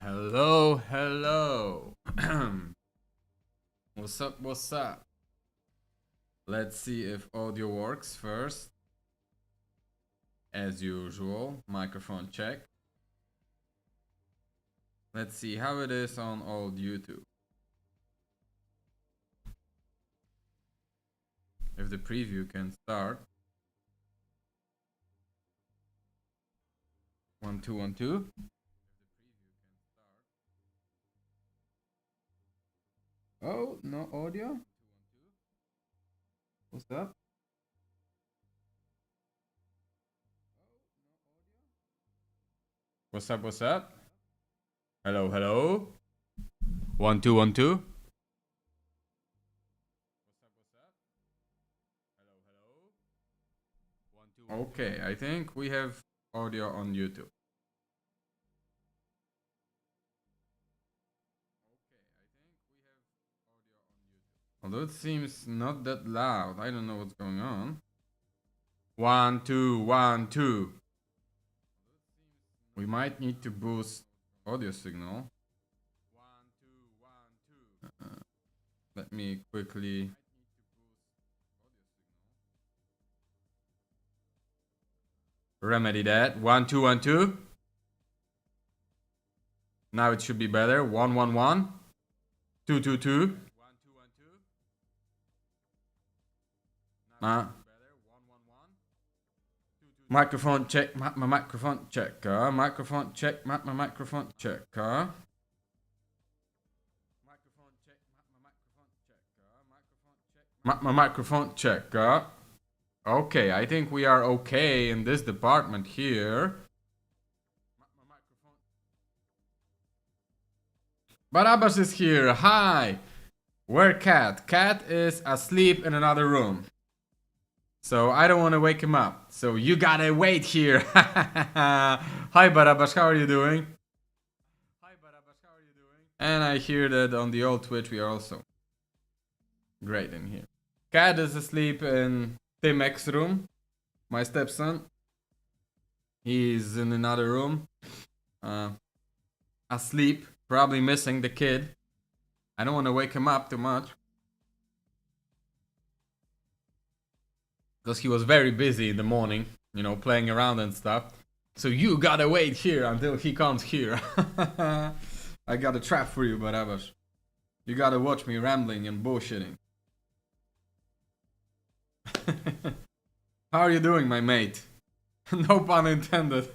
Hello, hello. What's up, what's up? Let's see if audio works first. As usual, microphone check. Let's see how it is on old YouTube. If the preview can start. 1 2 1 2. Oh, no audio? What's up? What's up, what's up? Hello, hello. 1 2 1 2. Okay, I think we have audio on YouTube. Although it seems not that loud. I don't know what's going on. 1 2 1 2. We might need to boost audio signal. Let me quickly remedy that. 1 2 1 2. Now it should be better. 1 1 1 2 2 2. Microphone check. My microphone check. Microphone check. My microphone check. My microphone check. Okay, I think we are okay in this department here. Barabbas is here. Hi. Where Cat? Cat is asleep in another room. So I don't want to wake him up. So you gotta wait here. Hi Barabbas, how are you doing? And I hear that on the old Twitch we are also great in here. Cat is asleep in Tim X's room, my stepson. He's in another room, asleep, probably missing the kid. I don't want to wake him up too much. Because he was very busy in the morning, you know, playing around and stuff. So you gotta wait here until he comes here. I got a trap for you, Barabbas. You gotta watch me rambling and bullshitting. How are you doing, my mate? No pun intended.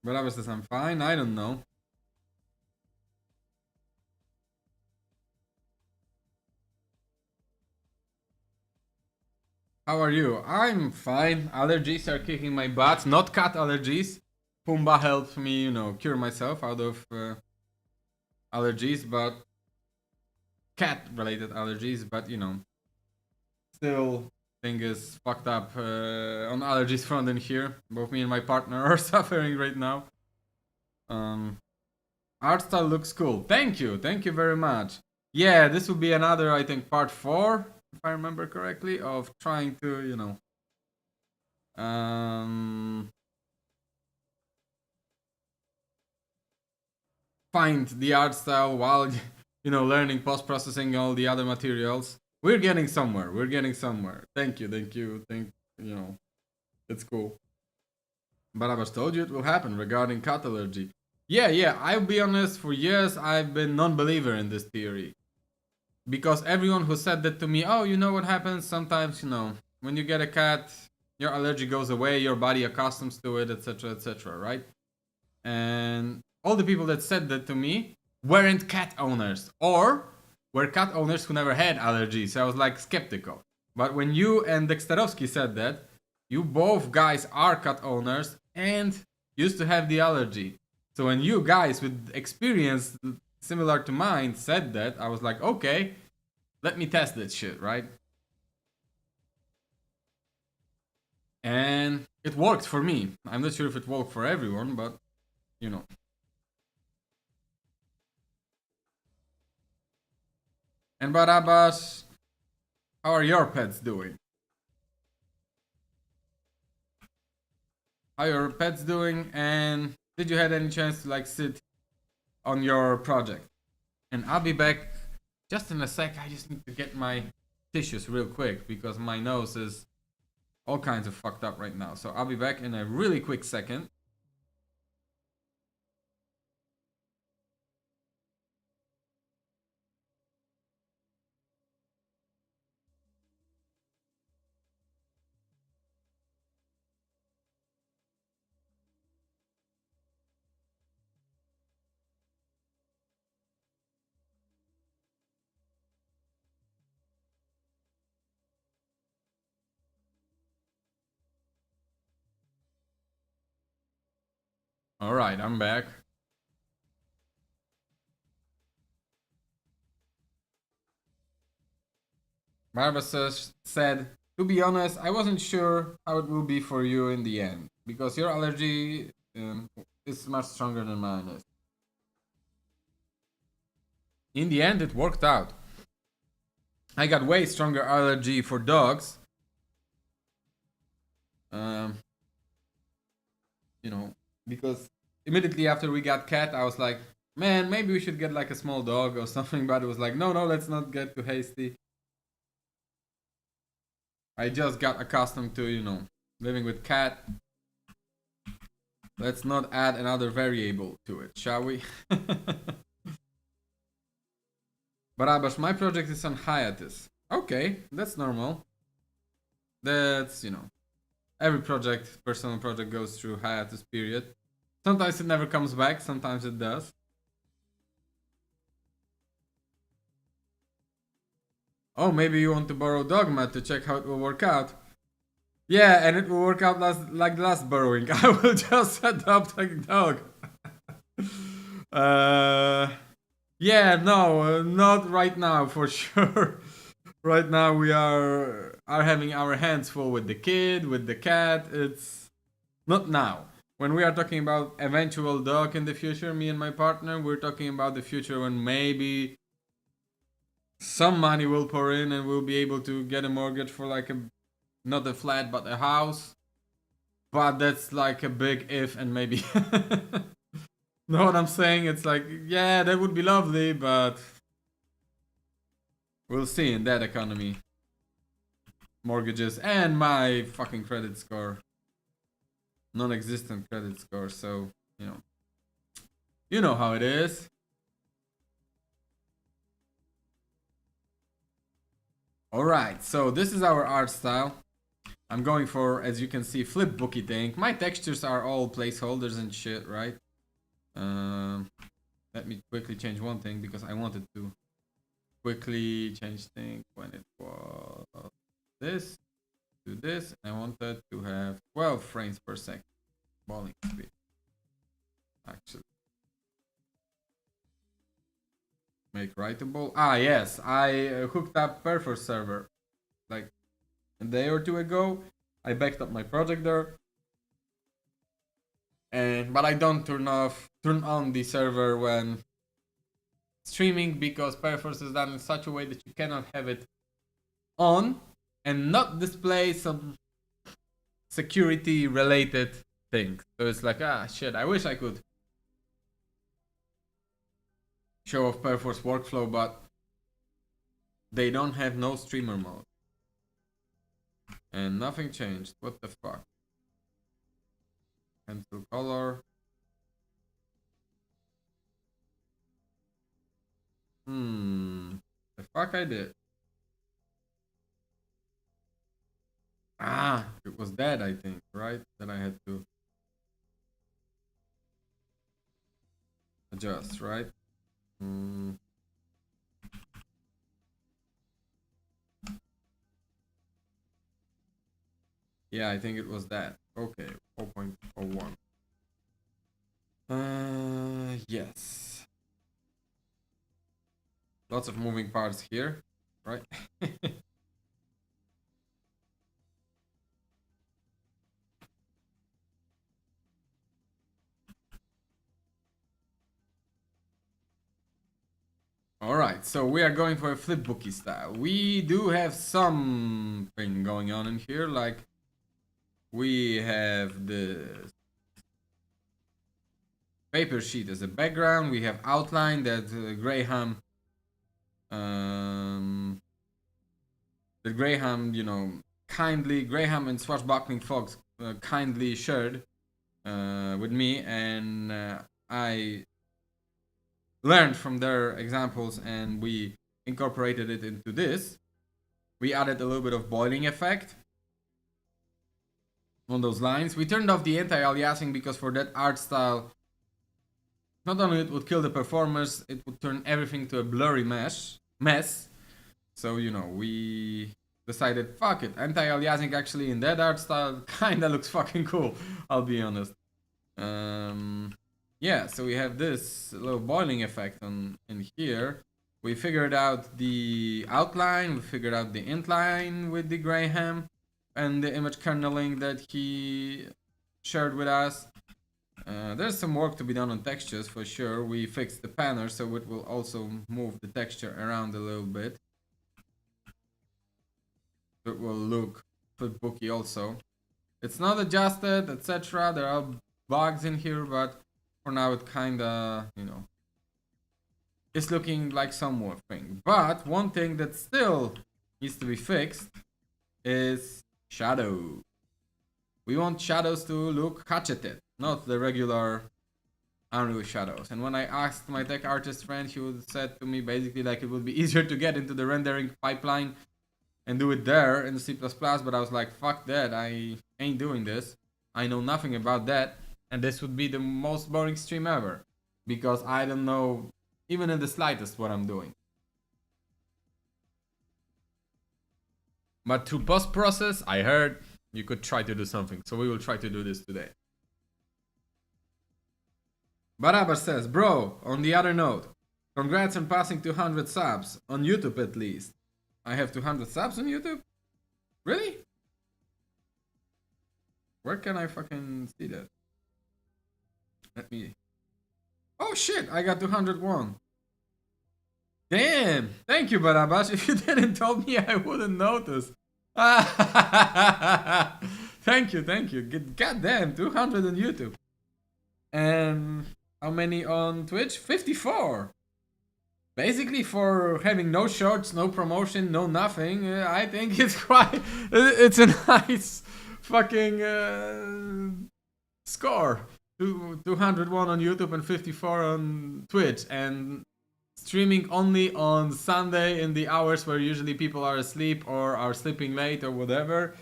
Barabbas says I'm fine, I don't know. How are you? I'm fine. Allergies are kicking my butt. Not cat allergies. Pumbaa helped me, you know, cure myself out of allergies, but cat-related allergies. But you know, still, thing is fucked up on allergies front in here. Both me and my partner are suffering right now. Artstyle looks cool. Thank you very much. Yeah, this will be another, I think, part 4, if I remember correctly, of trying to, you know, find the art style while, you know, learning post-processing all the other materials. We're getting somewhere. Thank you. You know, it's cool. But I was told you it will happen regarding cat allergy. Yeah, I'll be honest, for years I've been non-believer in this theory. Because everyone who said that to me, oh, you know what happens? Sometimes, you know, when you get a cat, your allergy goes away, your body accustoms to it, etc., right? And all the people that said that to me weren't cat owners, or were cat owners who never had allergies. So I was like skeptical. But when you and Dexterowski said that, you both guys are cat owners and used to have the allergy. So when you guys with experience similar to mine said that, I was like, okay, let me test that shit, right? And it worked for me. I'm not sure if it worked for everyone, but you know. And Barabbas, how are your pets doing? How are your pets doing? And Did you had any chance to like sit on your project? And I'll be back just in a sec. I just need to get my tissues real quick because my nose is all kinds of fucked up right now. So I'll be back in a really quick second. Alright, I'm back. Barbara said, to be honest, I wasn't sure how it will be for you in the end because your allergy is much stronger than mine is. In the end, it worked out. I got way stronger allergy for dogs. You know, because immediately after we got cat, I was like, man, maybe we should get like a small dog or something. But it was like, no, let's not get too hasty. I just got accustomed to, living with cat. Let's not add another variable to it, shall we? But Abash, my project is on hiatus. Okay, that's normal. That's, every personal project goes through hiatus period. Sometimes it never comes back, sometimes it does. Oh, maybe you want to borrow Dogma to check how it will work out. Yeah, and it will work out like last borrowing. I will just adopt a dog. Yeah, no, not right now for sure. Right now we are having our hands full with the kid, with the cat. It's not now. When we are talking about eventual dog in the future, me and my partner, we're talking about the future when maybe some money will pour in and we'll be able to get a mortgage for like not a flat but a house. But that's like a big if and maybe. Know what I'm saying? It's like, yeah, that would be lovely, but we'll see in that economy. Mortgages and my fucking credit score. Non-existent credit score, so, you know how it is. Alright, so this is our art style. I'm going for, as you can see, flip bookie thing. My textures are all placeholders and shit, right? Let me quickly change one thing because I wanted to quickly change thing when it was this to this. I wanted to have 12 frames per second balling speed. Actually, make writable. Ah, yes, I hooked up Perfor server like a day or two ago. I backed up my project there, but I don't turn on the server when streaming because Perforce is done in such a way that you cannot have it on and not display some security related things. So it's like, shit, I wish I could show off Perforce workflow, but they don't have no streamer mode. And nothing changed. What the fuck? Pencil color. The fuck I did. It was that, I think, right? That I had to adjust, right? Yeah, I think it was that. Okay, 4.01. Yes. Lots of moving parts here, right? Alright, so we are going for a flip bookie style. We do have something going on in here, like we have this paper sheet as a background. We have outline that Graham, you know, Graham and Swashbuckling Fox kindly shared with me, and I learned from their examples, and we incorporated it into this. We added a little bit of boiling effect on those lines. We turned off the anti-aliasing because for that art style, not only it would kill the performers, it would turn everything to a blurry mess. So, you know, we decided, fuck it. Anti-aliasing actually in that art style kinda looks fucking cool, I'll be honest. Yeah, so we have this little boiling effect in here. We figured out the outline, we figured out the intline with the Graham and the image kerneling that he shared with us. There's some work to be done on textures for sure. We fixed the panner so it will also move the texture around a little bit. It will look flipbooky also. It's not adjusted, etc. There are bugs in here, but for now it kinda, you know, it's looking like some more thing. But one thing that still needs to be fixed is shadow. We want shadows to look hatcheted, not the regular Unreal shadows. And when I asked my tech artist friend, he said to me basically like it would be easier to get into the rendering pipeline and do it there in the C++, but I was like, fuck that, I ain't doing this. I know nothing about that, and this would be the most boring stream ever, because I don't know even in the slightest what I'm doing. But to post-process, I heard you could try to do something, so we will try to do this today. Barabar says, bro, on the other note, congrats on passing 200 subs, on YouTube at least. I have 200 subs on YouTube? Really? Where can I fucking see that? Let me... Oh shit, I got 201. Damn! Thank you, Barabash. If you didn't tell me, I wouldn't notice. Thank you. Goddamn, 200 on YouTube. And how many on Twitch? 54. Basically, for having no shorts, no promotion, no nothing, I think it's quite... It's a nice fucking score. 201 on YouTube and 54 on Twitch. And streaming only on Sunday in the hours where usually people are asleep or are sleeping late or whatever.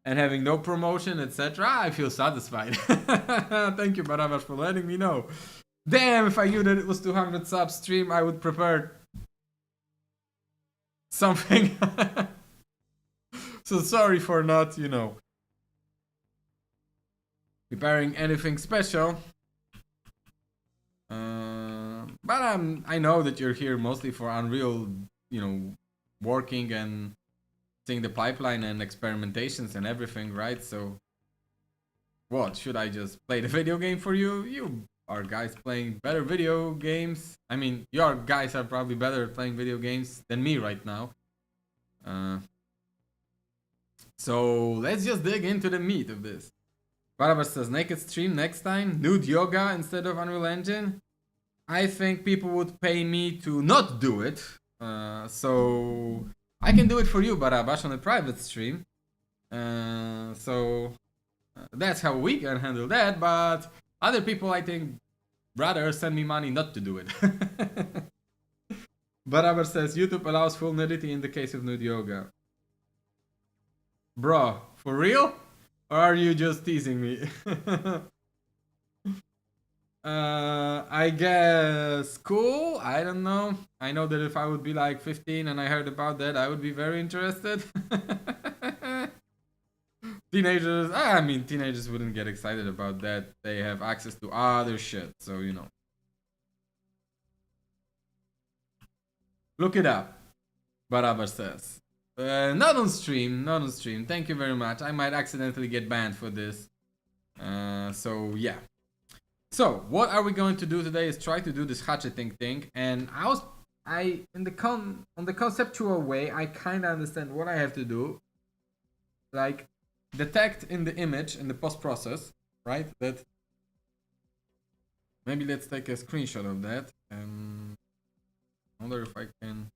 And having no promotion, etc. I feel satisfied. Thank you, Barabash, for letting me know. Damn, if I knew that it was 200 subs stream, I would prepare something. So sorry for not, you know, preparing anything special. But I know that you're here mostly for Unreal, you know, working and seeing the pipeline and experimentations and everything, right? So, what, should I just play the video game for you? You are guys playing better video games. I mean, your guys are probably better at playing video games than me right now. So, let's just dig into the meat of this. Barabar says, naked stream next time? Nude yoga instead of Unreal Engine? I think people would pay me to not do it. So I can do it for you, Barabash, on a private stream. So that's how we can handle that. But other people, I think, rather send me money not to do it. Barabar says, YouTube allows full nudity in the case of nude yoga. Bro, for real? Or are you just teasing me? I guess cool. I don't know. I know that if I would be like 15 and I heard about that, I would be very interested. Teenagers, I mean, teenagers wouldn't get excited about that. They have access to other shit, so you know. Look it up. Barabar says. Not on stream. Thank you very much. I might accidentally get banned for this. So yeah. So what are we going to do today is try to do this hatcheting thing, and on the conceptual way, I kind of understand what I have to do. Like detect in the image in the post process, right? That Maybe let's take a screenshot of that. I wonder if I can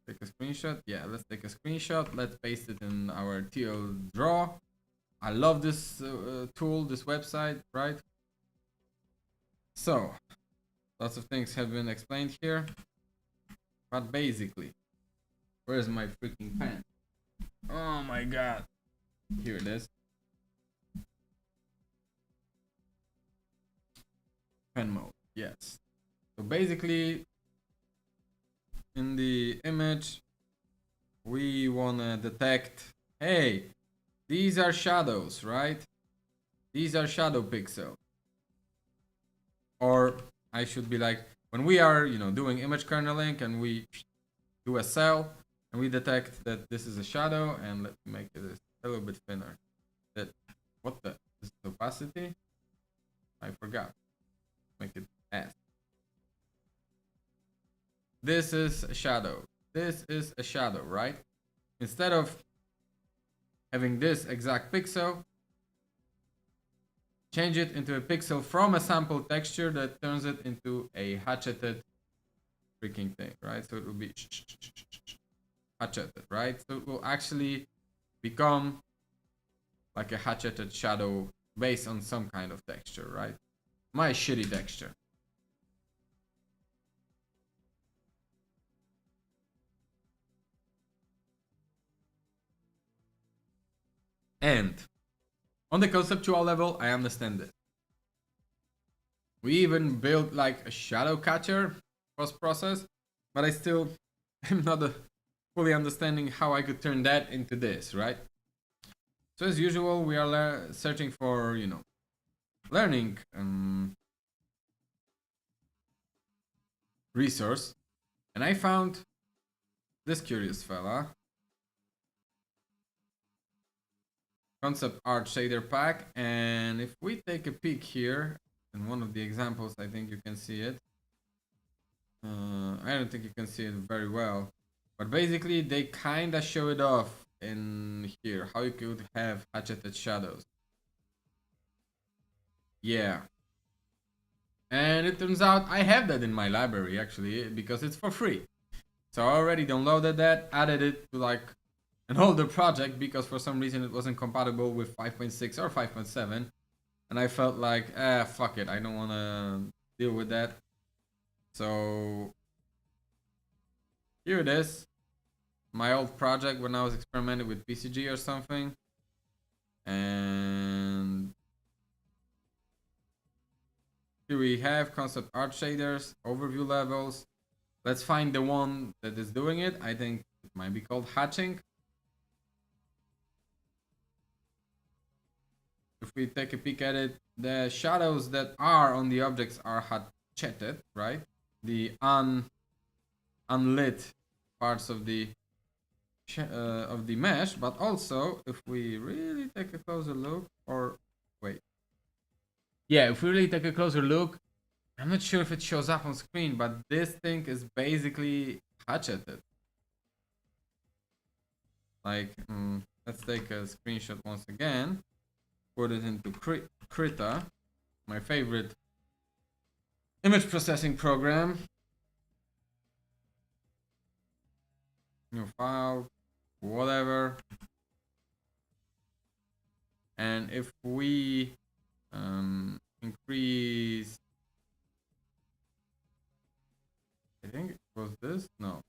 take a screenshot. Yeah, let's take a screenshot. Let's paste it in our TL draw. I love this tool, this website, right? So, lots of things have been explained here. But basically, where's my freaking pen? Oh my god. Here it is. Pen mode, yes. So basically, in the image, we wanna detect, hey, these are shadows, right? These are shadow pixels. Or I should be like, when we are, doing image kerneling and we do a cell and we detect that this is a shadow, and let me make it a little bit thinner. What the? This is opacity? I forgot. Make it S. This is a shadow. This is a shadow, right? Instead of having this exact pixel, change it into a pixel from a sample texture that turns it into a hatcheted freaking thing, right? So it will be hatcheted, right? So it will actually become like a hatcheted shadow based on some kind of texture, right? My shitty texture. And on the conceptual level, I understand it. We even built like a shadow catcher post-process, but I still am not fully understanding how I could turn that into this, right? So as usual, we are searching for, learning resource, and I found this curious fella. Concept art shader pack, and if we take a peek here, in one of the examples, I think you can see it. I don't think you can see it very well, but basically they kinda show it off in here, how you could have hatcheted shadows. Yeah. And it turns out I have that in my library actually, because it's for free. So I already downloaded that, added it to like an older project because for some reason it wasn't compatible with 5.6 or 5.7. And I felt like, fuck it, I don't want to deal with that. So here it is. My old project when I was experimenting with PCG or something. And here we have concept art shaders, overview levels. Let's find the one that is doing it. I think it might be called hatching. If we take a peek at it, the shadows that are on the objects are hatcheted, right? The unlit parts of the mesh, but also if we really take a closer look, or wait, yeah, if we really take a closer look, I'm not sure if it shows up on screen, but this thing is basically hatcheted. Like, let's take a screenshot once again, put it into Krita, my favorite image processing program. New file, whatever. And if we increase, I think it was this, no.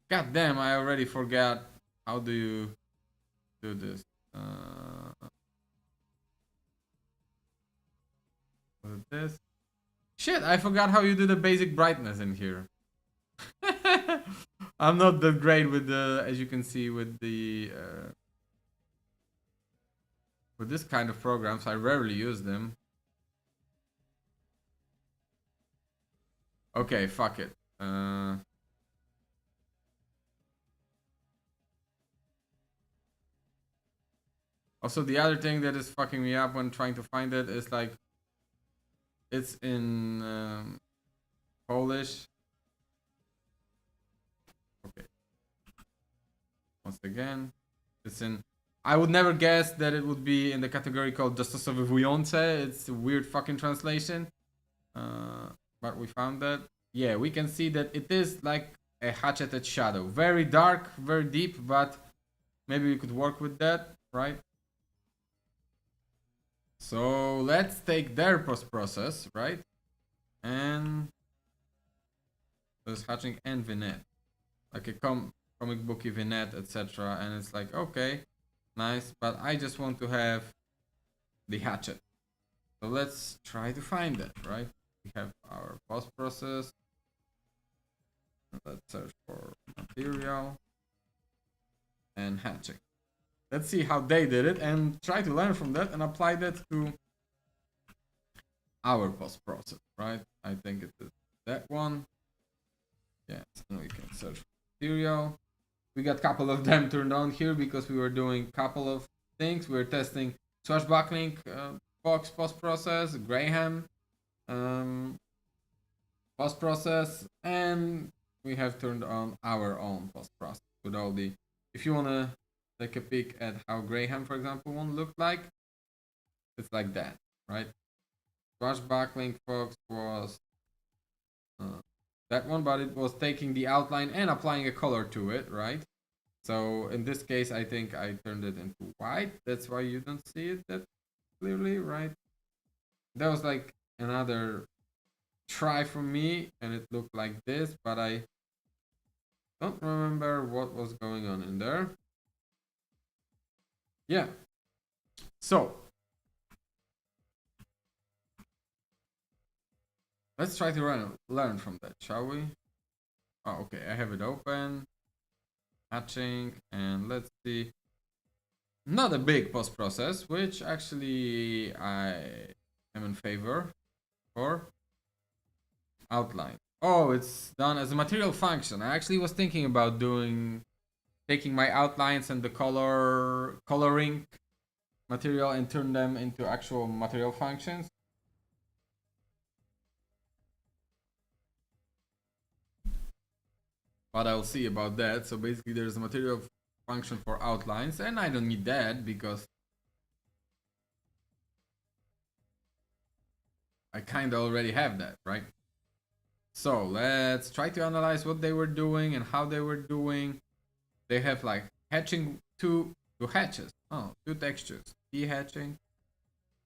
God damn, I already forgot. How do you do this? Was it this? Shit, I forgot how you do the basic brightness in here. I'm not that great with the, as you can see, with the with this kind of programs. I rarely use them. Okay, fuck it. Also, the other thing that is fucking me up when trying to find it is like, it's in Polish. Okay. Once again, it's in I would never guess that it would be in the category called dostosowywujące. It's a weird fucking translation. But we found that. Yeah, we can see that it is like a hatcheted shadow. Very dark, very deep, but maybe we could work with that, right? So let's take their post process, right? And there's hatching and vignette, like a comic booky vignette, etc. And it's like, okay, nice, but I just want to have the hatchet. So let's try to find it, right? We have our post process. Let's search for material and hatching. Let's see how they did it and try to learn from that and apply that to our post process, right? I think it is that one. Yes, and we can search for material. We got a couple of them turned on here because we were doing a couple of things. We were testing swashbuckling, Fox post process, Graham post process, and we have turned on our own post process with all the. If you wanna take a peek at how Graham, for example, one looked like, it's like that, right? Swashbuckling Fox was that one, but it was taking the outline and applying a color to it, right? So in this case, I think I turned it into white. That's why you don't see it that clearly, right? That was like another try from me, and it looked like this, but I don't remember what was going on in there. Yeah. So let's try to learn from that, shall we? Oh, okay, I have it open. Hatching, and let's see. Not a big post process, which actually I am in favor for. Outline. Oh, it's done as a material function. I actually was thinking about taking my outlines and the coloring material and turn them into actual material functions. But I'll see about that. So basically there's a material function for outlines, and I don't need that because I kinda already have that, right? So let's try to analyze what they were doing and how they were doing. They have like hatching two hatches. Oh, two textures. Hatching.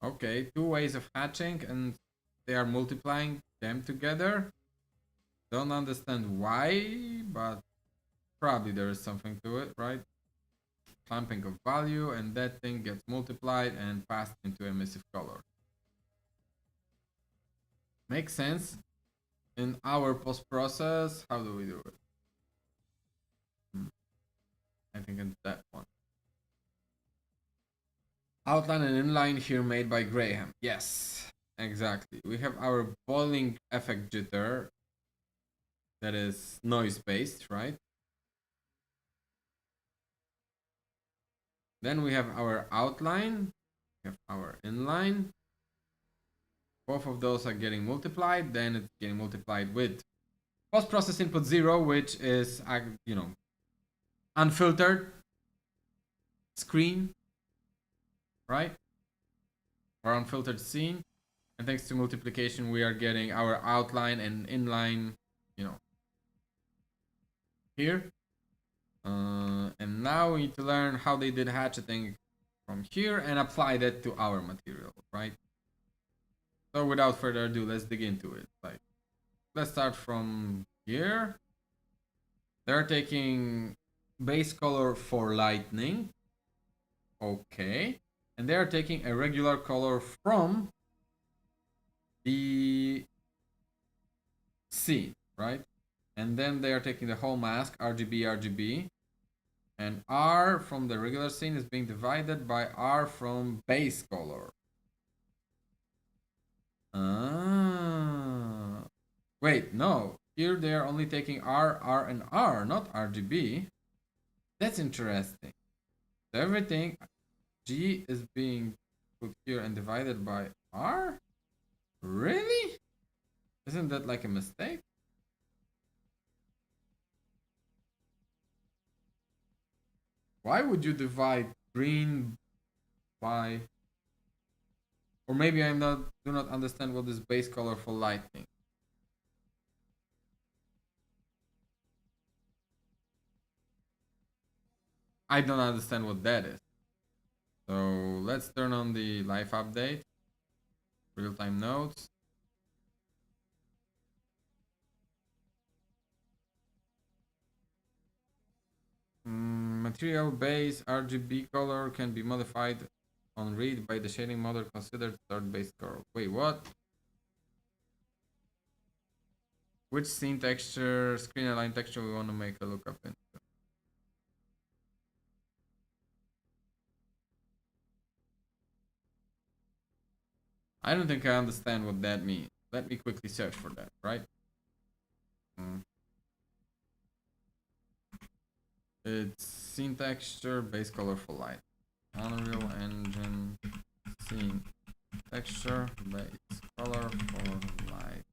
Okay, two ways of hatching, and they are multiplying them together. Don't understand why, but probably there is something to it, right? Clamping of value, and that thing gets multiplied and passed into emissive color. Makes sense. In our post process, how do we do it? I think it's that one. Outline and inline here made by Graham. Yes, exactly. We have our boiling effect jitter that is noise based, right? Then we have our outline, we have our inline. Both of those are getting multiplied, then it's getting multiplied with post process input 0, which is, unfiltered screen, right? Or unfiltered scene. And thanks to multiplication, we are getting our outline and inline, here. And now we need to learn how they did hatcheting from here and apply that to our material, right? So without further ado, let's dig into it. Like, let's start from here. They're taking base color for lightning. Okay. And they're taking a regular color from the scene, right? And then they are taking the whole mask, RGB. And R from the regular scene is being divided by R from base color. Wait, no. Here they are only taking R, R, and R, not RGB. That's interesting. So everything G is being put here and divided by R? Really? Isn't that like a mistake? Why would you divide green by, or maybe I do not understand what is base color for lighting. I don't understand what that is. So let's turn on the live update, real-time notes. Material base RGB color can be modified on read by the shading model considered third base color. Wait, what? Which scene texture, screen align texture we want to make a lookup in? I don't think I understand what that means. Let me quickly search for that, right? It's scene texture, base color for light. Unreal Engine scene texture, base color for light.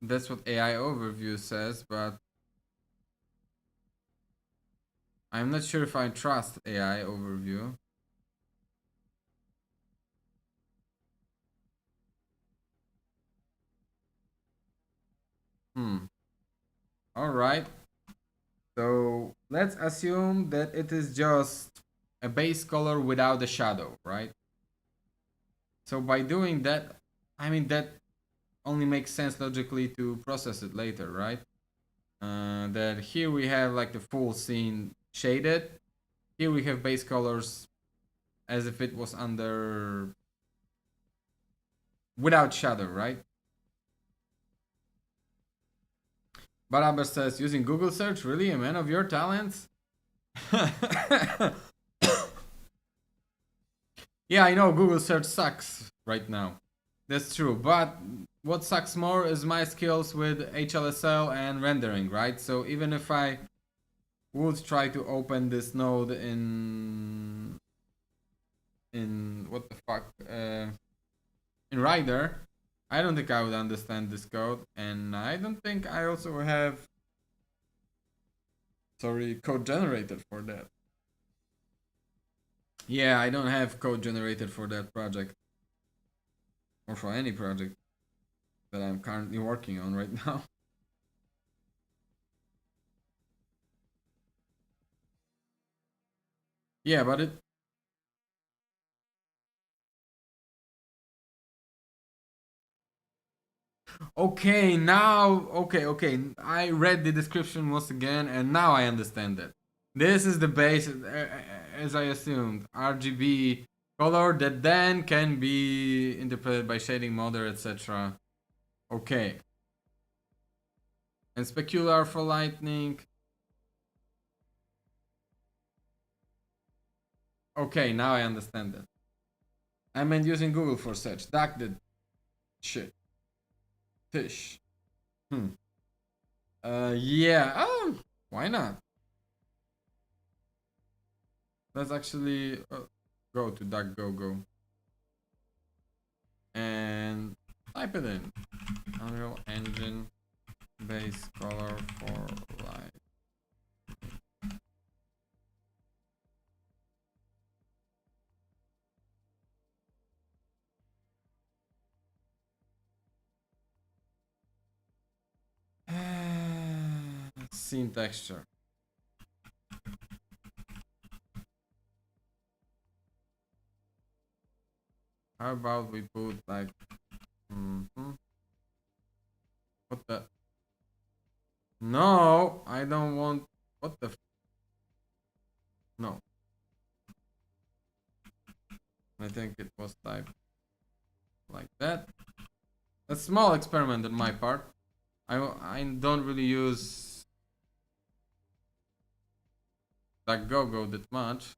That's what AI overview says, but I'm not sure if I trust AI overview. All right. So let's assume that it is just a base color without a shadow, right? So by doing that, I mean, that only makes sense logically to process it later, right? That here we have like the full scene shaded. Here we have base colors as if it was under without shadow, right? Baraber says, using Google search, really a man of your talents? Yeah, I know Google search sucks right now. That's true, but what sucks more is my skills with HLSL and rendering, right? So even if I would try to open this node in what the fuck in Rider, I don't think I would understand this code, and I don't think I also have code generated for that. Yeah, I don't have code generated for that project or for any project that I'm currently working on right now. Yeah, but it okay, now okay. I read the description once again and now I understand it. This is the base as I assumed, RGB color that then can be interpreted by shading model, etc. Okay. And specular for lightning. Okay, now I understand it. I meant using Google for search. That did shit. Fish. Yeah. Oh, why not? Let's actually go to DuckGoGo and type it in. Unreal Engine base color for light. Scene texture. How about we put like what the no, I don't want what the no. I think it was typed like that. A small experiment on my part. I don't really use DuckGoGo that much.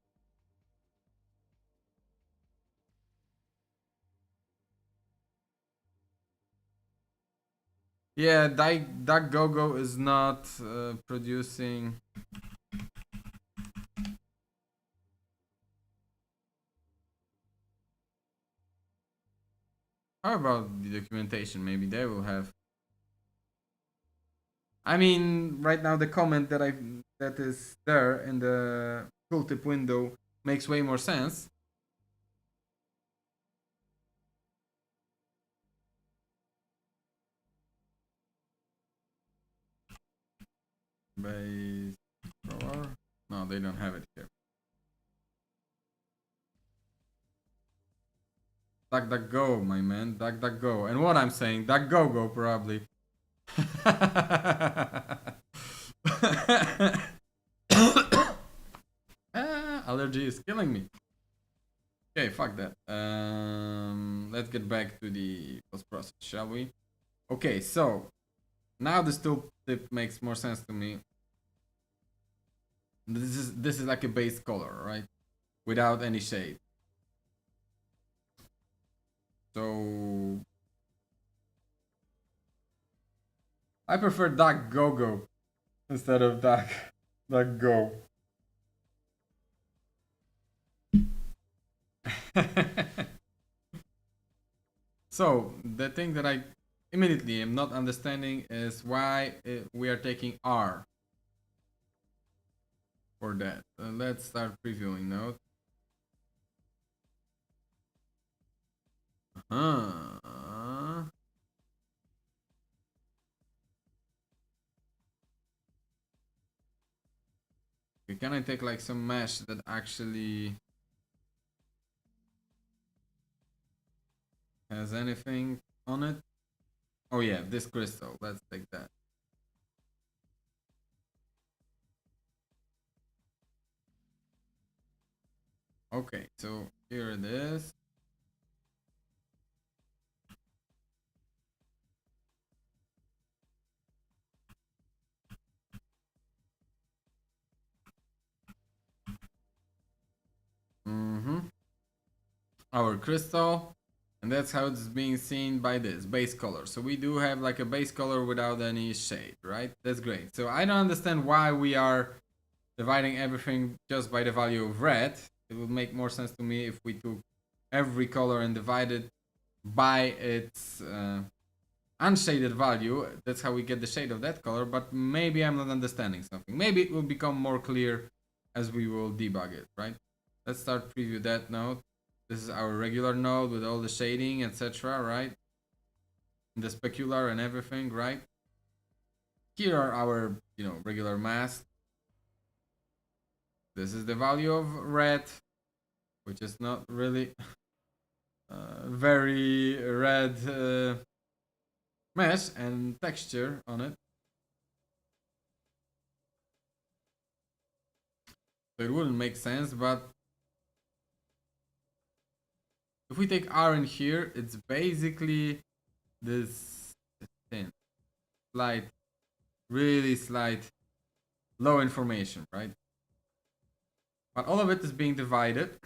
Yeah, DuckGoGo is not producing. How about the documentation? Maybe they will have. I mean, right now the comment that is there in the tooltip window makes way more sense. Base drawer. No, they don't have it here. DuckDuckGo, my man. DuckDuckGo. And what I'm saying, DuckGoGo probably. Allergy is killing me. Okay, fuck that. Let's get back to the post process, shall we? Okay, so now this tooltip makes more sense to me. This is like a base color, right? Without any shade. So I prefer DuckGoGo instead of DuckGo. So the thing that I immediately am not understanding is why we are taking R for that. Let's start previewing now. Okay, can I take like some mesh that actually has anything on it? Oh yeah, this crystal. Let's take that. Okay, so here it is. Our crystal, and that's how it's being seen by this base color. So we do have like a base color without any shade, right? That's great. So I don't understand why we are dividing everything just by the value of red. It would make more sense to me if we took every color and divided by its unshaded value. That's how we get the shade of that color, but maybe I'm not understanding something. Maybe it will become more clear as we will debug it, right? Let's start preview that node. This is our regular node with all the shading, etc., right? The specular and everything, right? Here are our, regular masks. This is the value of red, which is not really very red mesh and texture on it. So it wouldn't make sense, but if we take R in here, it's basically this thin, slight, really slight, low information, right? But all of it is being divided.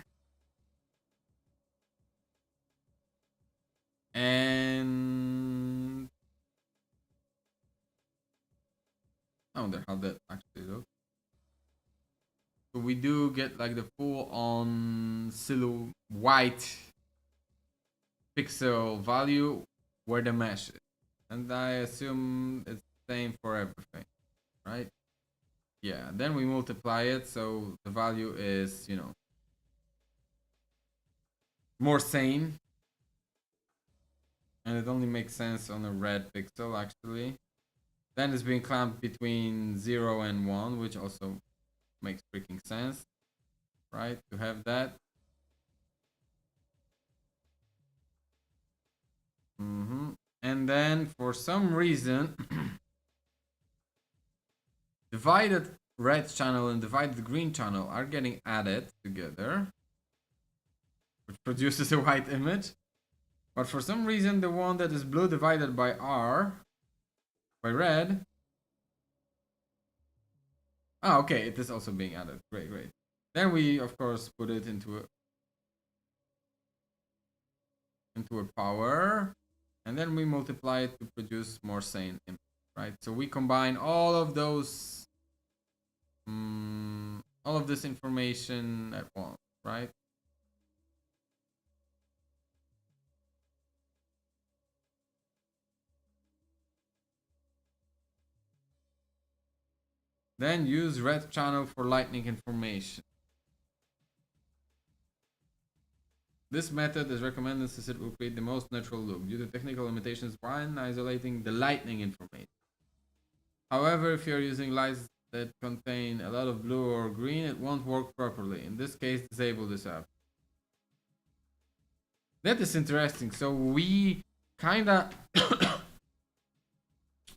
And I wonder how that actually looks. So we do get like the full on silhouette white pixel value where the mesh is. And I assume it's the same for everything, right? Yeah, then we multiply it, so the value is, more sane. And it only makes sense on a red pixel, actually. Then it's being clamped between 0 and 1, which also makes freaking sense, right? To have that. And then for some reason, divided red channel and divided green channel are getting added together, which produces a white image. But for some reason, the one that is blue divided by R, by red. Ah, okay, it is also being added. Great, great. Then we, of course, put it into a power, and then we multiply it to produce more sane image, right? So we combine all of those, all of this information at once, right? Then use red channel for lighting information. This method is recommended since it will create the most natural look due to technical limitations when isolating the lighting information. However, if you're using lights that contain a lot of blue or green, it won't work properly. In this case, disable this app. That is interesting. So we kinda,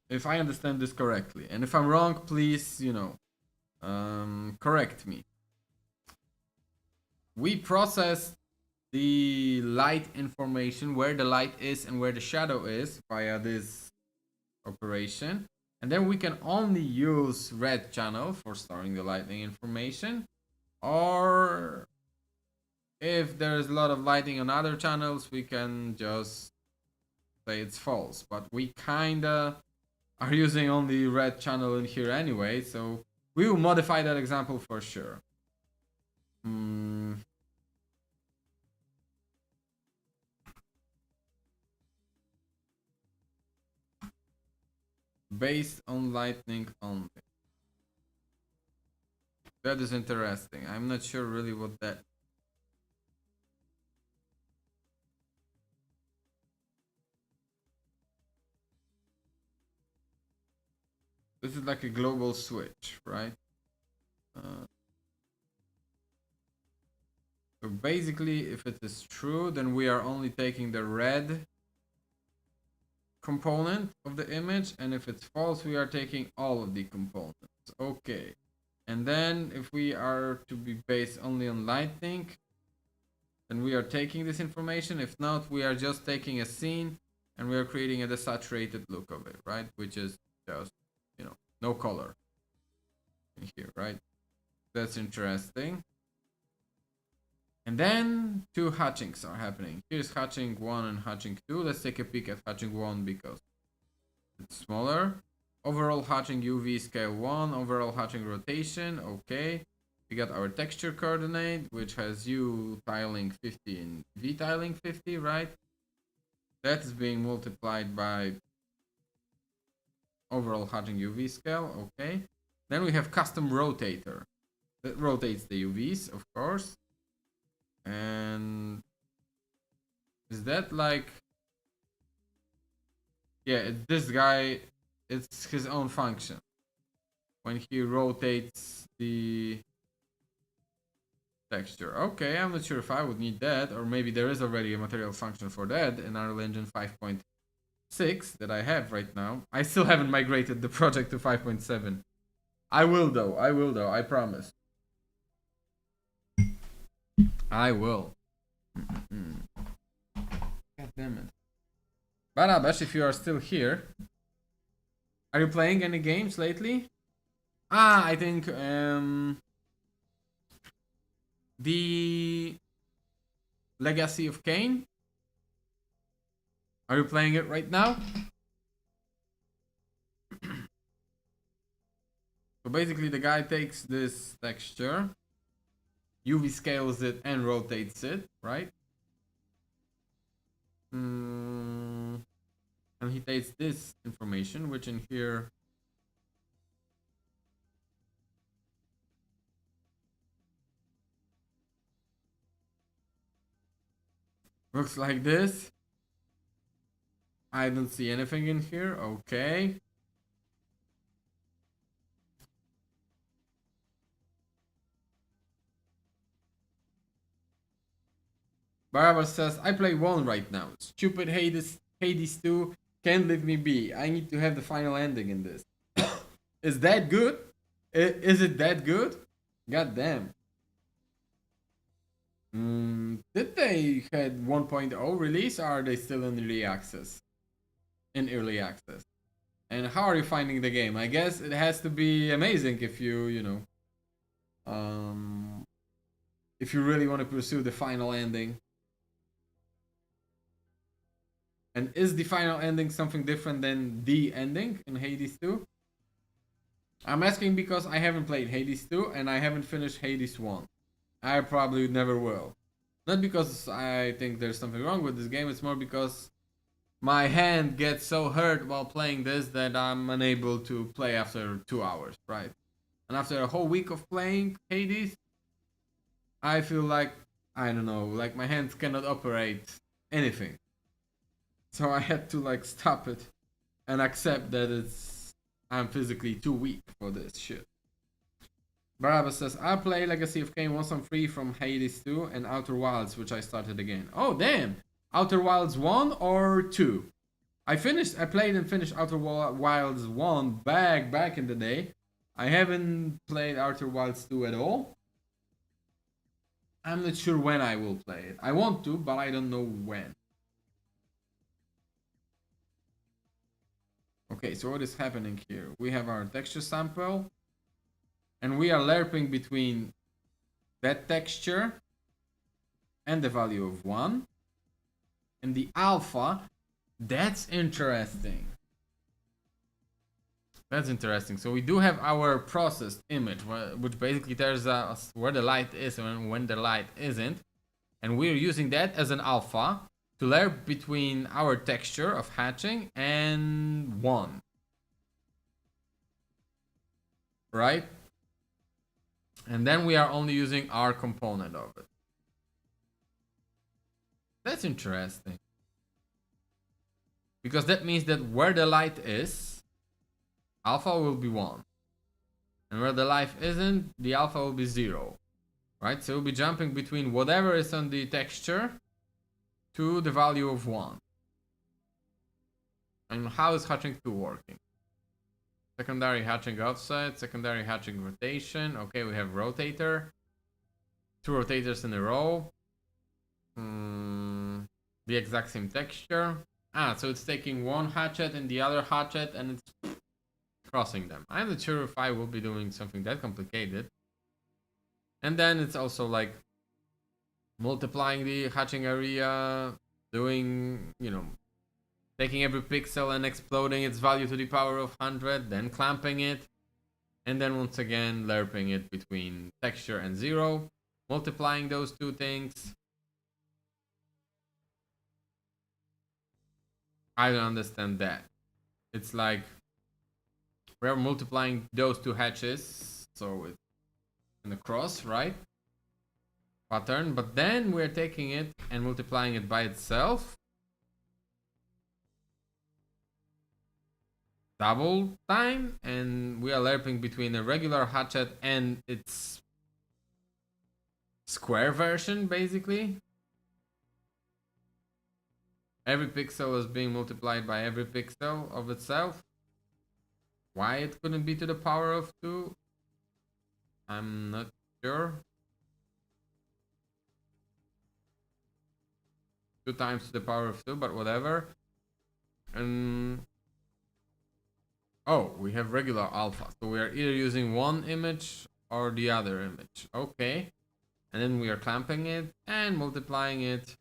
if I understand this correctly, and if I'm wrong, please, correct me. We process the light information, where the light is and where the shadow is, via this operation. And then we can only use red channel for storing the lighting information. Or if there's a lot of lighting on other channels, we can just say it's false. But we kinda are using only red channel in here anyway, so we will modify that example for sure. Based on lightning only. That is interesting. I'm not sure really what that. This is like a global switch, right? So basically, if it is true, then we are only taking the red component of the image, and if it's false, we are taking all of the components. Okay. And then if we are to be based only on lightning, then we are taking this information. If not, we are just taking a scene and we are creating a desaturated look of it, right? Which is just, no color in here, right? That's interesting. And then two hatchings are happening. Here's hatching 1 and hatching 2. Let's take a peek at hatching 1 because it's smaller. Overall hatching UV scale 1, overall hatching rotation, okay. We got our texture coordinate, which has U tiling 50 and V tiling 50, right? That is being multiplied by overall hatching UV scale, okay. Then we have custom rotator. That rotates the UVs, of course. And is that like, yeah, this guy, it's his own function. When he rotates the texture. Okay, I'm not sure if I would need that, or maybe there is already a material function for that in Unreal Engine 5.6 that I have right now. I still haven't migrated the project to 5.7. I will though, I promise. I will. God damn it. Barabash, if you are still here, are you playing any games lately? I think the Legacy of Kain. Are you playing it right now? So basically the guy takes this texture, UV scales it and rotates it, right? And he takes this information, which in here looks like this. I don't see anything in here. Okay. Barabbas says, I play 1 right now. Stupid Hades 2 can't leave me be. I need to have the final ending in this. Is that good? Is it that good? God damn. Did they had 1.0 release, or are they still in early access? In early access. And how are you finding the game? I guess it has to be amazing if you, if you really want to pursue the final ending. And is the final ending something different than the ending in Hades 2? I'm asking because I haven't played Hades 2 and I haven't finished Hades 1. I probably never will. Not because I think there's something wrong with this game, it's more because my hand gets so hurt while playing this that I'm unable to play after 2 hours, right? And after a whole week of playing Hades, I feel like, I don't know, like my hands cannot operate anything. So I had to like stop it and accept that I'm physically too weak for this shit. Barabbas says, I play Legacy of Kain once I'm free from Hades 2 and Outer Wilds, which I started again. Oh damn! Outer Wilds 1 or 2? I played and finished Outer Wilds 1 back in the day. I haven't played Outer Wilds 2 at all. I'm not sure when I will play it. I want to, but I don't know when. Okay, so what is happening here? We have our texture sample, and we are lerping between that texture and the value of 1. And the alpha, that's interesting. That's interesting. So we do have our processed image, which basically tells us where the light is and when the light isn't. And we're using that as an alpha to layer between our texture of hatching and 1. Right? And then we are only using our component of it. That's interesting. Because that means that where the light is, alpha will be 1. And where the light isn't, the alpha will be 0. Right? So we'll be jumping between whatever is on the texture to the value of 1. And how is hatching 2 working? Secondary hatching offset, secondary hatching rotation. Okay, we have rotator. 2 rotators in a row. The exact same texture. So it's taking one hatchet and the other hatchet and it's crossing them. I'm not sure if I will be doing something that complicated. And then it's also like multiplying the hatching area, doing, taking every pixel and exploding its value to the power of 100, then clamping it, and then once again lerping it between texture and 0, multiplying those two things. I don't understand that. It's like we're multiplying those two hatches, so it's in the cross, right? Pattern, but then we're taking it and multiplying it by itself. Double time, and we are lerping between a regular hatchet and its square version, basically. Every pixel is being multiplied by every pixel of itself. Why it couldn't be to the power of 2? I'm not sure. 2 times to the power of 2, but whatever. And oh, we have regular alpha. So we are either using one image or the other image. Okay. And then we are clamping it and multiplying it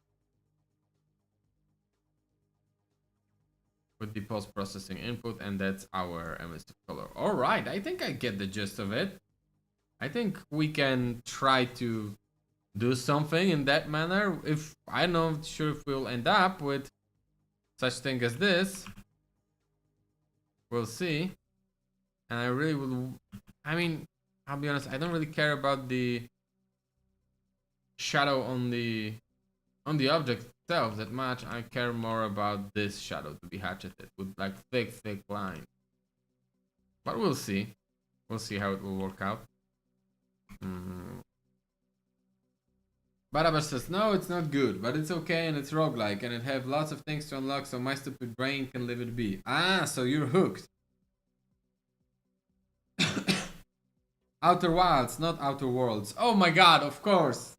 with the post-processing input, and that's our emissive color. Alright, I think I get the gist of it. I think we can try to do something in that manner. If I'm not sure if we'll end up with such thing as this. We'll see. And I really would, I'll be honest, I don't really care about the shadow on the object itself that much. I care more about this shadow to be hatcheted with like thick line. But we'll see. We'll see how it will work out. Barabbas says, no, it's not good, but it's okay and it's roguelike and it have lots of things to unlock so my stupid brain can leave it be. So you're hooked. Outer Wilds, not Outer Worlds. Oh my god, of course.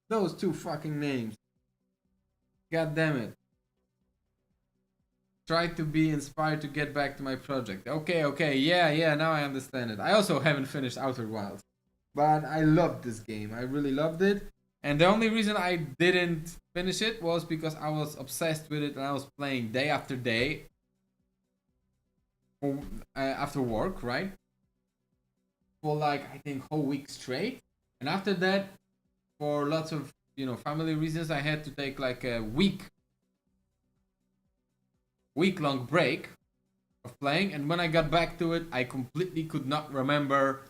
Those two fucking names. God damn it. Try to be inspired to get back to my project. Okay, yeah, now I understand it. I also haven't finished Outer Wilds. But I loved this game. I really loved it. And the only reason I didn't finish it was because I was obsessed with it and I was playing day after day. After work, right? For like, I think, whole week straight. And after that, for lots of, family reasons, I had to take like a week-long break of playing. And when I got back to it, I completely could not remember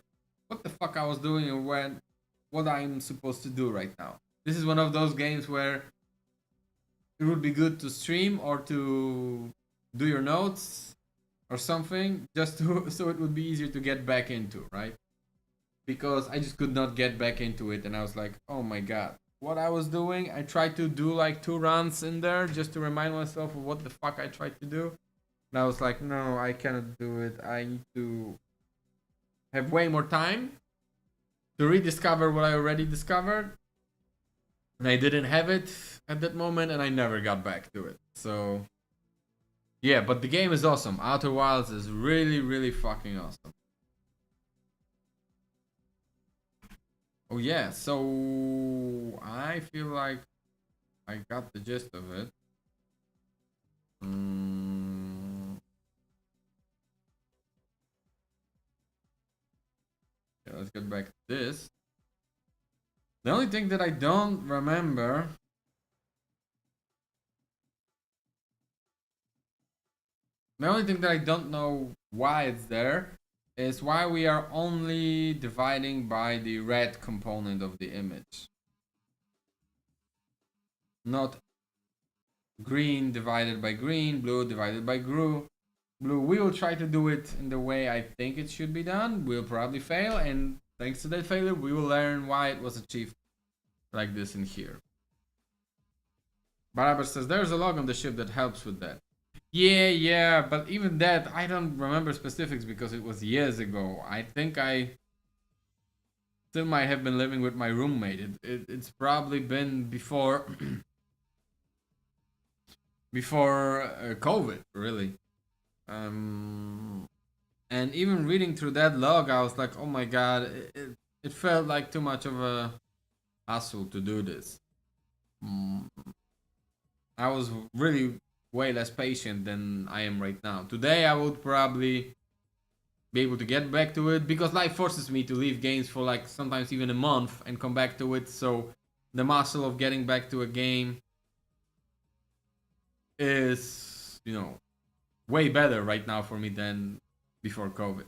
what the fuck I was doing and what I'm supposed to do right now. This is one of those games where it would be good to stream or to do your notes or something, just to so it would be easier to get back into, right? Because I just could not get back into it, and I was like, oh my god, what I was doing. I tried to do like 2 runs in there just to remind myself of what the fuck I tried to do, and I was like, no, I cannot do it. I need to have way more time to rediscover what I already discovered, and I didn't have it at that moment, and I never got back to it. So yeah, but the game is awesome. Outer Wilds is really, really fucking awesome. Oh yeah, so I feel like I got the gist of it. Yeah, let's get back to this. The only thing that I don't remember, the only thing that I don't know why it's there, is why we are only dividing by the red component of the image. Not green divided by green, blue divided by blue. We will try to do it in the way I think it should be done. We'll probably fail, and thanks to that failure, we will learn why it was achieved like this in here. Baraber says there's a log on the ship that helps with that. Yeah, but even that, I don't remember specifics because it was years ago. I think I still might have been living with my roommate. It's probably been before before COVID, really. And even reading through that log, I was like, oh my god, it felt like too much of a hassle to do this. Mm, I was really way less patient than I am right now. Today, I would probably be able to get back to it because life forces me to leave games for like sometimes even a month and come back to it. So the muscle of getting back to a game is, way better right now for me than before COVID.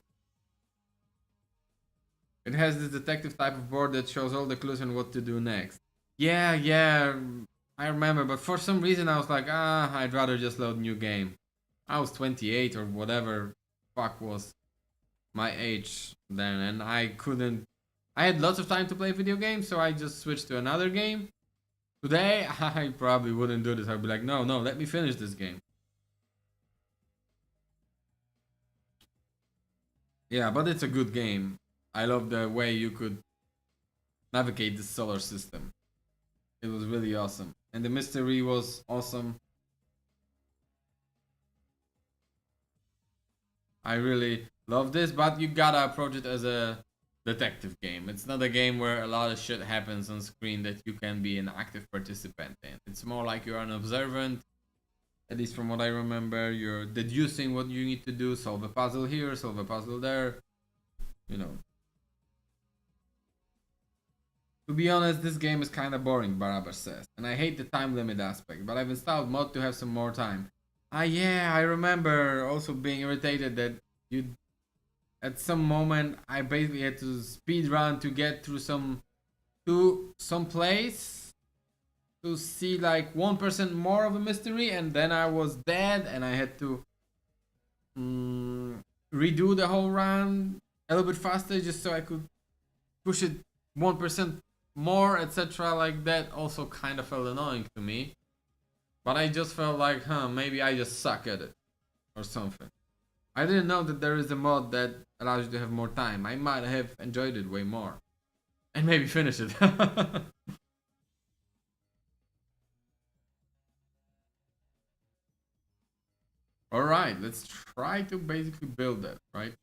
It has this detective type of board that shows all the clues and what to do next. Yeah, I remember, but for some reason I was like, I'd rather just load new game. I was 28 or whatever fuck was my age then, and I couldn't. I had lots of time to play video games, so I just switched to another game. Today, I probably wouldn't do this. I'd be like, no, let me finish this game. Yeah, but it's a good game. I love the way you could navigate the solar system. It was really awesome. And the mystery was awesome. I really love this, but you gotta approach it as a detective game. It's not a game where a lot of shit happens on screen that you can be an active participant in. It's more like you're an observant, at least from what I remember. You're deducing what you need to do, solve a puzzle here, solve a puzzle there. You know. To be honest, this game is kinda boring, Barabbas says, and I hate the time limit aspect, but I've installed mod to have some more time. Yeah, I remember also being irritated that you at some moment I basically had to speed run to get through some place to see like 1% more of a mystery, and then I was dead and I had to redo the whole run a little bit faster just so I could push it 1% more, etc. Like that also kind of felt annoying to me. But I just felt like, maybe I just suck at it or something. I didn't know that there is a mod that allows you to have more time. I might have enjoyed it way more. And maybe finish it. Alright, let's try to basically build that, right?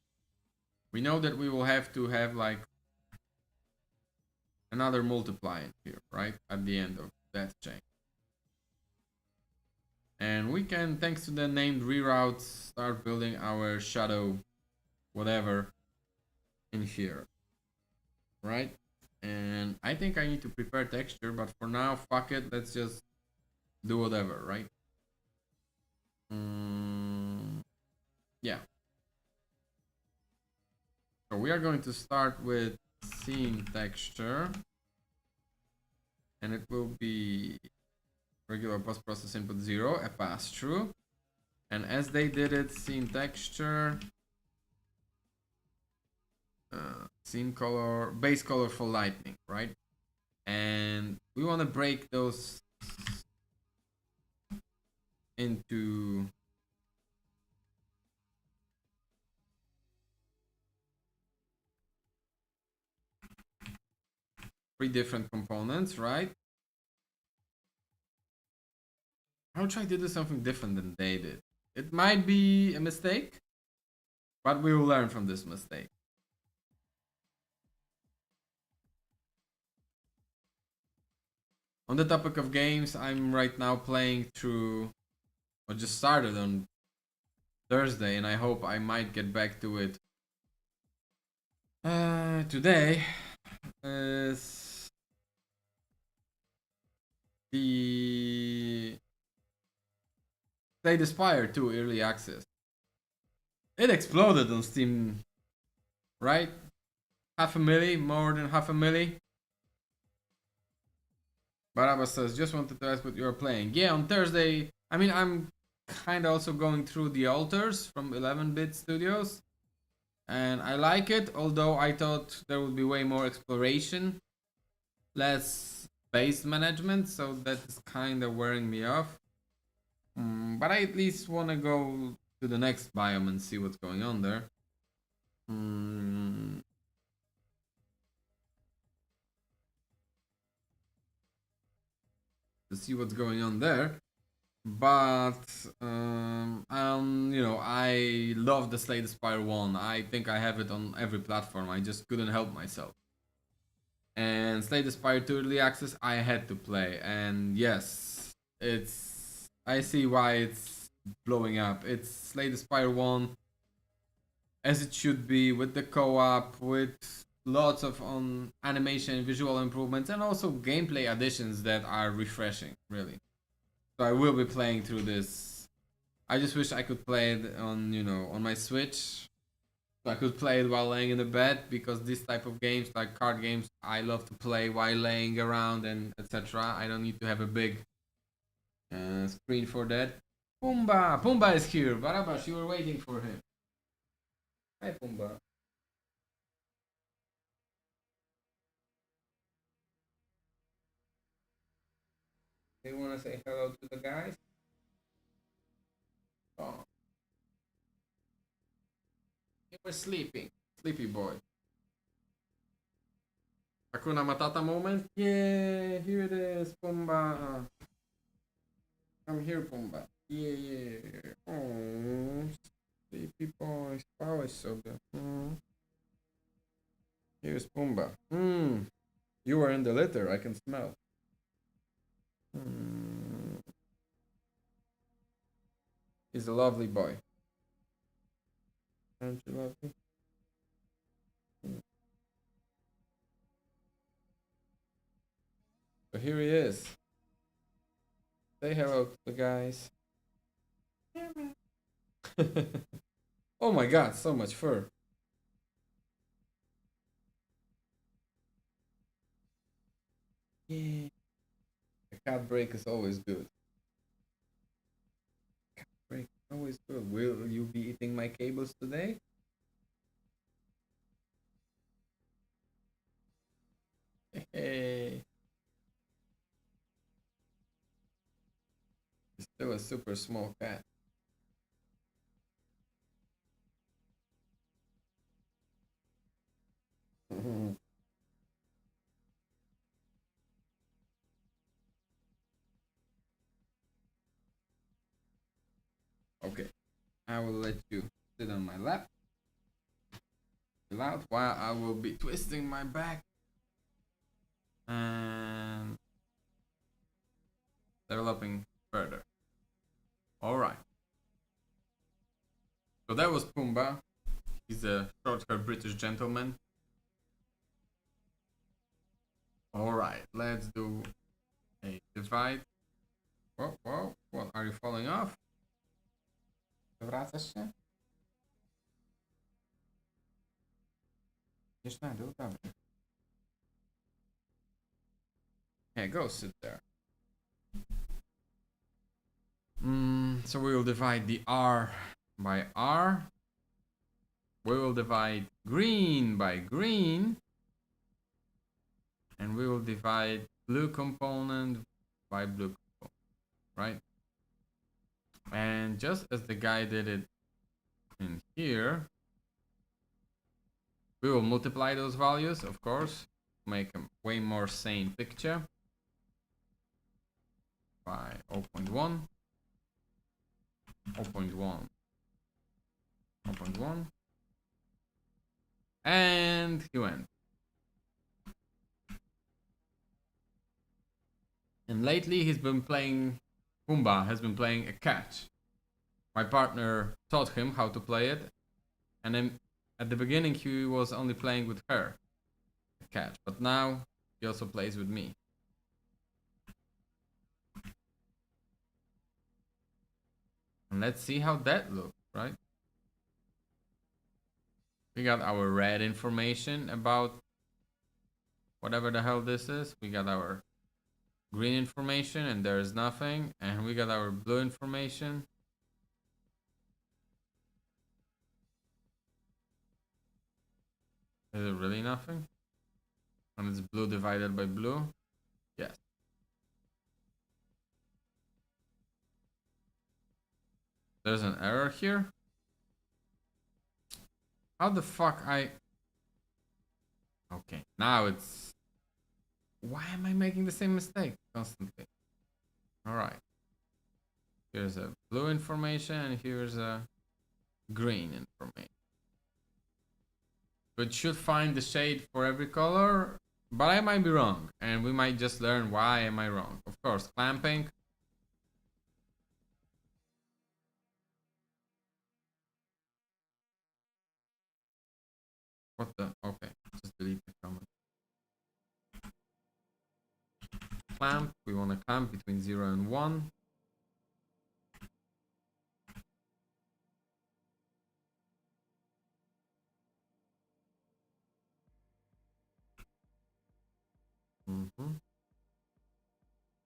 We know that we will have to have like another multiplying here, right? At the end of that chain. And we can, thanks to the named reroutes, start building our shadow whatever in here, right? And I think I need to prepare texture, but for now, fuck it, let's just do whatever, right? Yeah. So we are going to start with scene texture, and it will be regular post-process input 0, a pass-through. And as they did it, scene texture, scene color, base color for lightning, right? And we want to break those into three different components, right? I'll try to do something different than they did. It might be a mistake, but we will learn from this mistake. On the topic of games, I'm right now playing through, or just started on Thursday, and I hope I might get back to it today. Is the Slay the Spire 2 early access. It exploded on Steam, right? Half a milli, more than half a milli. Barabas says, just wanted to ask what you're playing. Yeah, on Thursday, I mean, I'm kind of also going through the altars from 11-bit studios. And I like it, although I thought there would be way more exploration, less base management, so that is kind of wearing me off. But I at least want to go to the next biome and see what's going on there. To see what's going on there. But you know, I love the Slay the Spire 1. I think I have it on every platform. I just couldn't help myself. And Slay the Spire 2 early access, I had to play. And yes, I see why it's blowing up. It's Slay the Spire 1 as it should be, with the co-op, with lots of animation, visual improvements, and also gameplay additions that are refreshing, really. So I will be playing through this. I just wish I could play it on, you know, on my Switch. So I could play it while laying in the bed, because this type of games, like card games, I love to play while laying around and etc. I don't need to have a big screen for that. Pumba! Pumba is here. Barabash, you were waiting for him. Hi, Pumba. Do you want to say hello to the guys? Oh, you were sleeping. Sleepy boy. Hakuna Matata moment? Yeah, here it is, Pumba. Come here, Pumba. Yeah. Oh, sleepy boy. Wow, is so good. Here's Pumba. You are in the litter. I can smell. He's a lovely boy. Aren't you lovely? So here he is. Say hello to the guys. Oh my god, so much fur. Yeah. A cat break is always good. Cat break is always good. Will you be eating my cables today? Hey. He's still a super small cat. Okay, I will let you sit on my lap. Chill out while I will be twisting my back and developing further. Alright. So that was Pumbaa. He's a short-haired British gentleman. Alright, let's do a divide. Whoa, what, are you falling off? Wracasz się? Just not do that. Yeah, go sit there. So we will divide the R by R. We will divide green by green. And we will divide blue component by blue component, right? And just as the guy did it in here, we will multiply those values, of course, make a way more sane picture by 0.1, 0.1, 0.1, and he went. And lately he's been playing, Pumbaa has been playing a catch. My partner taught him how to play it, and then at the beginning he was only playing with her, a catch, but now he also plays with me. And let's see how that looks, right? We got our red information about whatever the hell this is. We got our green information and there's nothing. And we got our blue information. Is it really nothing? And it's blue divided by blue? Yes. There's an error here. How the fuck Okay, now it's... Why am I making the same mistake constantly? Alright. Here's a blue information and here's a green information. It should find the shade for every color, but I might be wrong, and we might just learn why am I wrong. Of course, clamping. What the? Okay, just delete the comment. Clamp, we want to clamp between 0 and 1.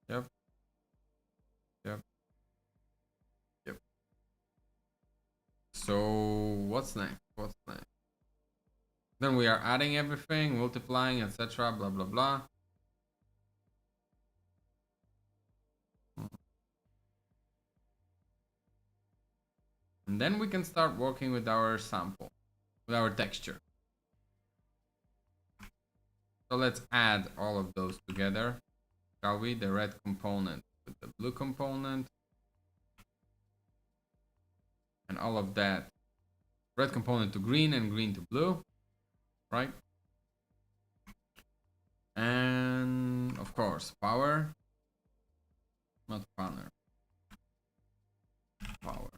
Yep. Yep. Yep. So what's next? What's next? Then we are adding everything, multiplying, etc. Blah blah blah. And then we can start working with our sample, with our texture. So let's add all of those together, shall we? The red component with the blue component. And all of that. Red component to green and green to blue, right? And of course, power. Not banner. Power.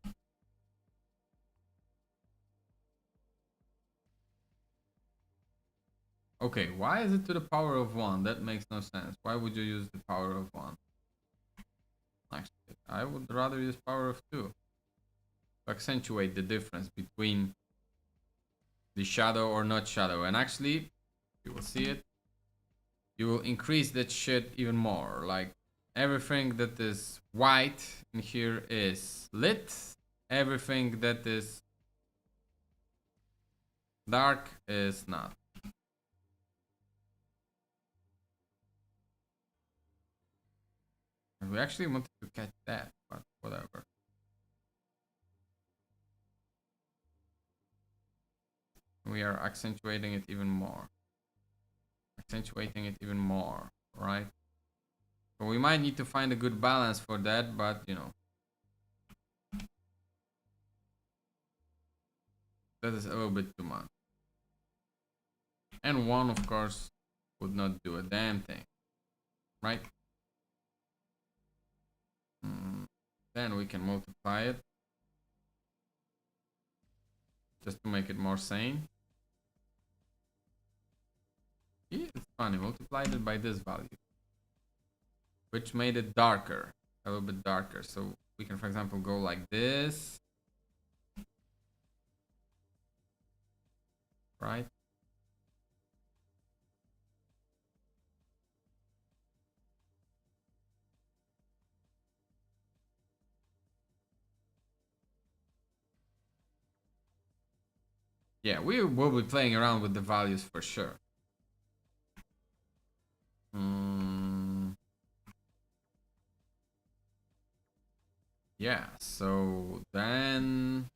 Okay, why is it to the power of 1? That makes no sense. Why would you use the power of 1? Actually, I would rather use power of 2. To accentuate the difference between the shadow or not shadow. And actually, you will see it. You will increase that shit even more. Like, everything that is white in here is lit. Everything that is dark is not. And we actually wanted to catch that, but whatever. We are accentuating it even more. Accentuating it even more, right? So we might need to find a good balance for that, but you know. That is a little bit too much. And 1, of course, would not do a damn thing, right? Then we can multiply it. Just to make it more sane. Yeah, it's funny, multiplied it by this value. Which made it darker, a little bit darker. So we can, for example, go like this. Right? Yeah, we will be playing around with the values for sure. Yeah, so then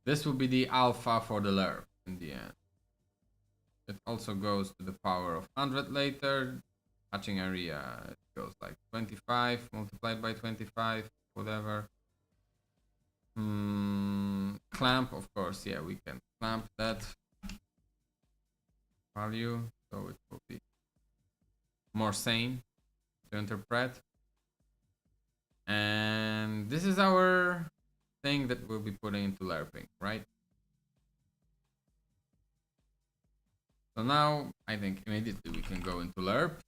this will be the alpha for the lerp in the end. It also goes to the power of 100 later. Hatching area, it goes like 25 multiplied by 25, whatever. Clamp, of course, yeah, we can clamp that value, so it will be more sane to interpret. And this is our thing that we'll be putting into lerping, right? So now I think immediately we can go into lerp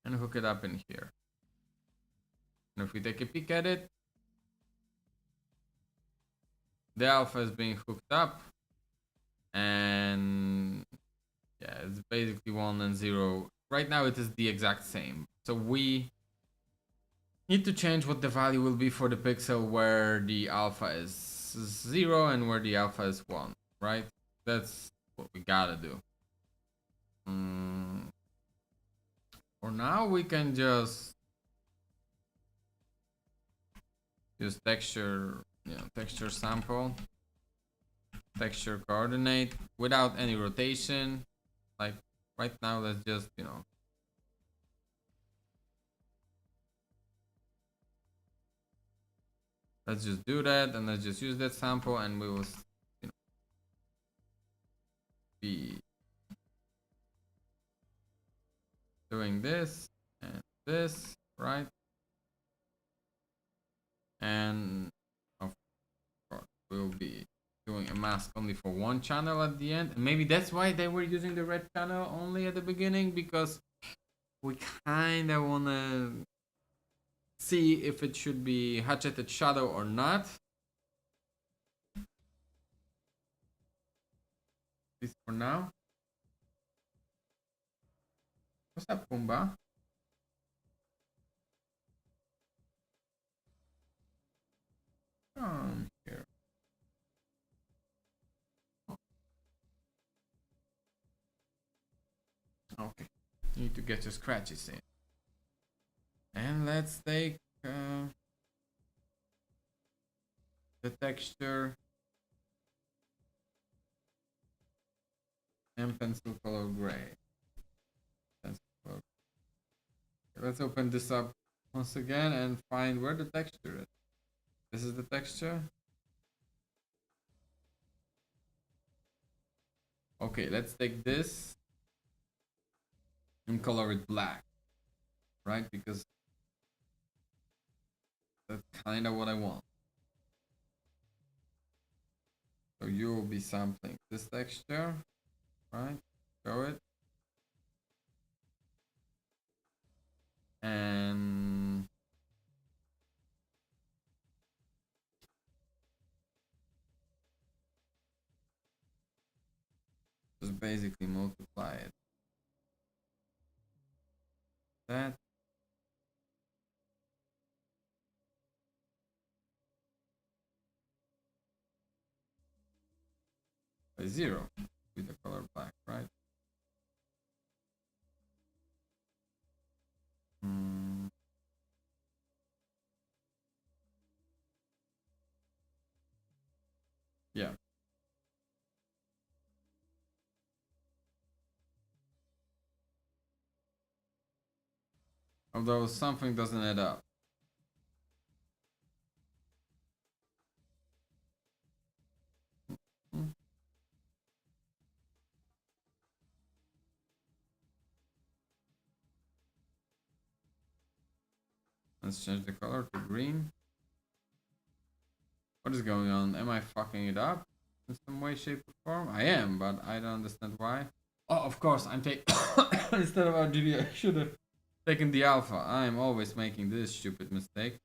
and hook it up in here. And if we take a peek at it, the alpha is being hooked up, and yeah, it's basically 1 and 0. Right now it is the exact same. So we need to change what the value will be for the pixel where the alpha is 0 and where the alpha is 1, right? That's what we gotta do. For now we can just use texture, texture sample, texture coordinate without any rotation. Like right now, let's just, let's just do that, and let's just use that sample, and we will, be doing this and this, right? And of course, we'll be doing a mask only for one channel at the end. And maybe that's why they were using the red channel only at the beginning, because we kind of want to see if it should be hatcheted shadow or not. At least for now. What's up, Pumba? Here. Okay. You need to get your scratches in. And let's take the texture and pencil color gray. Let's open this up once again and find where the texture is. This is the texture. Okay, let's take this and color it black, right? Because that's kind of what I want. So you will be sampling this texture, right? Show it. And just basically multiply it. That. By 0 with the color black, right? Yeah. Although something doesn't add up. Let's change the color to green. What is going on? Am I fucking it up in some way, shape, or form? I am, but I don't understand why. Oh, of course, I'm taking instead of RGB, I should have taken the alpha. I'm always making this stupid mistake.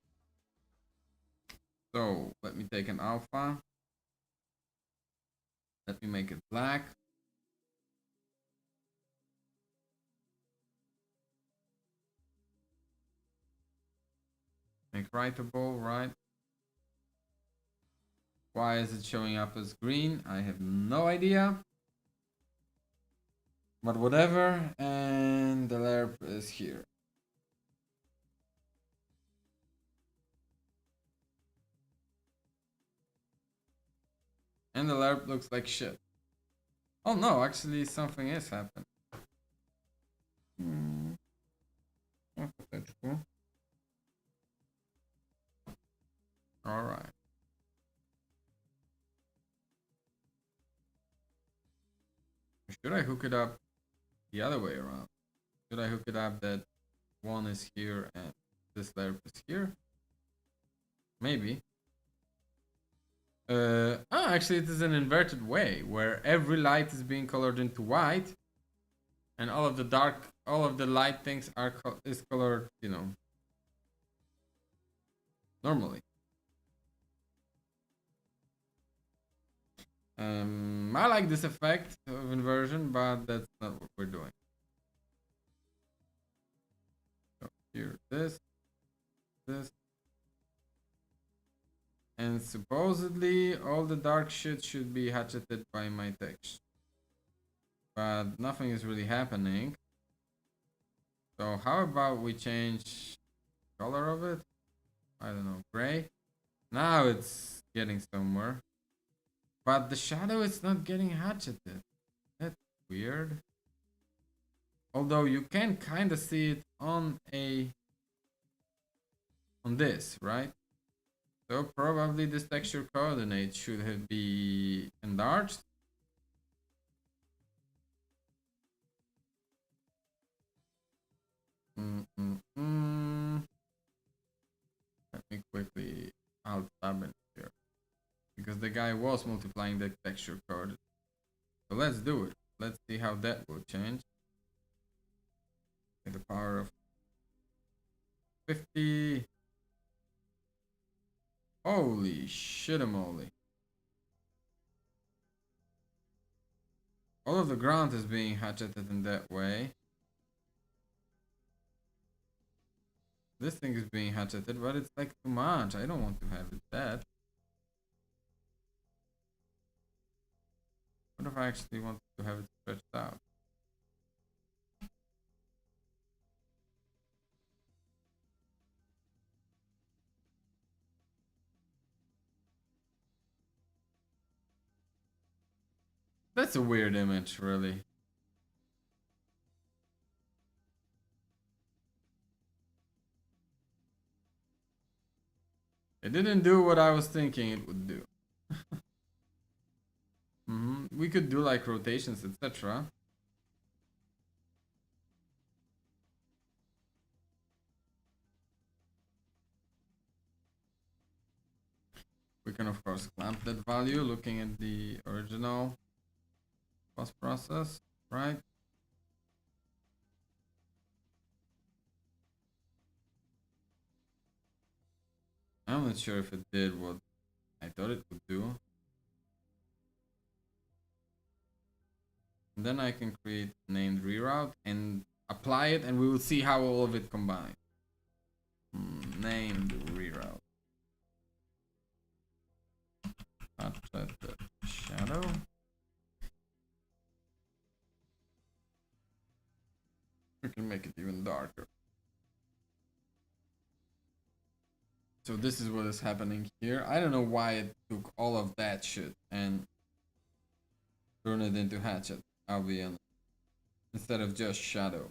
So let me take an alpha. Let me make it black. Make writable, right? Why is it showing up as green? I have no idea. But whatever, and the lerp is here. And the lerp looks like shit. Oh no, actually something is happening. Oh, that's cool. Alright. Should I hook it up the other way around? Should I hook it up that one is here and this lerp is here? Maybe. Actually it is an inverted way where every light is being colored into white and all of the light things is colored, you know, normally. I like this effect of inversion, but that's not what we're doing. So here, this, and supposedly all the dark shit should be hatcheted by my text, but nothing is really happening. So how about we change color of it? I don't know, gray. Now it's getting somewhere, but the shadow is not getting hatcheted. That's weird. Although you can kind of see it on this, right? So probably this texture coordinate should be enlarged. Let me quickly alt tab in here because the guy was multiplying the texture coordinate. So let's do it. Let's see how that will change. With the power of 50. Holy shit-a-moly. All of the ground is being hatcheted in that way. This thing is being hatcheted, but it's like too much. I don't want to have it that. What if I actually want to have it stretched out? That's a weird image, really. It didn't do what I was thinking it would do. We could do like rotations, etc. We can of course clamp that value looking at the original post process, right? I'm not sure if it did what I thought it would do. And then I can create named reroute and apply it, and we will see how all of it combines. Named reroute. Offset the shadow. We can make it even darker. So this is what is happening here. I don't know why it took all of that shit and turned it into hatchet, I'll be honest, instead of just shadow.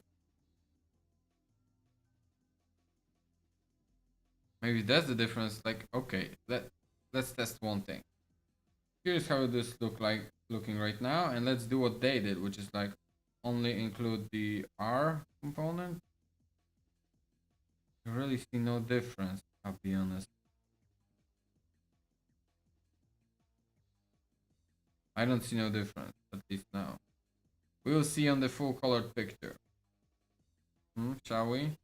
Maybe that's the difference. Like, okay, let's test one thing. Here's how this looking right now, and let's do what they did, which is like only include the R component. I really see no difference, I'll be honest. I don't see no difference, at least now. We will see on the full colored picture. Shall we?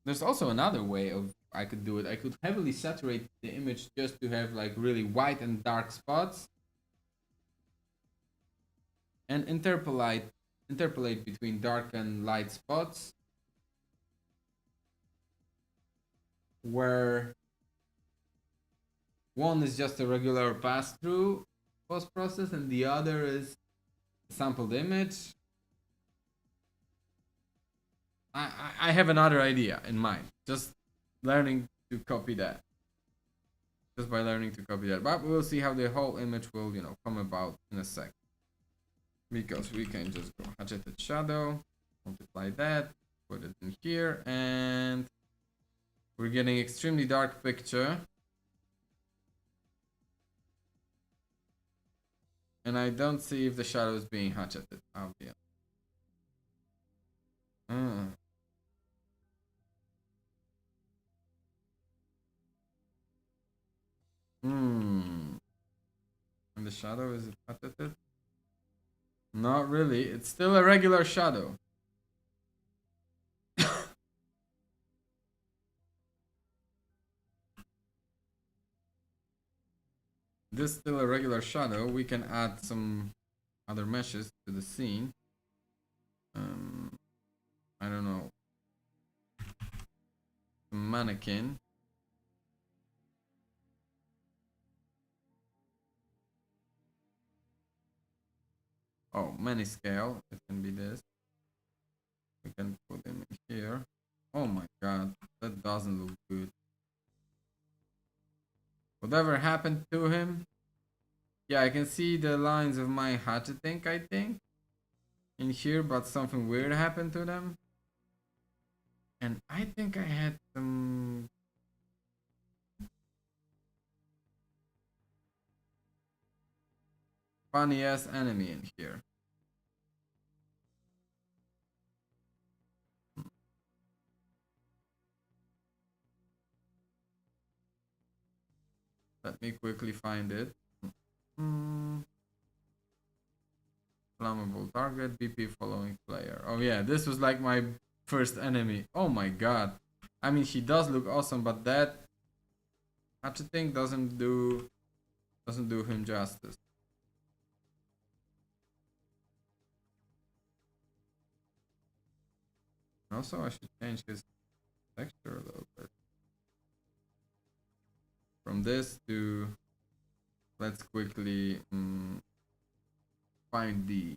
There's also another way of I could do it. I could heavily saturate the image just to have like really white and dark spots, and interpolate between dark and light spots. where one is just a regular pass-through post-process and the other is a sampled image. I have another idea in mind. Just learning to copy that. Just by learning to copy that. But we'll see how the whole image will, come about in a sec. Because we can just go hatcheted shadow, multiply that, put it in here, and we're getting extremely dark picture. And I don't see if the shadow is being hatcheted. Oh, yeah. And the shadow, is it hatcheted? Not really. It's still a regular shadow. This is still a regular shadow. We can add some other meshes to the scene. I don't know. Some mannequin. Oh, many scale. It can be this. We can put him here. Oh my god, that doesn't look good. Whatever happened to him? Yeah, I can see the lines of my hatcheting, I think, in here, but something weird happened to them. And I think I had some funny ass enemy in here. Let me quickly find it. Flammable target, BP following player. Oh yeah, this was like my first enemy. Oh my god. I mean, he does look awesome, but that hatcheting doesn't do him justice. Also, I should change his texture a little bit. From this to, let's quickly find the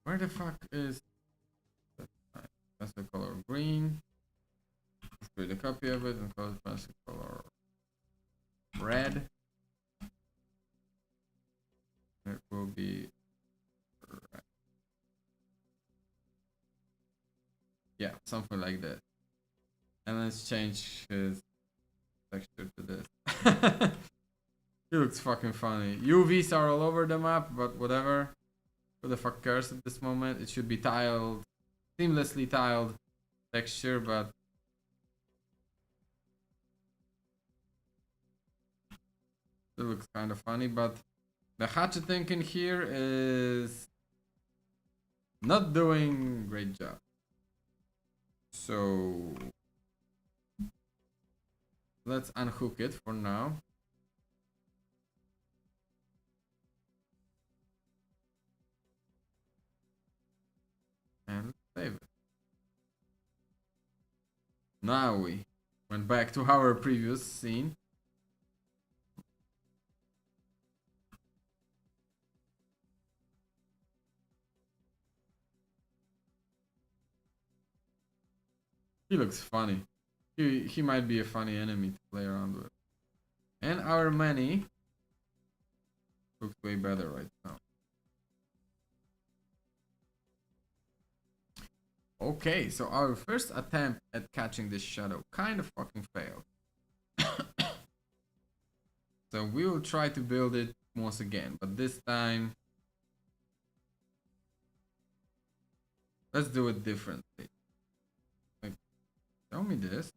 where the fuck is that's the color green. Let's create a copy of it and call it plastic color red. It will be red. Yeah, something like that. And let's change his texture to this. He looks fucking funny. UVs are all over the map, but whatever. Who the fuck cares at this moment? It should be tiled, seamlessly tiled texture, but it looks kind of funny. But the hatcheting in here is not doing great job. So let's unhook it for now. And save it. Now we went back to our previous scene. He looks funny. He might be a funny enemy to play around with. And our many looks way better right now. Okay, so our first attempt at catching this shadow kind of fucking failed. So we will try to build it once again, but this time let's do it differently. Like, show me this.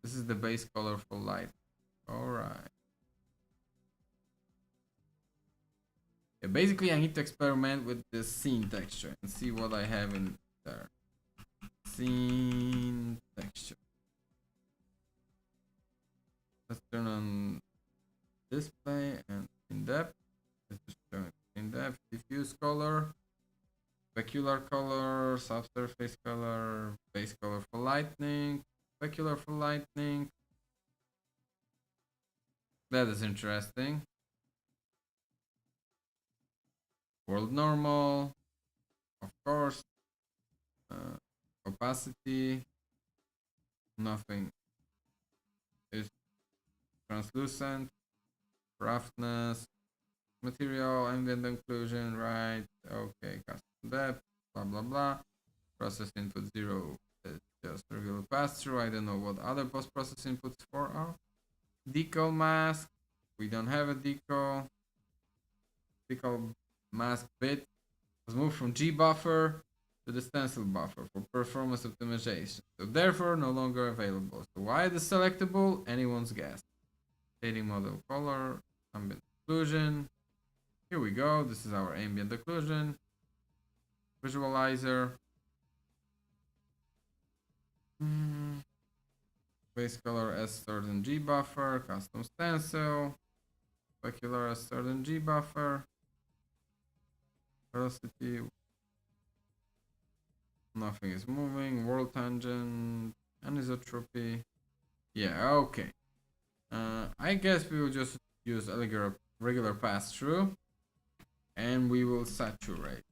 This is the base color for light. Alright. Yeah, basically I need to experiment with the scene texture and see what I have in there. Scene texture. Let's turn on display and in depth. Let's just show it. In depth, diffuse color, specular color, subsurface color, base color for lightning, specular for lightning. That is interesting. World normal, of course. Opacity, nothing is translucent. Roughness, material, ambient occlusion, right? Okay, custom depth, blah blah blah. Process input 0 is just reveal pass through. I don't know what other post process inputs for are. Decal mask, we don't have a decal. Decal mask bit was moved from G buffer to the stencil buffer for performance optimization. So therefore no longer available. So why is it selectable? Anyone's guess. Shading model color, ambient occlusion. Here we go. This is our ambient occlusion. Visualizer. Base color as stored in G buffer. Custom stencil. Specular as stored in G buffer. Velocity. Nothing is moving. World tangent. Anisotropy. Yeah, okay. I guess we will just use a regular pass through. And we will saturate.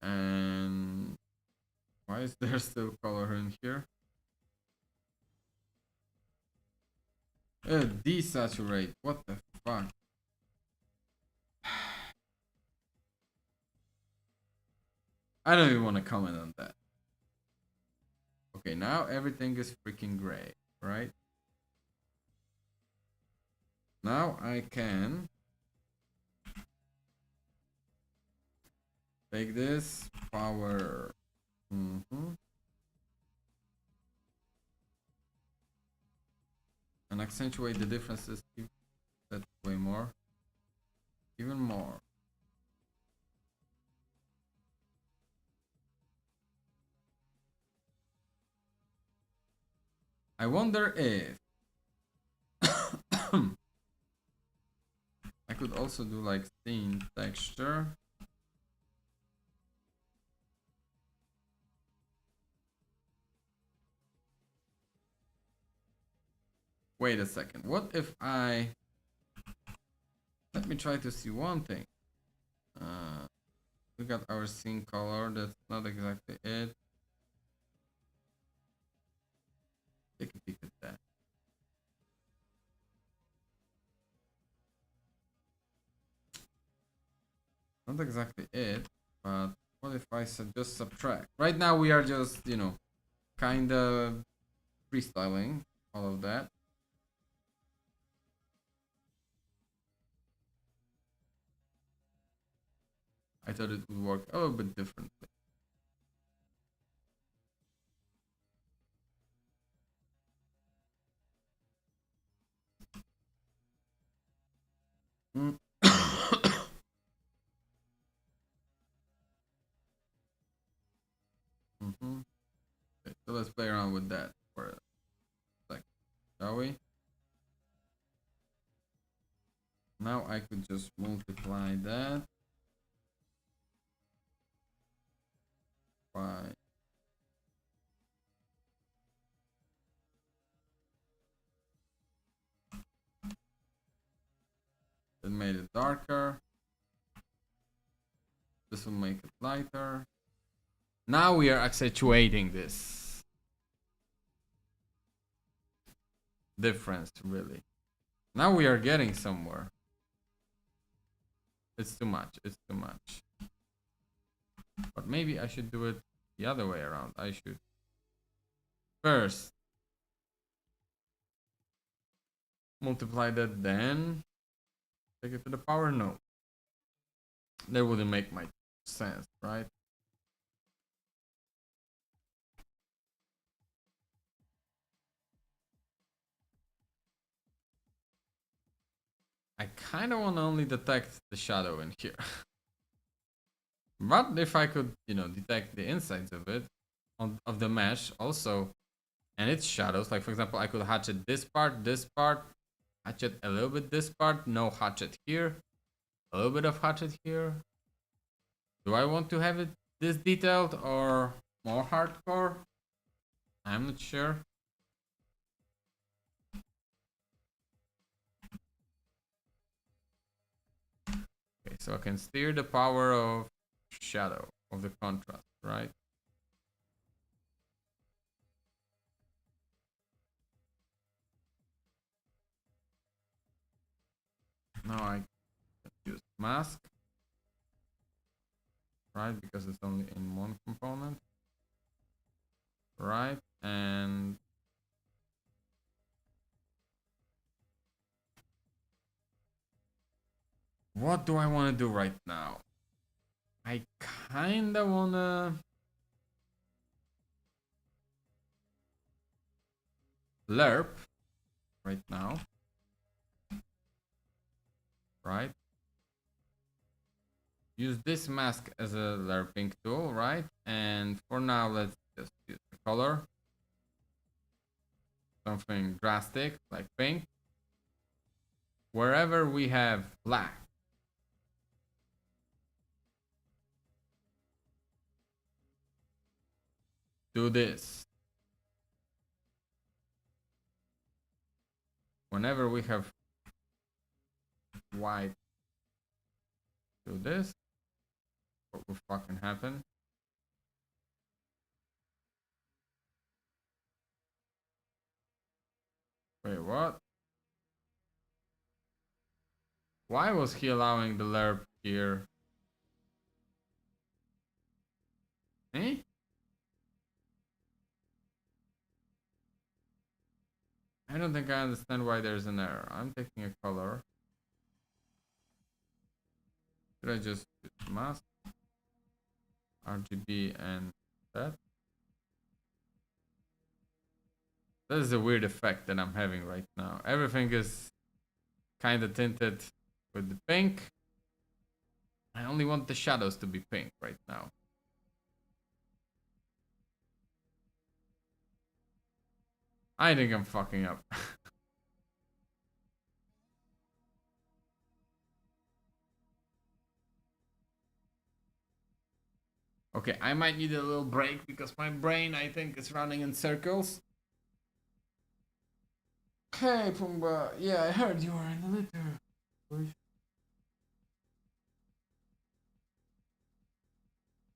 And why is there still color in here? Desaturate. What the fuck? I don't even want to comment on that. Okay, now everything is freaking gray, right? Now I can take this power. And accentuate the differences that way more. Even more. I wonder if I could also do like scene texture. Wait a second. What if let me try to see one thing. We got our scene color. That's not exactly it. Take a peek at that. Not exactly it, but what if I just subtract? Right now we are just, you know, kind of freestyling all of that. I thought it would work a little bit differently. Okay, so let's play around with that for a second, shall we? Now I could just multiply that by it made it darker. This will make it lighter. Now we are accentuating this difference, really. Now we are getting somewhere. It's too much. It's too much. But maybe I should do it the other way around. I should first multiply that, then take it to the power. No, that wouldn't make much sense, right? I kind of want to only detect the shadow in here. But if I could, you know, detect the insides of it, of the mesh also, and its shadows, like for example, I could hatchet this part, hatchet a little bit this part, no hatchet here, a little bit of hatchet here. Do I want to have it this detailed or more hardcore? I'm not sure. Okay, so I can steer the power of shadow, of the contrast, right? Now I can use mask, right? Because it's only in one component, right? And what do I want to do right now? I kinda wanna lerp right now, right? Use this mask as a lerping tool, right? And for now, let's just use the color. Something drastic, like pink. Wherever we have black, do this. Whenever we have white, do this. What will fucking happen? Wait, what? Why was he allowing the lerp here? Eh? I don't think I understand why there's an error. I'm taking a color. Should I just use mask, RGB, and that? That is a weird effect that I'm having right now. Everything is kind of tinted with the pink. I only want the shadows to be pink right now. I think I'm fucking up. Okay, I might need a little break because my brain, I think, is running in circles. Hey, Pumba. Yeah, I heard you were in the litter.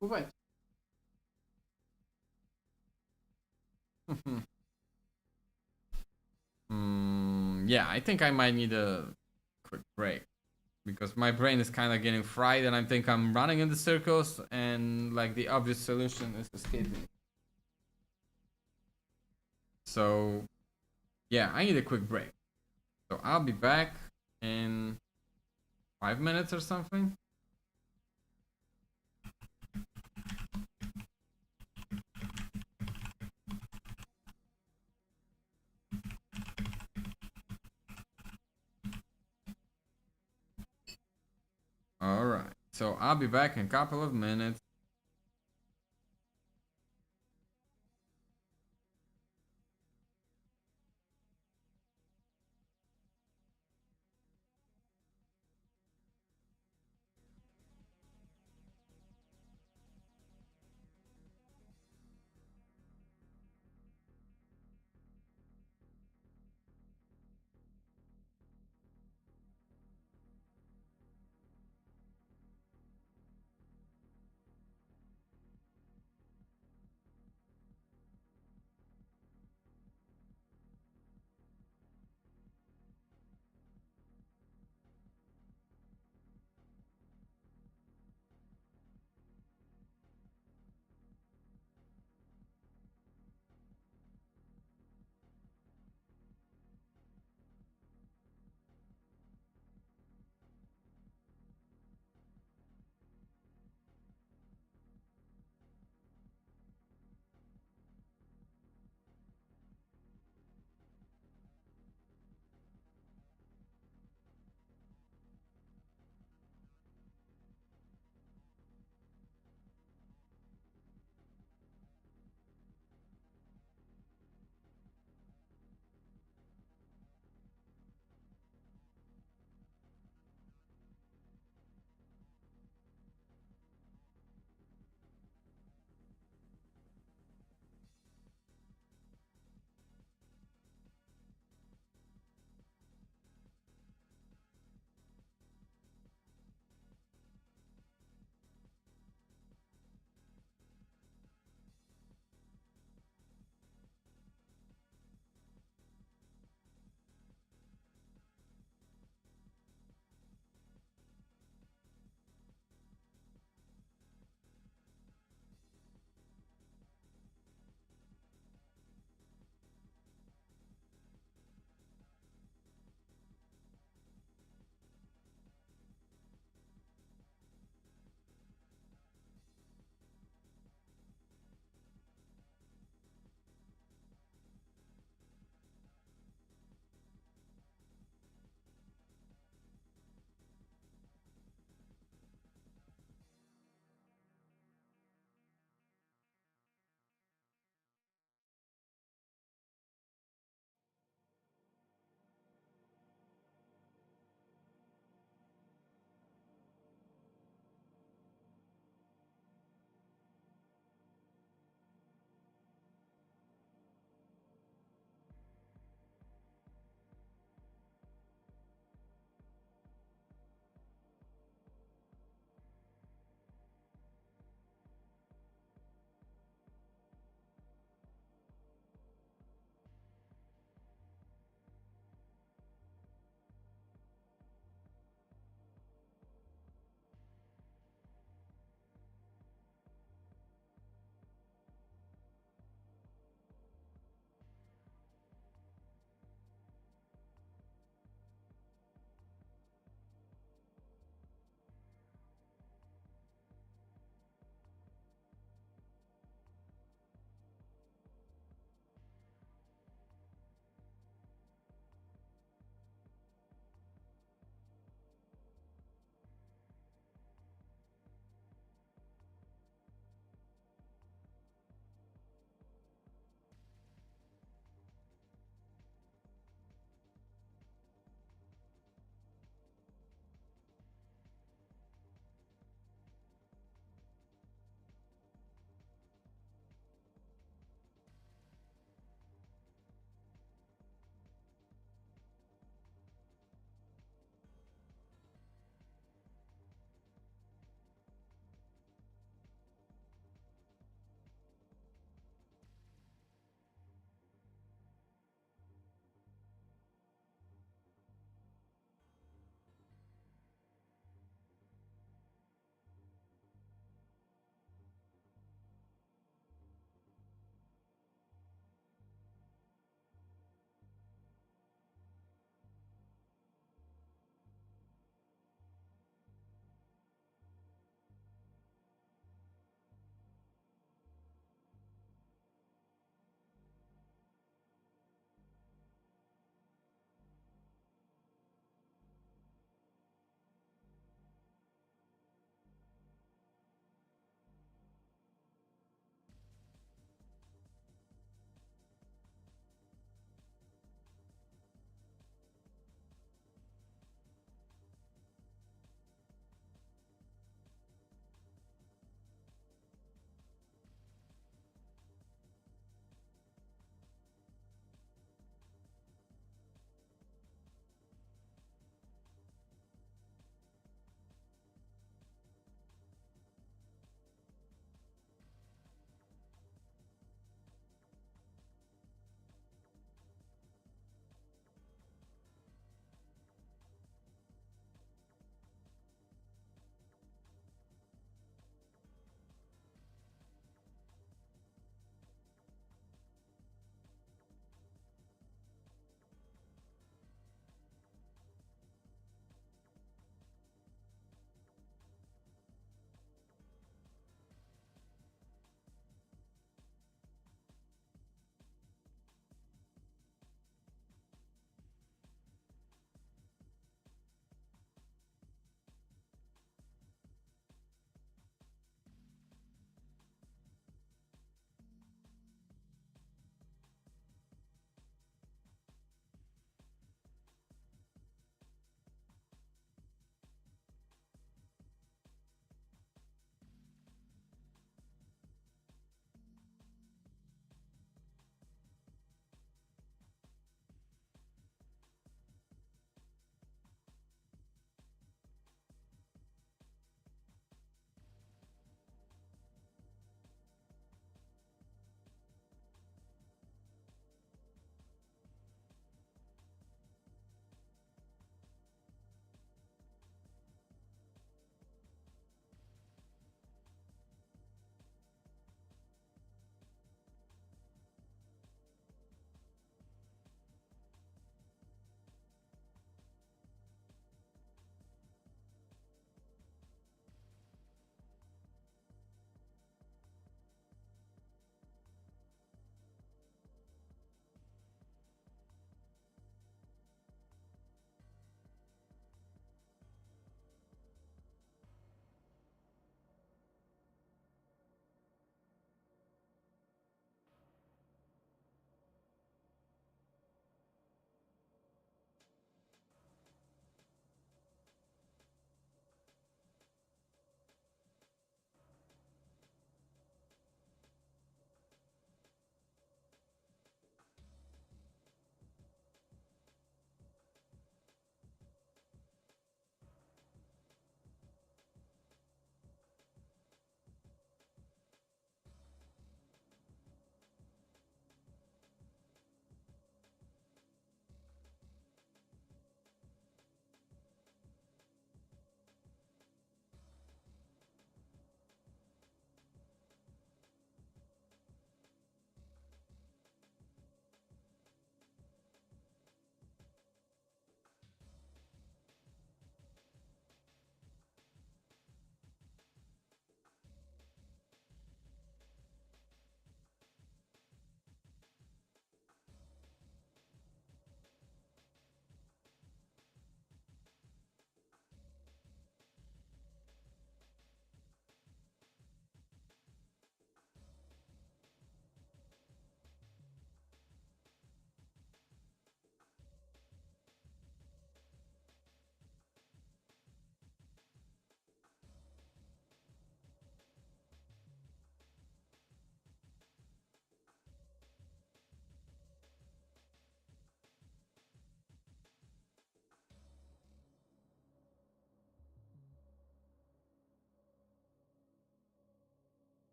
Wait. Yeah, I think I might need a quick break because my brain is kind of getting fried and I think I'm running in the circles and like the obvious solution is escaping. So, yeah, I need a quick break. So I'll be back in 5 minutes or something. Alright, so I'll be back in a couple of minutes.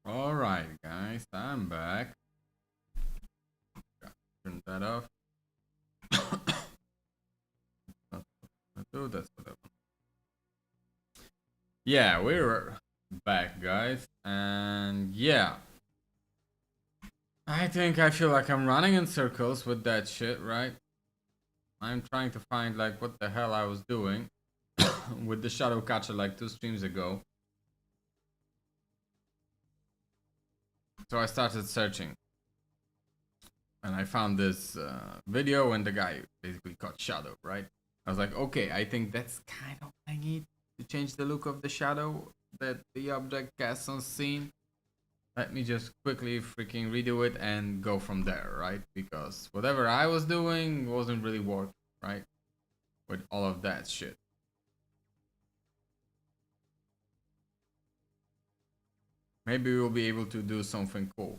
Alright, guys, I'm back. Turn that off. That's what I want. Yeah, we're back, guys, and yeah. I think I feel like I'm running in circles with that shit, right? I'm trying to find like what the hell I was doing with the shadow catcher like 2 streams ago. So I started searching. And I found this video when the guy basically caught shadow, right? I was like, okay, I think that's kind of what I need to change the look of the shadow that the object casts on scene. Let me just quickly freaking redo it and go from there, right? Because whatever I was doing wasn't really working, right? With all of that shit. Maybe we'll be able to do something cool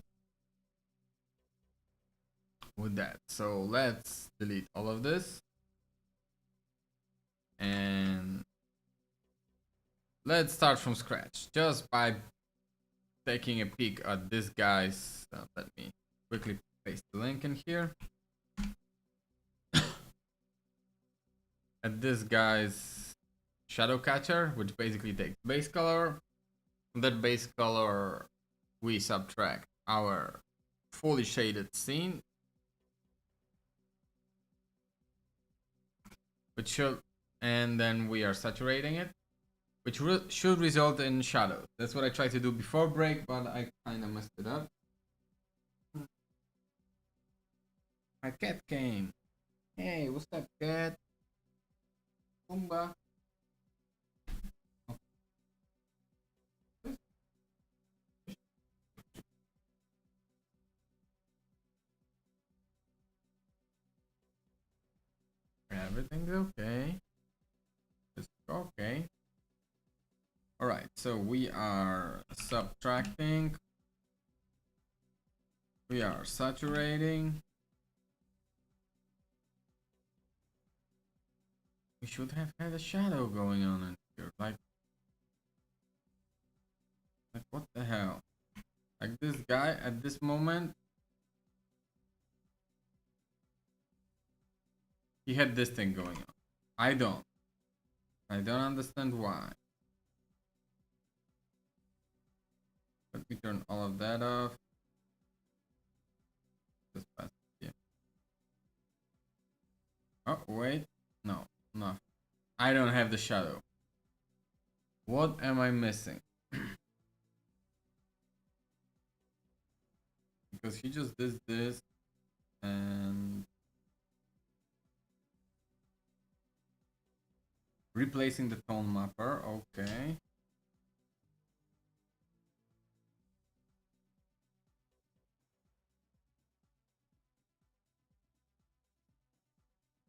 with that. So let's delete all of this. And let's start from scratch just by taking a peek at this guy's. Let me quickly paste the link in here. At this guy's shadow catcher, which basically takes base color. From that base color, we subtract our fully shaded scene, which should, and then we are saturating it, which should result in shadows. That's what I tried to do before break, but I kind of messed it up. My cat came. Hey, what's up, cat? Pumbaa. Everything's okay. It's okay. Alright, so we are subtracting. We are saturating. We should have had a shadow going on in here. Like what the hell? Like this guy at this moment, he had this thing going on. I don't understand why. Let me turn all of that off. Just pass it, yeah. Oh, wait. No. I don't have the shadow. What am I missing? Because he just did this and replacing the tone mapper. Okay.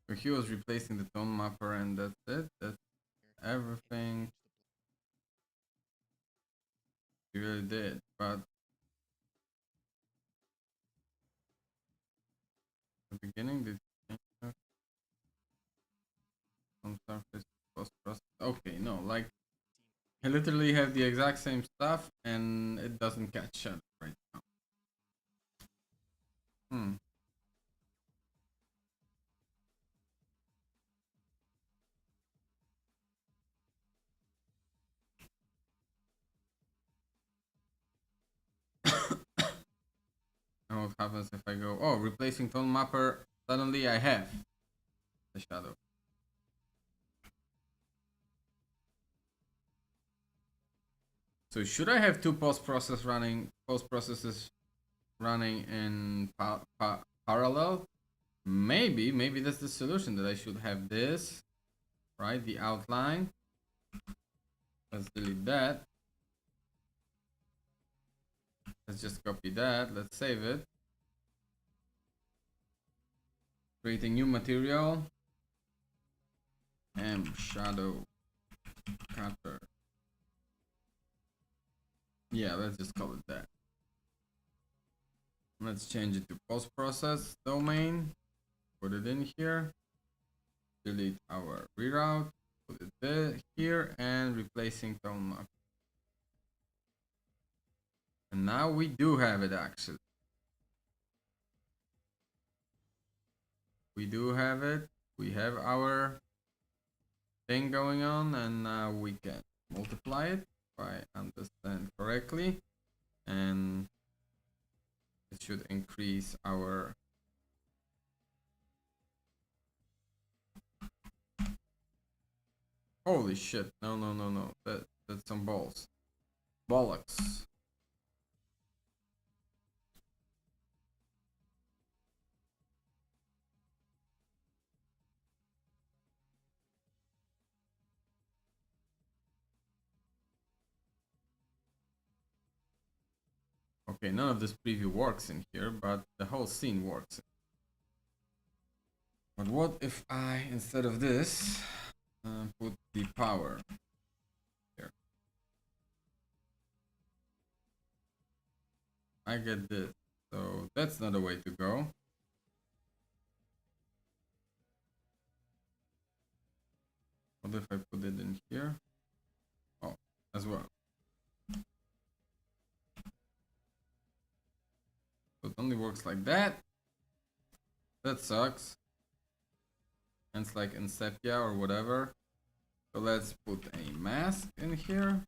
So he was replacing the tone mapper and that's it. That's everything he really did. But the beginning did some surface post process. Okay, no, like I literally have the exact same stuff and it doesn't catch shadow right now. And what happens if I go, oh, replacing tone mapper, suddenly I have the shadow. So should I have two post processes running in parallel? Maybe that's the solution, that I should have this, right? The outline. Let's delete that. Let's just copy that. Let's save it. Create a new material. Shadow cutter. Yeah, let's just call it that. Let's change it to post process domain. Put it in here. Delete our reroute. Put it there, here, and replacing tone map. And now we do have it actually. We do have it. We have our thing going on, and now we can multiply it if I understand correctly. And it should increase our holy shit. No. That's some balls. Bollocks. Okay, none of this preview works in here, but the whole scene works. But what if I, instead of this, put the power here? I get this. So that's not a way to go. What if I put it in here? Oh, as well. So it only works like that. That sucks. And it's like in sepia or whatever. So let's put a mask in here.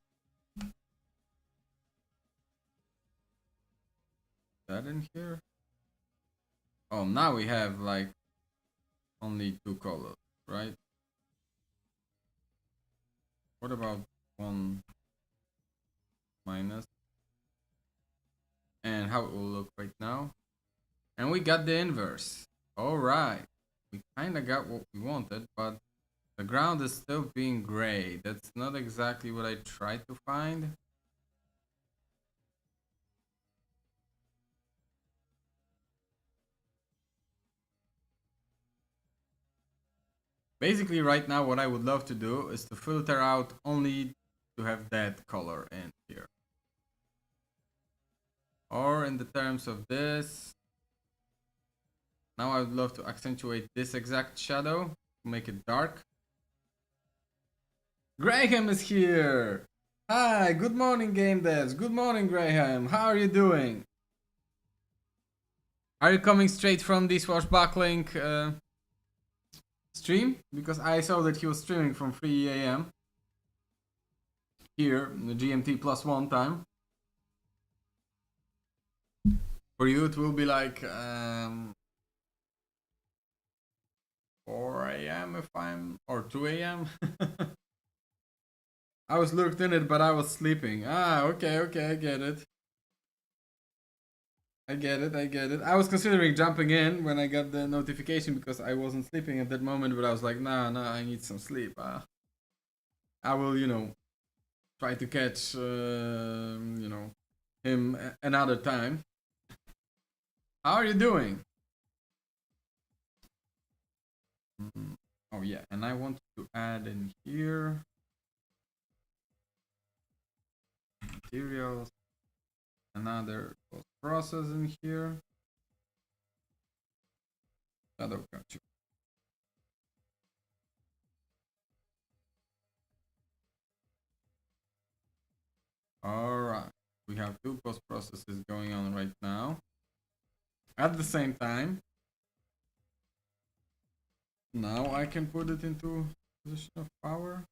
That in here. Oh, now we have like only 2 colors, right? What about 1 minus? And how it will look right now. And we got the inverse. Alright. We kinda got what we wanted, but the ground is still being gray. That's not exactly what I tried to find. Basically right now what I would love to do is to filter out only to have that color in here. Or in the terms of this, now I would love to accentuate this exact shadow to make it dark. Graham is here! Hi, good morning game devs. Good morning Graham, how are you doing? Are you coming straight from the swashbuckling stream? Because I saw that he was streaming from 3 AM. Here, in the GMT +1 time. For you it will be like 4 AM if I'm, or 2 AM. I was looked in it, but I was sleeping. Ah, okay, I get it. I get it. I was considering jumping in when I got the notification because I wasn't sleeping at that moment, but I was like, nah, I need some sleep. I will, try to catch, him another time. How are you doing? Oh yeah, and I want to add in here materials, another process in here. Shadow capture. Alright, we have 2 post processes going on right now at the same time. Now I can put it into position of power.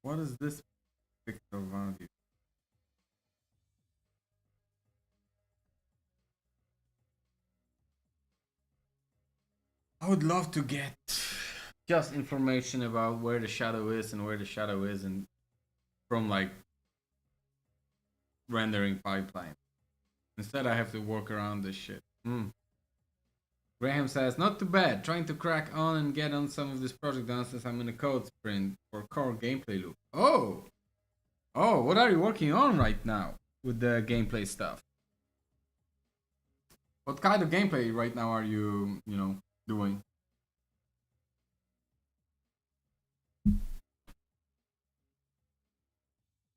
What is this pixel value? I would love to get just information about where the shadow is and where the shadow isn't from like rendering pipeline. Instead I have to work around this shit. Graham says, not too bad. Trying to crack on and get on some of this project done since I'm in a code sprint for core gameplay loop. Oh, what are you working on right now with the gameplay stuff? What kind of gameplay right now are you, doing?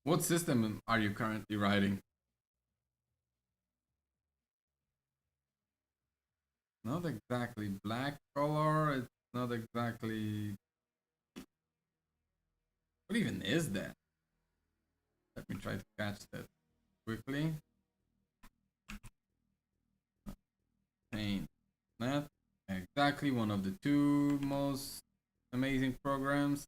What system are you currently writing? not exactly black color. It's not exactly. What even is that? Let me try to catch that quickly. Paint. Net. Exactly one of the two most amazing programs.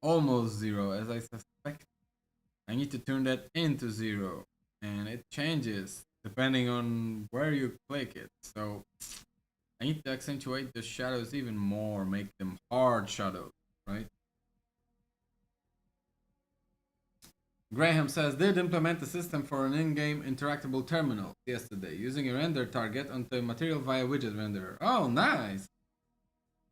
Almost zero, as I suspect. I need to turn that into zero, and it changes depending on where you click it. So I need to accentuate the shadows even more, make them hard shadows, right? Graham says, did implement a system for an in-game interactable terminal yesterday using a render target onto a material via widget renderer. Oh, nice.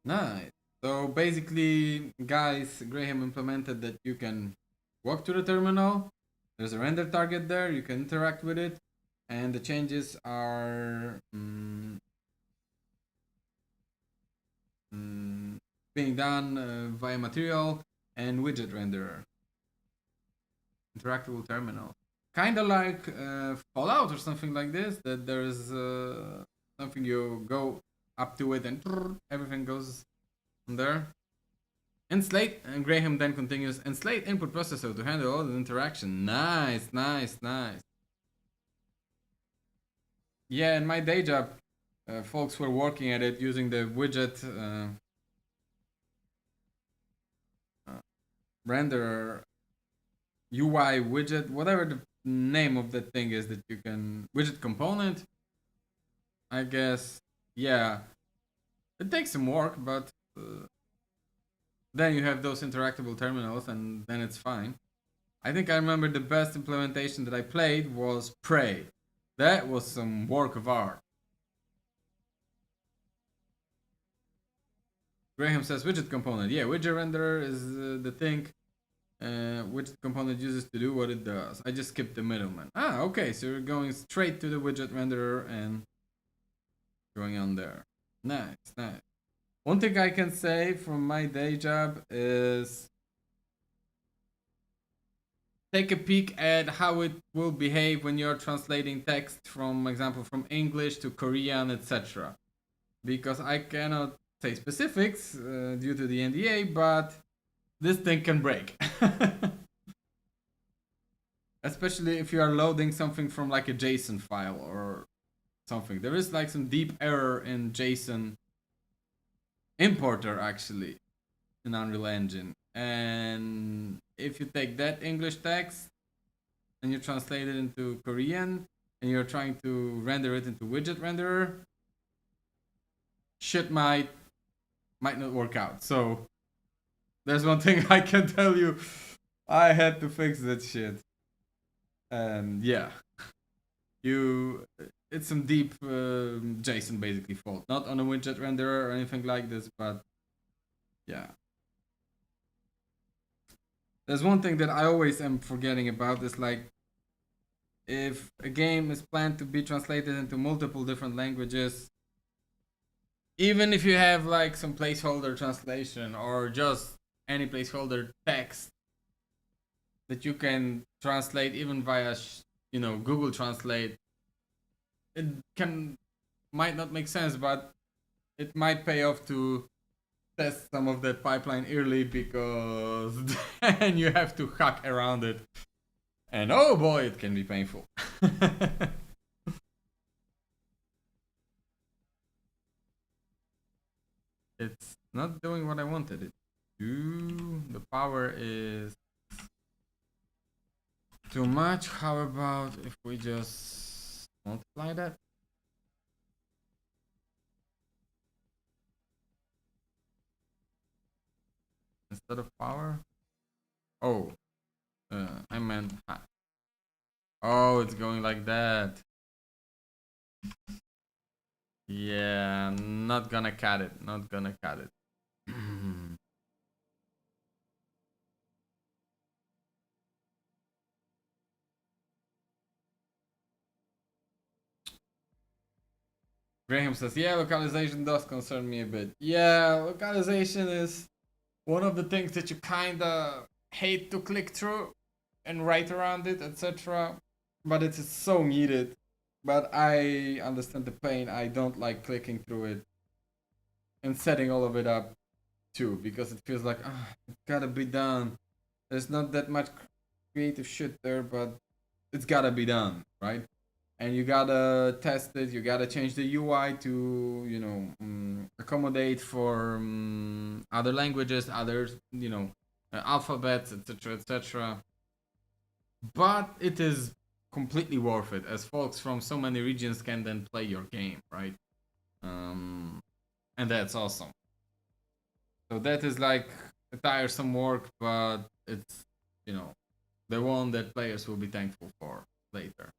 Nice. So basically, guys, Graham implemented that you can walk to the terminal. There's a render target there. You can interact with it, and the changes are being done via material and widget renderer. Interactable terminal. Kind of like Fallout or something like this. That there's something you go up to it and everything goes on there. And Slate, and Graham then continues, and Slate input processor to handle all the interaction. Nice, nice, nice. Yeah, in my day job, folks were working at it using the widget renderer UI widget, whatever the name of that thing is that you can widget component. I guess, yeah, it takes some work, but then you have those interactable terminals, and then it's fine. I think I remember the best implementation that I played was Prey. That was some work of art. Graham says widget component. Yeah, widget renderer is the thing widget component uses to do what it does. I just skipped the middleman. Ah, okay, so you're going straight to the widget renderer and going on there. Nice, nice. One thing I can say from my day job is take a peek at how it will behave when you're translating text from example from English to Korean, etc. Because I cannot say specifics due to the NDA, but this thing can break. Especially if you are loading something from like a JSON file or something. There is like some deep error in JSON importer actually in Unreal Engine. And if you take that English text and you translate it into Korean and you're trying to render it into widget renderer, shit might not work out. So there's one thing I can tell you. I had to fix that shit. And yeah, it's some deep JSON basically fault. Not on a widget renderer or anything like this, but yeah. There's one thing that I always am forgetting about is like if a game is planned to be translated into multiple different languages, even if you have like some placeholder translation or just any placeholder text that you can translate even via Google Translate, it might not make sense, but it might pay off to test some of that pipeline early because then you have to hack around it, and oh boy, it can be painful. It's not doing what I wanted it to. The power is too much. How about if we just multiply that? Instead of power? Oh, I meant high. Oh, it's going like that. Yeah, not gonna cut it. Not gonna cut it. Graham says, yeah, localization does concern me a bit. Yeah, localization is one of the things that you kinda hate to click through and write around it, etc. but it is so needed. But I understand the pain. I don't like clicking through it and setting all of it up too, because it feels like it gotta be done. There's not that much creative shit there, but it's gotta be done, right? And you gotta test it. You gotta change the UI to accommodate for other languages, others alphabets, etc., etc. But it is completely worth it, as folks from so many regions can then play your game, right? And that's awesome. So that is like a tiresome work, but it's the one that players will be thankful for later.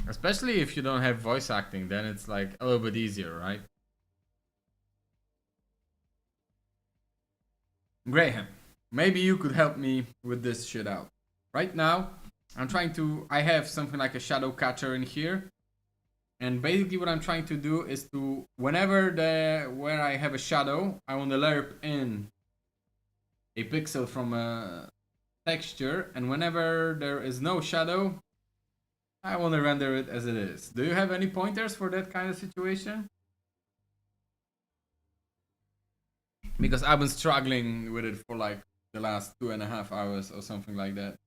Especially if you don't have voice acting, then it's like a little bit easier, right? Graham, maybe you could help me with this shit out. Right now, I have something like a shadow catcher in here. And basically what I'm trying to do is to, where I have a shadow, I want to lerp in a pixel from a texture. And whenever there is no shadow, I want to render it as it is. Do you have any pointers for that kind of situation? Because I've been struggling with it for like the last 2.5 hours or something like that.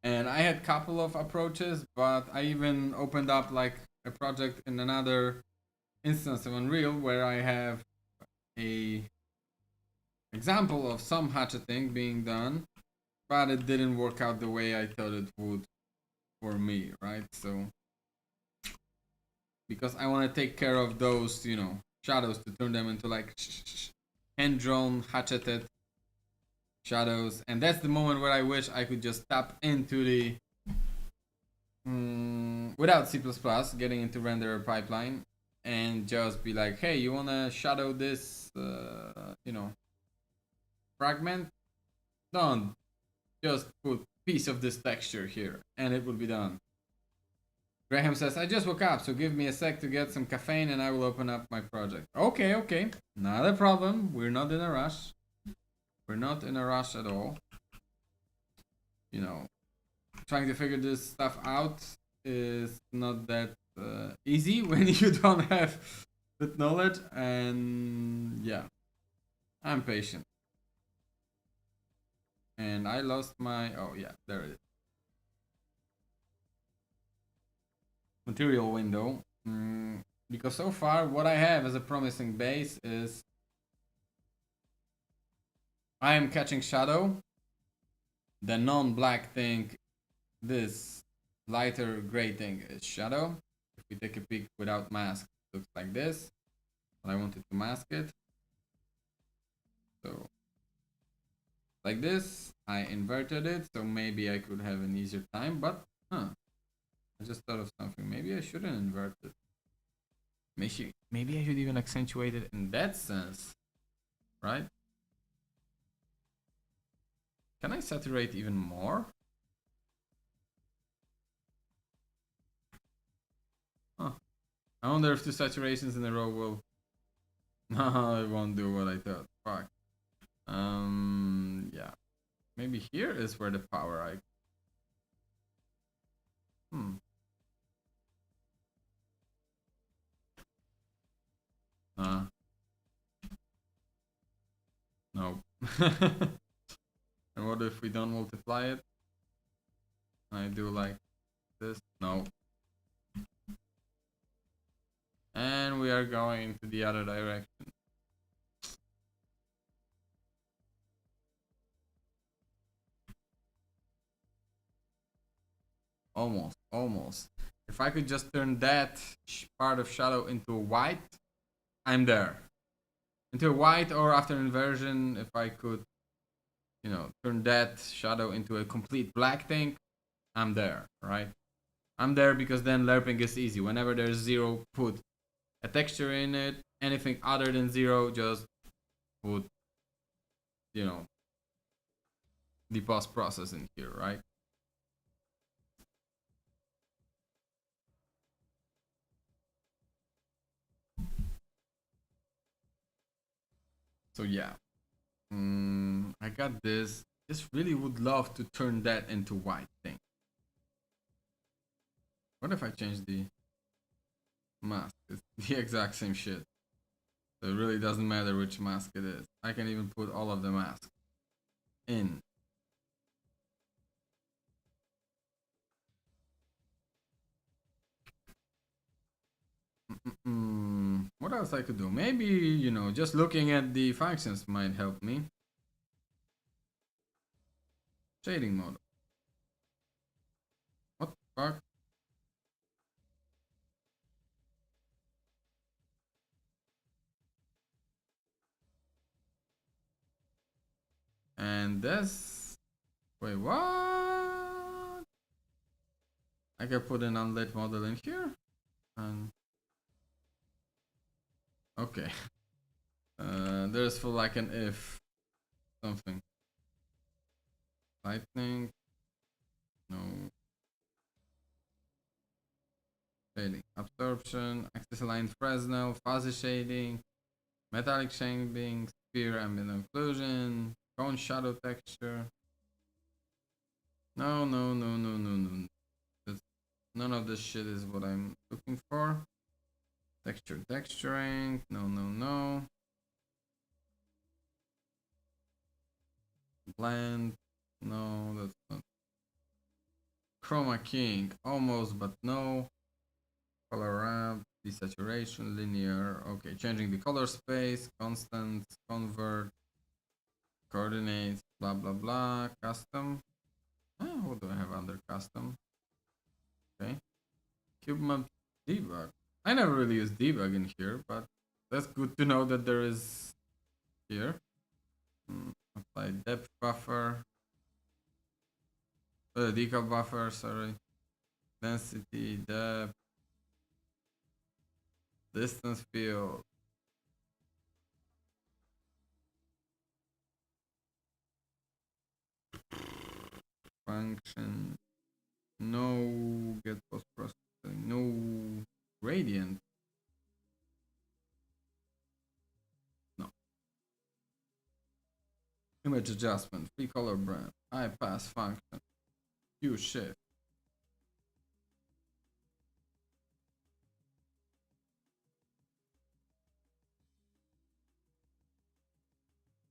And I had a couple of approaches, but I even opened up like a project in another instance of Unreal where I have a example of some hatcheting being done, but it didn't work out the way I thought it would for me, right? So because I want to take care of those, shadows to turn them into like hand drawn, hatcheted shadows, and that's the moment where I wish I could just tap into the without C++, getting into renderer pipeline and just be like, hey, you wanna shadow this, fragment? Don't just put piece of this texture here, and it would be done. Graham says, I just woke up, so give me a sec to get some caffeine and I will open up my project. Okay, okay. Not a problem. We're not in a rush. We're not in a rush at all. Trying to figure this stuff out is not that easy when you don't have that knowledge. And yeah, I'm patient. And I lost my. Oh, yeah, there it is. Material window. Because so far, what I have as a promising base is I am catching shadow. The non-black thing, this lighter gray thing is shadow. If we take a peek without mask, it looks like this. But I wanted to mask it. So like this, I inverted it, so maybe I could have an easier time, but I just thought of something. Maybe I shouldn't invert it. Maybe I should even accentuate it in that sense, right? Can I saturate even more? Huh. I wonder if 2 saturations in a row will... No, it won't do what I thought. Fuck. Yeah. Maybe here is where the power I... No. And what if we don't multiply it? I do like this. No. And we are going to the other direction. Almost. If I could just turn that part of shadow into white, I'm there. Into white, or after inversion, if I could, turn that shadow into a complete black thing, I'm there, right? I'm there because then lerping is easy. Whenever there's 0, put a texture in it. Anything other than 0, just put, the post process in here, right? So yeah. I got this. Just really would love to turn that into white thing. What if I change the mask? It's the exact same shit. So it really doesn't matter which mask it is. I can even put all of the masks in. What else I could do? Maybe, you know, just looking at the functions might help me. Shading model. What the fuck? And this... Wait, what? I can put an unlit model in here. And... Okay. There's for like an if something. Lightning. No. Shading. Absorption. Axis aligned Fresnel. Fuzzy shading. Metallic shading. Sphere ambient occlusion. Cone shadow texture. No. None of this shit is what I'm looking for. Texturing. No. Blend. No, that's not. Chroma keying. Almost, but no. Color ramp. Desaturation. Linear. Okay, changing the color space. Constant. Convert. Coordinates. Blah, blah, blah. Custom. What do I have under custom? Okay. Cube map debug. I never really use debug in here, but that's good to know that there is here. Apply depth buffer. Decal buffer, sorry. Density, depth. Distance field. Function. No get post processing. No gradient. No. Image adjustment. Free color brand. High pass function. Hue shift.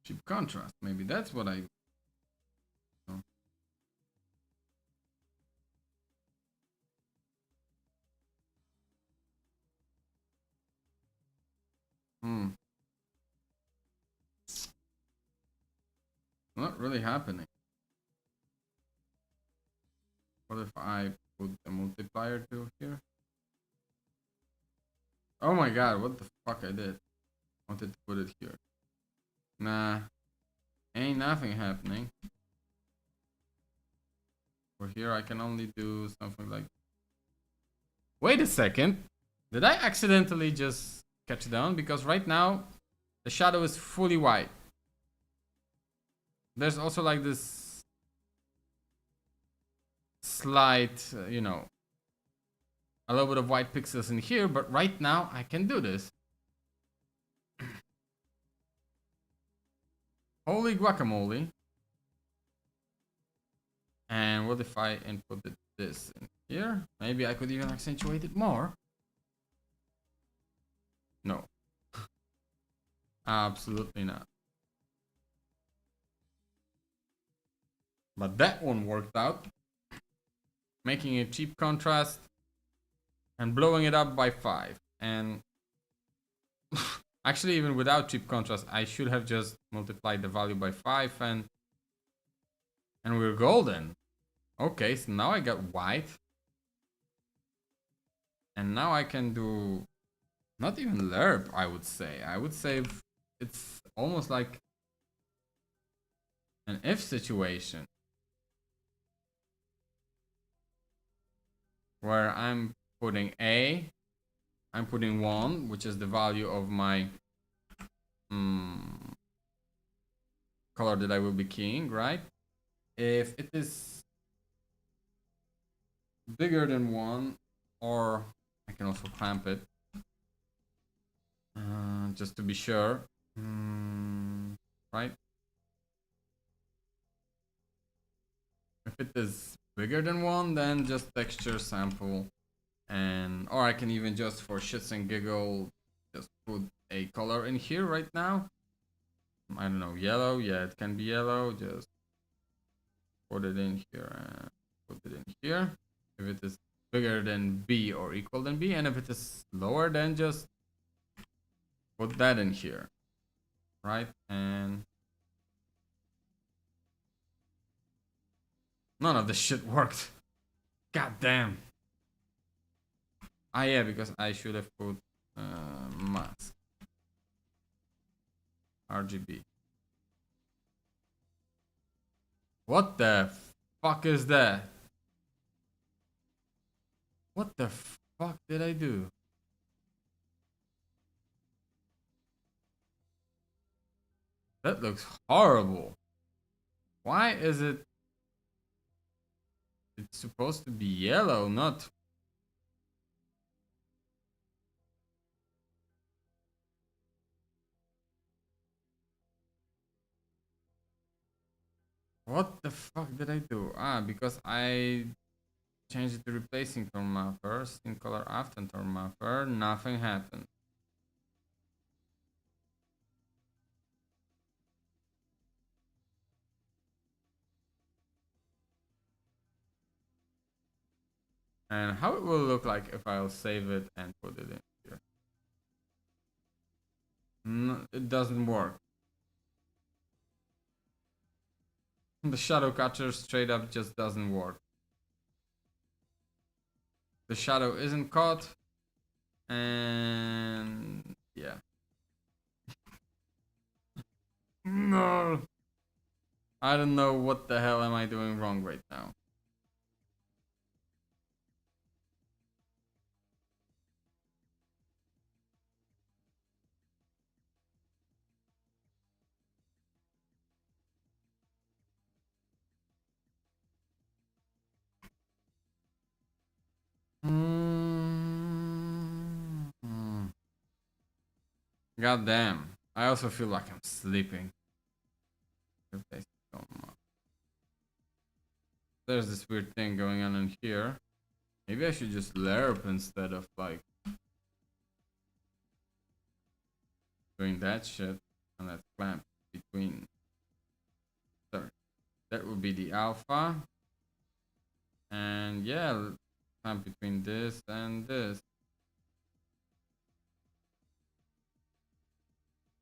Cheap contrast. Maybe that's what I. Oh. Not really happening. What if I put a multiplier to here? Oh my god, what the fuck I did? Wanted to put it here. Nah. Ain't nothing happening. For here I can only do something like... Wait a second. Did I accidentally just catch down? Because right now the shadow is fully white. There's also like this slight, you know, a little bit of white pixels in here, but right now I can do this. Holy guacamole. And what if I inputted this in here? Maybe I could even accentuate it more. No. Absolutely not. But that one worked out. Making a cheap contrast and blowing it up by 5. And actually, even without cheap contrast, I should have just multiplied the value by 5 and we're golden. Okay, so now I got white. And now I can do not even lerp, I would say. I would say it's almost like an if situation. Where I'm putting A, I'm putting 1, which is the value of my color that I will be keying, right? If it is bigger than 1, or I can also clamp it, just to be sure, right? it is bigger than 1, then just texture sample, and or I can even just for shits and giggle just put a color in here right now. I don't know, yellow. Yeah, it can be yellow. Just put it in here and put it in here. If it is bigger than B or equal than B, and if it is lower, then just put that in here, right? And none of this shit worked. God damn. Ah, yeah, because I should have put mask RGB. What the fuck is that? What the fuck did I do? That looks horrible. Why is it? It's supposed to be yellow, not. What the fuck did I do? Ah, because I changed the replacing tone mapper, in color after tone mapper, nothing happened. And how it will look like if I'll save it and put it in here. No, it doesn't work. The shadow catcher straight up just doesn't work. The shadow isn't caught, and yeah. No. I don't know what the hell am I doing wrong right now. God damn. I also feel like I'm sleeping. There's this weird thing going on in here. Maybe I should just lerp instead of like doing that shit. And let's clamp between. Sorry. That would be the alpha. And yeah, clamp between this and this.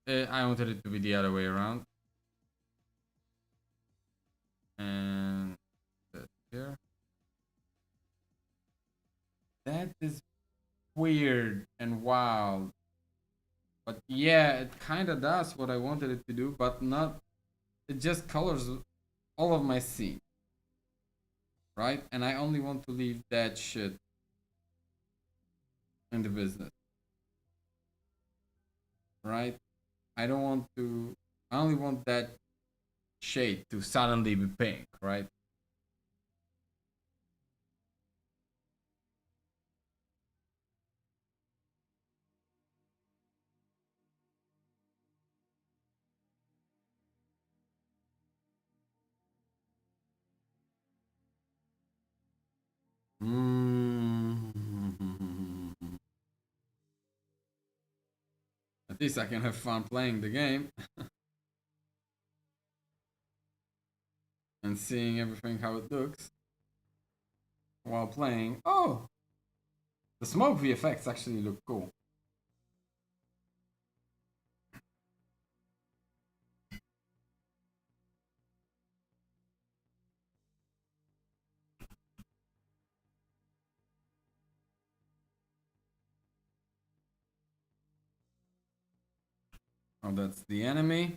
I wanted it to be the other way around. And that here. That is weird and wild. But yeah, it kind of does what I wanted it to do, but not. It just colors all of my scene. Right? And I only want to leave that shit in the business. Right? I don't want to. I only want that shade to suddenly be pink, right? At least I can have fun playing the game and seeing everything how it looks while playing. Oh, the smoke VFX actually look cool. Oh, that's the enemy.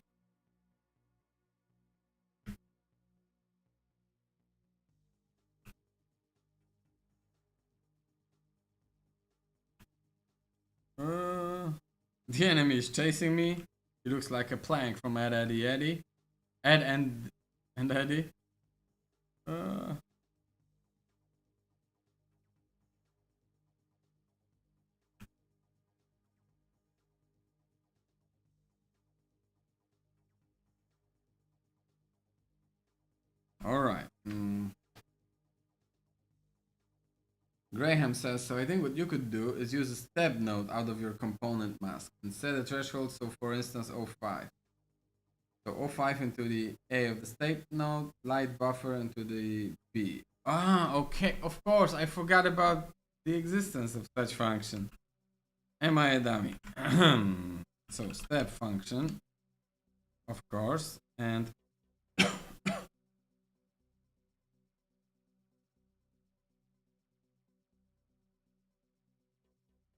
The enemy is chasing me. He looks like a plank from Ed, Eddie, Eddie. Ed and Eddie. Uh, all right. Graham says, so I think what you could do is use a step node out of your component mask and set a threshold. So for instance, 05. So 05 into the A of the state node, light buffer into the B. Ah, okay. Of course, I forgot about the existence of such function. Am I a dummy? So step function, of course, and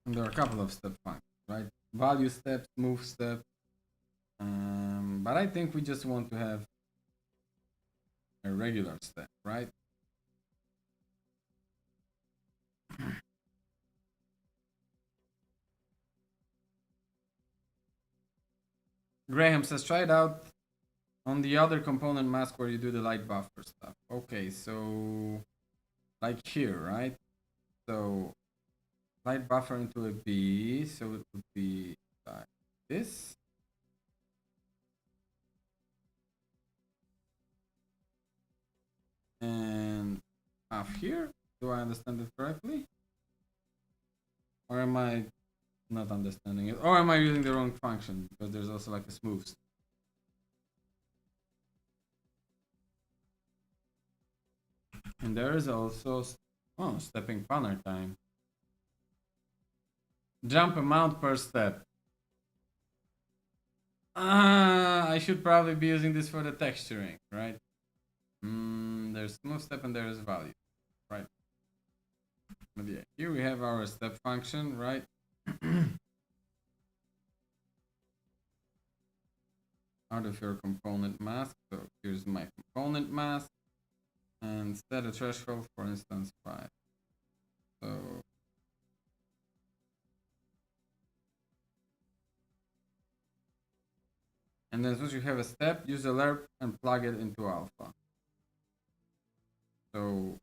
there are a couple of step functions, right? Value step, move step. But I think we just want to have a regular step, right? Graham says, try it out on the other component mask where you do the light buffer stuff. Okay, so like here, right? So light buffer into a B, so it would be like this. And half here. Do I understand it correctly? Or am I not understanding it? Or am I using the wrong function? Because there's also like a smooth step. And there is also, oh, stepping panner time. Jump amount per step. I should probably be using this for the texturing, right? There's smooth step and there's value, right? But yeah, here we have our step function, right? Out of your component mask. So here's my component mask. And set a threshold, for instance, 5. So and then once you have a step, use a lerp and plug it into alpha. So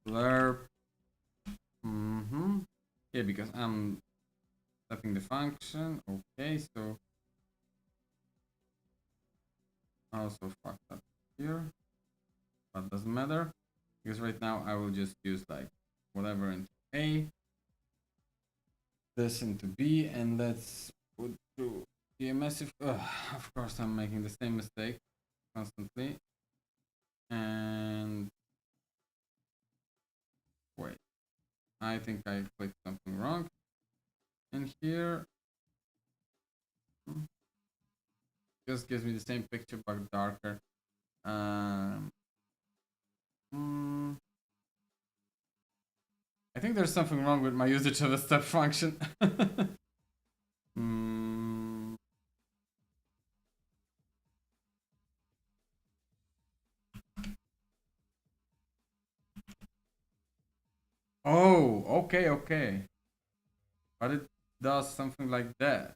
lerp, yeah, because I'm stepping the function. Okay, so I also fucked up here, but doesn't matter because right now I will just use like whatever into A, this into B, and let's put through the massive. Of course, I'm making the same mistake constantly. And wait, I think I clicked something wrong. And here, just gives me the same picture but darker. I think there's something wrong with my usage of a step function. Oh, okay. But it does something like that.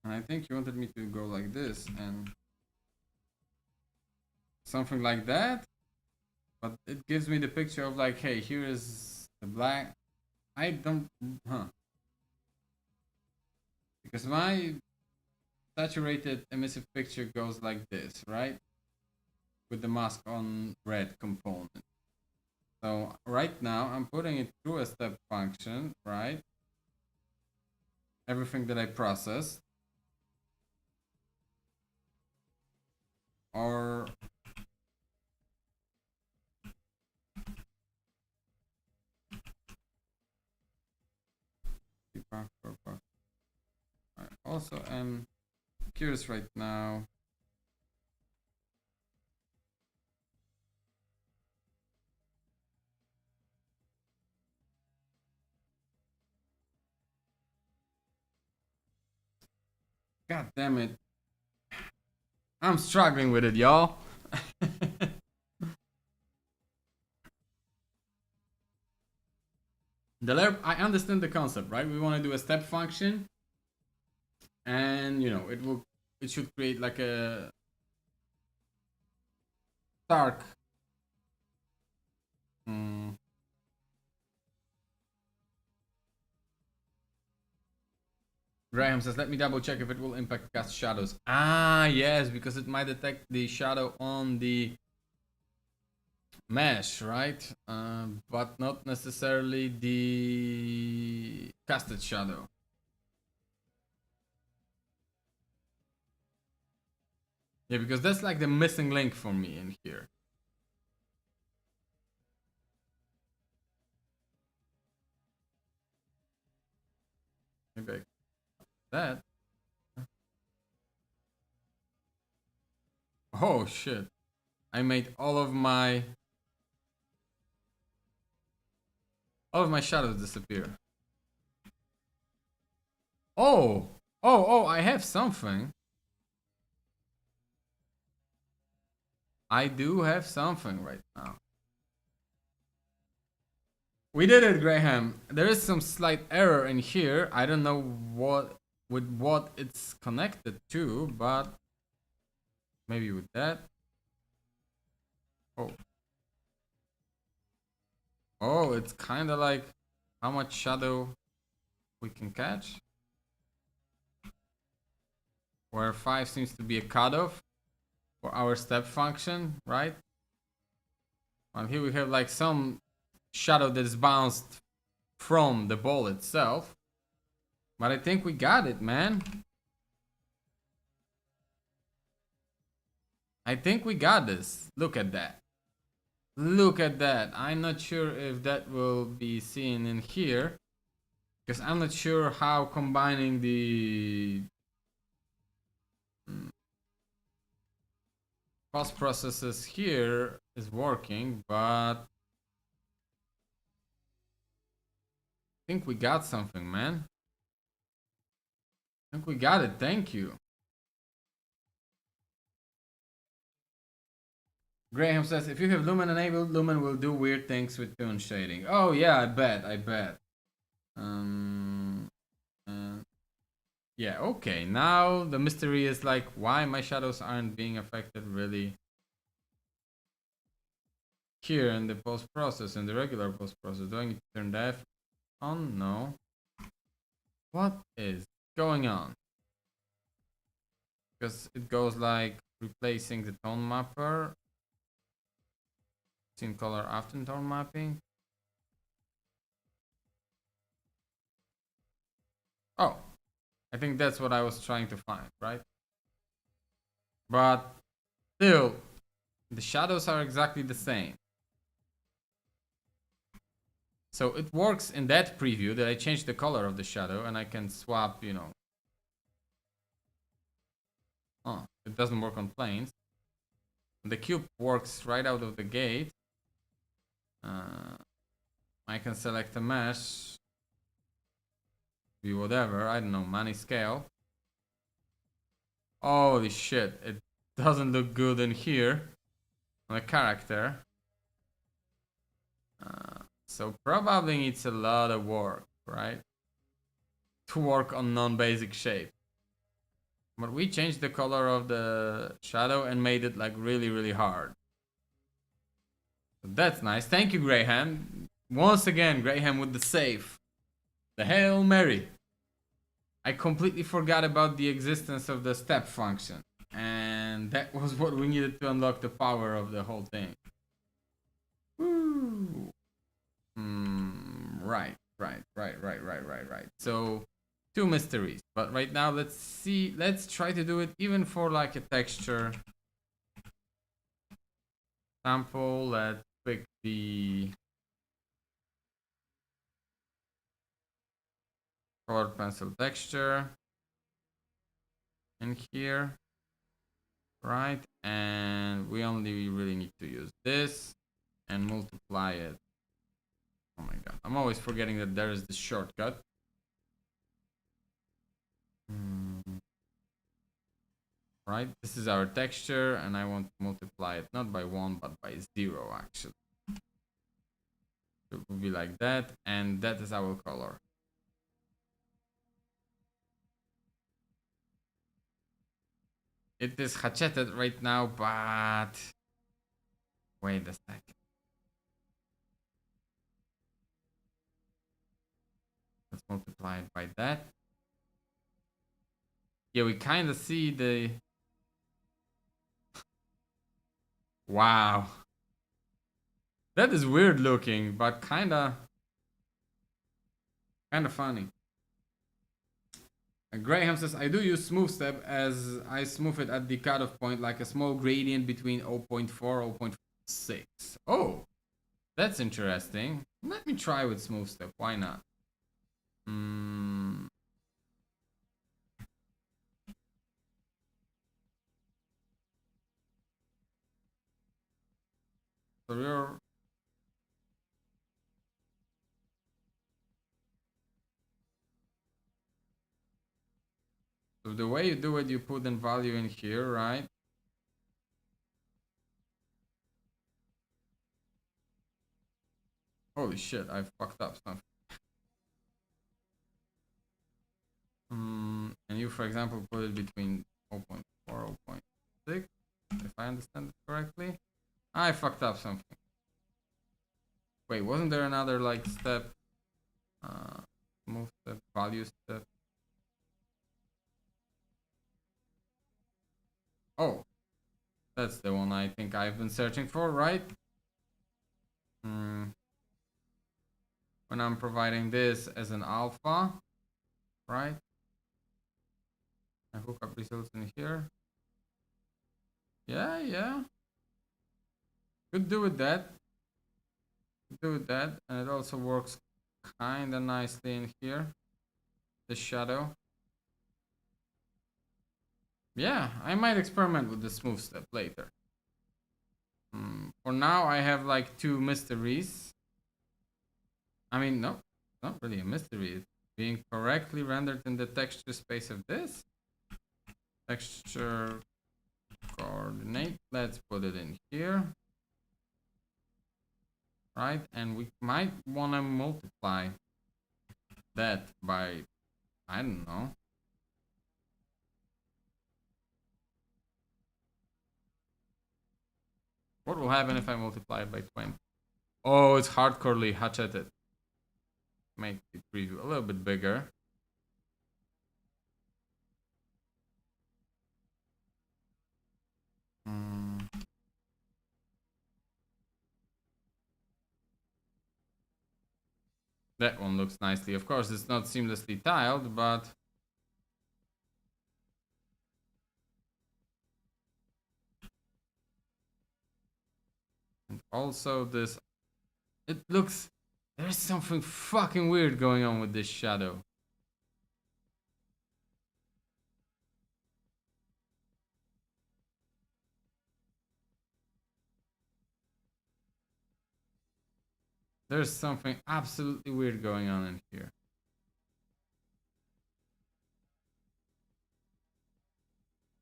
And I think you wanted me to go like this and something like that. But it gives me the picture of like, hey, here is the black. I don't, because my saturated emissive picture goes like this, right? With the mask on red component. So right now I'm putting it through a step function, right? Everything that I processed. Or I also am curious right now. God damn it. I'm struggling with it, y'all. The lerp, I understand the concept, right? We want to do a step function, and you know, it should create like a stark Graham says, let me double check if it will impact cast shadows. Ah, yes, because it might detect the shadow on the mesh, right? But not necessarily the casted shadow. Yeah, because that's like the missing link for me in here. Maybe I that. Oh shit. I made all of my shadows disappear. Oh! Oh, I have something. I do have something right now. We did it, Graham. There is some slight error in here. I don't know what it's connected to, but maybe with that. Oh. Oh, it's kind of like how much shadow we can catch. Where 5 seems to be a cutoff for our step function, right? And here we have like some shadow that is bounced from the ball itself. But I think we got it, man. I think we got this. Look at that. Look at that. I'm not sure if that will be seen in here. Because I'm not sure how combining the post processes here is working, but I think we got something, man. I think we got it. Thank you. Graham says, if you have Lumen enabled, Lumen will do weird things with tone shading. Oh yeah, I bet. Yeah, okay. Now the mystery is like why my shadows aren't being affected really here in the post process, in the regular post process. Do I need to turn that on? No. What is going on? Because it goes like replacing the tone mapper. Scene color after tone mapping. Oh, I think that's what I was trying to find, right? But still, the shadows are exactly the same. So it works in that preview that I changed the color of the shadow and I can swap, you know. Oh, it doesn't work on planes. The cube works right out of the gate. I can select a mesh. Be whatever, I don't know, money scale. Holy shit, it doesn't look good in here on a character. So probably needs a lot of work, right? To work on non-basic shape. But we changed the color of the shadow and made it like really hard. So that's nice. Thank you, Graham. Once again, Graham with the save. The Hail Mary. I completely forgot about the existence of the step function. And that was what we needed to unlock the power of the whole thing. Woo. Right. So, two mysteries. But right now, let's see. Let's try to do it even for like a texture sample. Let's pick the colored pencil texture in here. Right. And we only really need to use this and multiply it. Oh my god. I'm always forgetting that there is this shortcut. Right, this is our texture and I want to multiply it not by 1 but by 0 actually. It will be like that, and that is our color. It is hatcheted right now, but wait a second. Let's multiply it by that. Yeah, we kind of see the... Wow. That is weird looking, but kind of funny. Graham says, I do use smooth step as I smooth it at the cutoff point, like a small gradient between 0.4 0.6. Oh, that's interesting. Let me try with smooth step. Why not? So you're... So the way you do it, you put in value in here, right? Holy shit, I fucked up something. And you, for example, put it between 0.4 0.6, if I understand it correctly. I fucked up something. Wait, wasn't there another like step? Move step, value step. Oh, that's the one I think I've been searching for, right? When I'm providing this as an alpha, right? I hook up results in here. Yeah, yeah. Could do with that. Could do with that. And it also works kind of nicely in here. The shadow. Yeah, I might experiment with the smooth step later. For now, I have like two mysteries. I mean, no, not really a mystery. It's being correctly rendered in the texture space of this. Texture coordinate. Let's put it in here. Right, and we might want to multiply that by, I don't know. What will happen if I multiply it by 20? Oh, it's hardcorely hatcheted. Make the preview a little bit bigger. That one looks nicely. Of course, it's not seamlessly tiled, but and also this, it looks, there's something fucking weird going on with this shadow. There's something absolutely weird going on in here.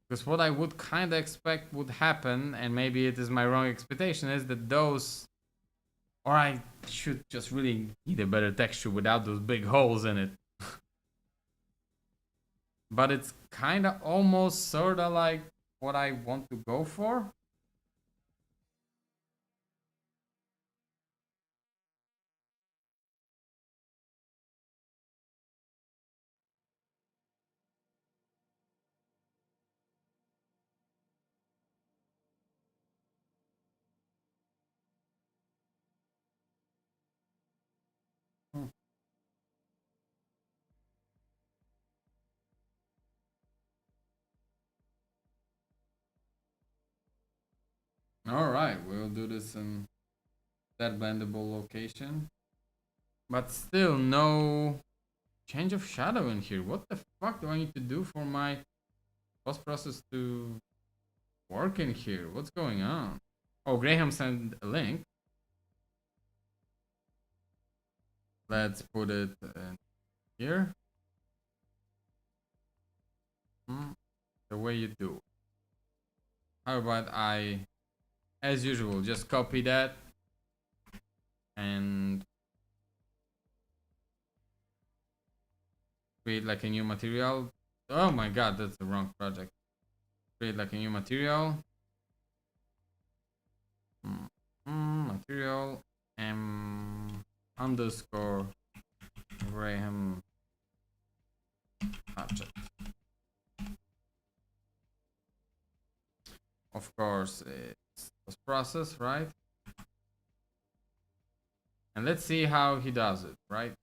Because what I would kind of expect would happen, and maybe it is my wrong expectation, is that those, or I should just really need a better texture without those big holes in it. But it's kind of almost sort of like what I want to go for. All right, we'll do this in that blendable location. But still no change of shadow in here. What the fuck do I need to do for my post process to work in here? What's going on? Oh, Graham sent a link. Let's put it in here. The way you do. How about I, as usual, just copy that and create like a new material. Oh my god, that's the wrong project. Create like a new material. Material underscore Graham object. of course, it's post-process, right? And let's see how he does it, right?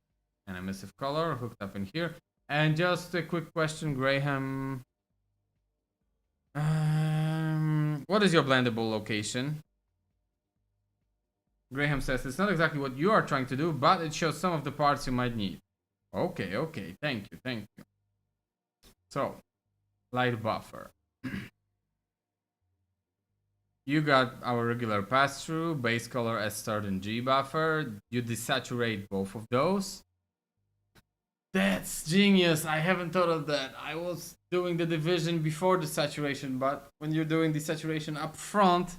An emissive color hooked up in here. And just a quick question, Graham. What is your blendable location? Graham says it's not exactly what you are trying to do, but it shows some of the parts you might need. Okay, okay, thank you, thank you. So, light buffer. You got our regular pass-through, base color as start and G buffer. You desaturate both of those. That's genius. I haven't thought of that. I was doing the division before the saturation, but when you're doing the saturation up front,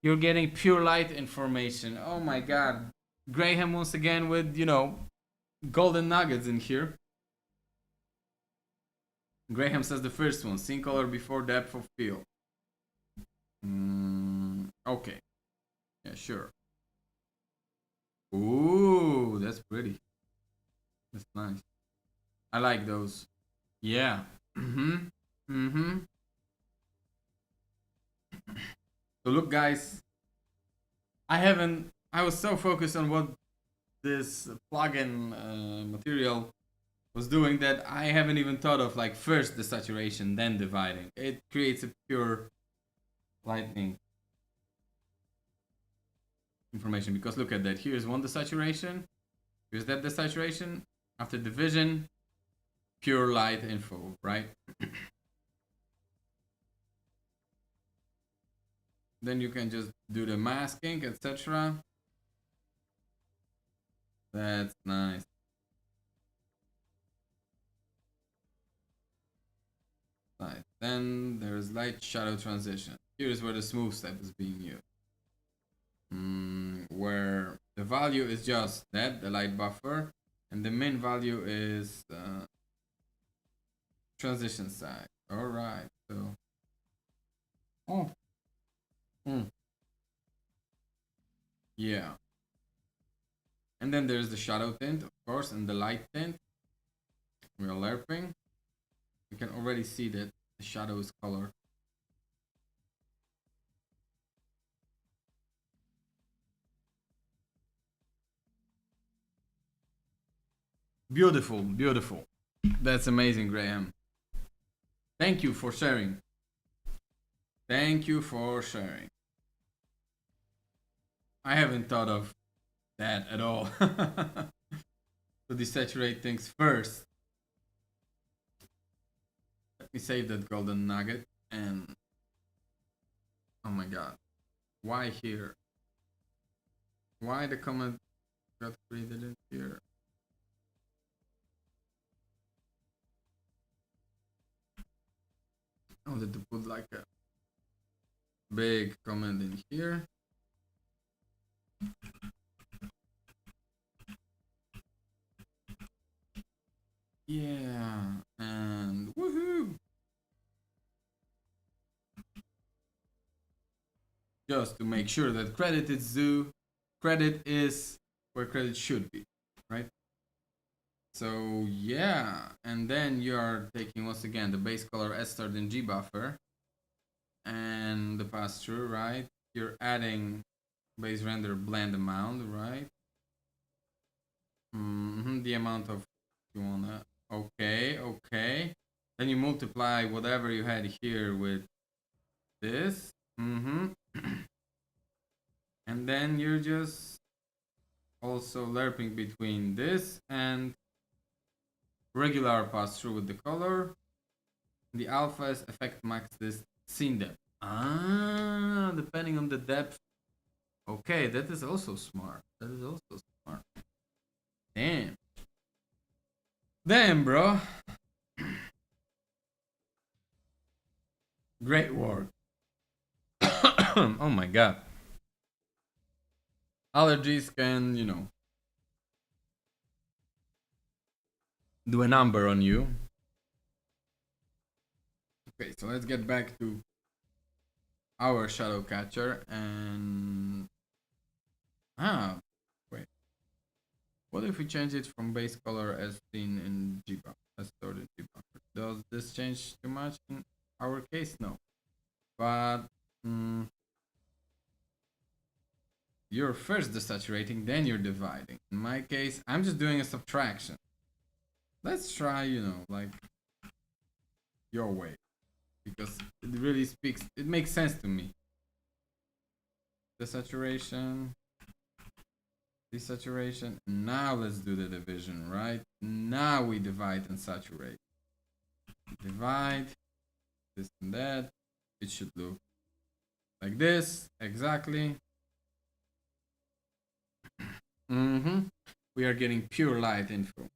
you're getting pure light information. Oh my god. Graham once again with, you know, golden nuggets in here. Graham says the first one, scene color before depth of field. Okay. Yeah, sure. Ooh, that's pretty. That's nice. I like those. Yeah. So look, guys. I was so focused on what this plugin material was doing that I haven't even thought of like first the saturation, then dividing. It creates a pure lightning information because look at that. Here's one desaturation. Here's that desaturation. After division, pure light info, right? Then you can just do the masking, etc. That's nice. Right. Then there's light shadow transition. Here's where the smooth step is being used. Where the value is just that, the light buffer, and the min value is transition side. All right. So. Oh. Yeah. And then there's the shadow tint, of course, and the light tint. We are lerping. You can already see that the shadow is colored. Beautiful, beautiful. That's amazing, Graham. Thank you for sharing. Thank you for sharing. I haven't thought of that at all. To desaturate things first. Let me save that golden nugget and oh my god. Why here? Why the comment got created in here? I wanted to put like a big comment in here. Yeah, and woohoo! Just to make sure that credit is due, credit is where credit should be, right? So yeah, and then you are taking once again the base color as start and G buffer and the pass through, right? You're adding base render blend amount, right? The amount of you wanna. Okay, okay. Then you multiply whatever you had here with this. And then you're just also lerping between this and regular pass through with the color. The alpha is effect max this scene depth. Ah, depending on the depth. Okay, that is also smart. That is also smart. Damn. Damn, bro. Great work. Oh my god. Allergies can, you know, do a number on you. Okay, so let's get back to our shadow catcher and wait. What if we change it from base color as seen in GBuffer, as stored in GBuffer? Does this change too much in our case? No. But Mm, you're first desaturating, then you're dividing. In my case, I'm just doing a subtraction. Let's try, like your way, because it really speaks, it makes sense to me. Desaturation, desaturation. Now let's do the division, right? Now we divide and saturate. Divide, this and that. It should look like this, exactly. We are getting pure light info.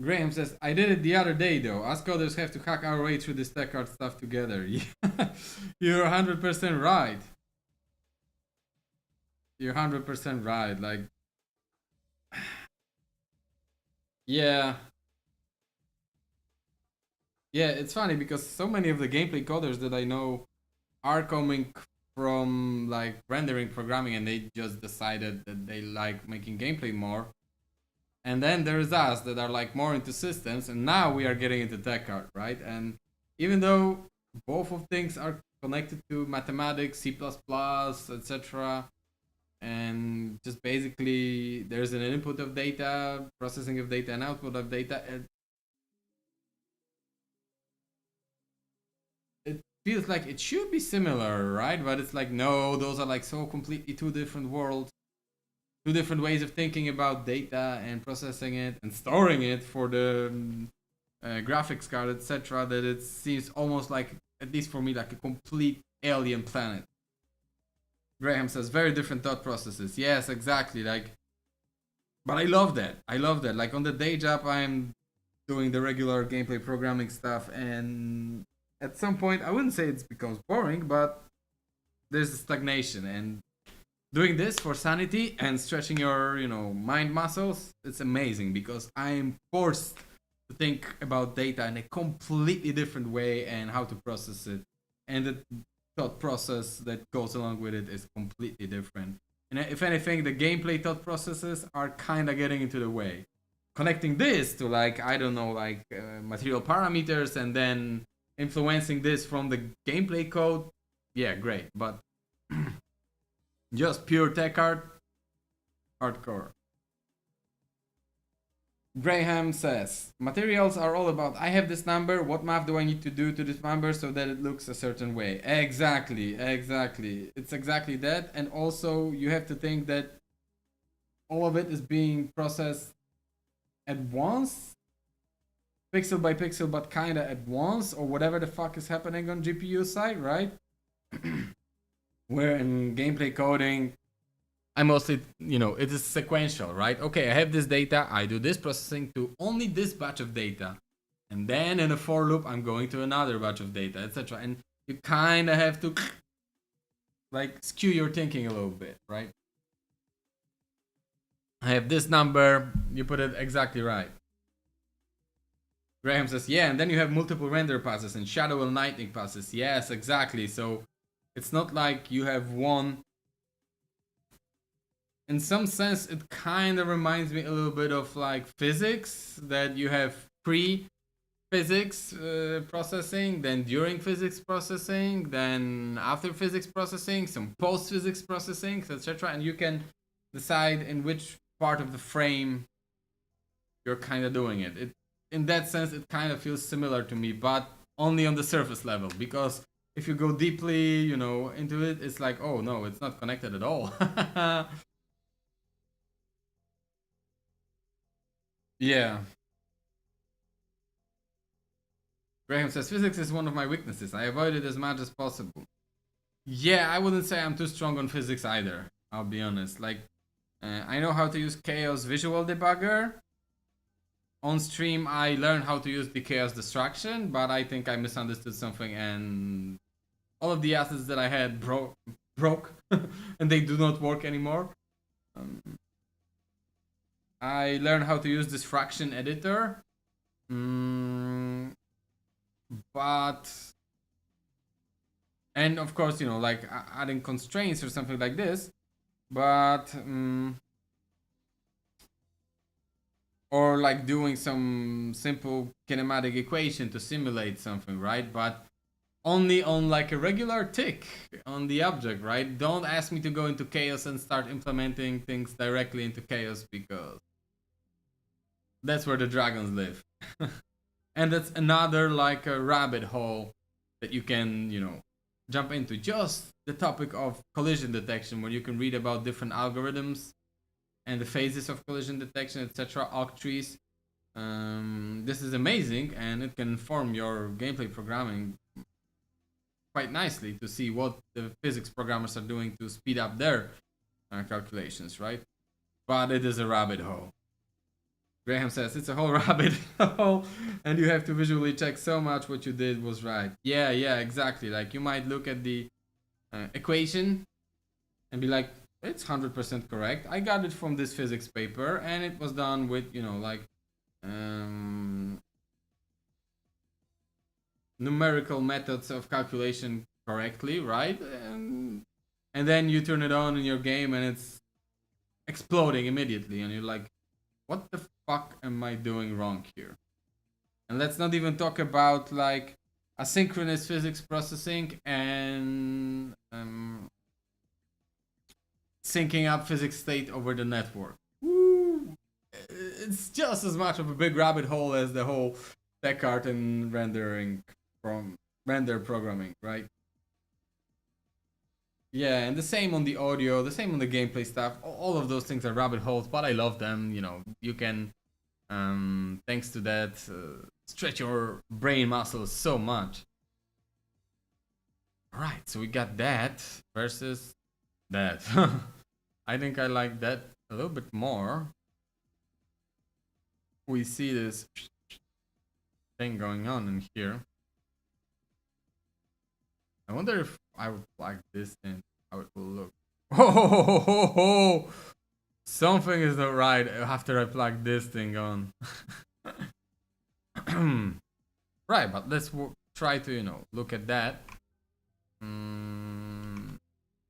Graham says, I did it the other day though. Us coders have to hack our way through this tech art stuff together. You're 100% right. You're 100% right. Like, yeah. Yeah, it's funny because so many of the gameplay coders that I know are coming from like rendering programming and they just decided that they like making gameplay more. And then there's us that are like more into systems, and now we are getting into tech art, right? And even though both of things are connected to mathematics, C++, etc., and just basically there's an input of data, processing of data, and output of data, it feels like it should be similar, right? But it's like, no, those are like so completely two different worlds, two different ways of thinking about data and processing it and storing it for the graphics card, etc., that it seems almost like, at least for me, like a complete alien planet. Graham says very different thought processes. Yes, exactly. Like, but I love that. I love that. Like on the day job, I'm doing the regular gameplay programming stuff, and at some point, I wouldn't say it becomes boring, but there's a stagnation. And doing this for sanity and stretching your, mind muscles, it's amazing because I'm forced to think about data in a completely different way and how to process it. And the thought process that goes along with it is completely different. And if anything, the gameplay thought processes are kind of getting into the way. Connecting this to like, I don't know, like material parameters and then influencing this from the gameplay code, yeah, great. But just pure tech art, hardcore. Graham says, materials are all about, I have this number, what math do I need to do to this number so that it looks a certain way? Exactly. It's exactly that. And also, you have to think that all of it is being processed at once, pixel by pixel, but kinda at once, or whatever the fuck is happening on GPU side, right? Where in gameplay coding, I mostly, it is sequential, right? Okay, I have this data, I do this processing to only this batch of data. And then in a for loop, I'm going to another batch of data, etc. And you kind of have to like skew your thinking a little bit, right? I have this number, you put it exactly right. Graham says, yeah, and then you have multiple render passes and shadow and lightning passes. Yes, exactly. So it's not like you have one. In some sense, it kind of reminds me a little bit of like physics, that you have pre-physics processing, then during physics processing, then after physics processing, some post-physics processing, etc. And you can decide in which part of the frame you're kind of doing it. In that sense, it kind of feels similar to me, but only on the surface level, because if you go deeply, into it, it's like, oh no, it's not connected at all. Yeah. Graham says, physics is one of my weaknesses. I avoid it as much as possible. Yeah, I wouldn't say I'm too strong on physics either. I'll be honest. Like, I know how to use Chaos Visual Debugger. On stream, I learned how to use the Chaos Destruction, but I think I misunderstood something, and all of the assets that I had broke, and they do not work anymore. I learned how to use this fraction editor, but, and of course, like adding constraints or something like this, but or like doing some simple kinematic equation to simulate something, right? But only on like a regular tick on the object, right? Don't ask me to go into chaos and start implementing things directly into chaos, because that's where the dragons live. And that's another like a rabbit hole that you can, jump into. Just the topic of collision detection, where you can read about different algorithms and the phases of collision detection, etc. Octrees. This is amazing, and it can inform your gameplay programming quite nicely to see what the physics programmers are doing to speed up their calculations, right? But it is a rabbit hole. Graham says it's a whole rabbit hole, and you have to visually check so much what you did was right. Yeah, exactly. Like you might look at the equation and be like, it's 100% correct. I got it from this physics paper, and it was done with, numerical methods of calculation correctly, right? And then you turn it on in your game, and it's exploding immediately, and you're like, what the fuck am I doing wrong here? And let's not even talk about like asynchronous physics processing and syncing up physics state over the network. Woo! It's just as much of a big rabbit hole as the whole tech art and rendering from render programming, right? Yeah, and the same on the audio, the same on the gameplay stuff. All of those things are rabbit holes, but I love them. You can, thanks to that, stretch your brain muscles so much. All right, so we got that versus that. I think I like that a little bit more. We see this thing going on in here. I wonder if I would plug this in, how it will look. Oh, something is not right after I plug this thing on. Right, but let's try to, look at that. In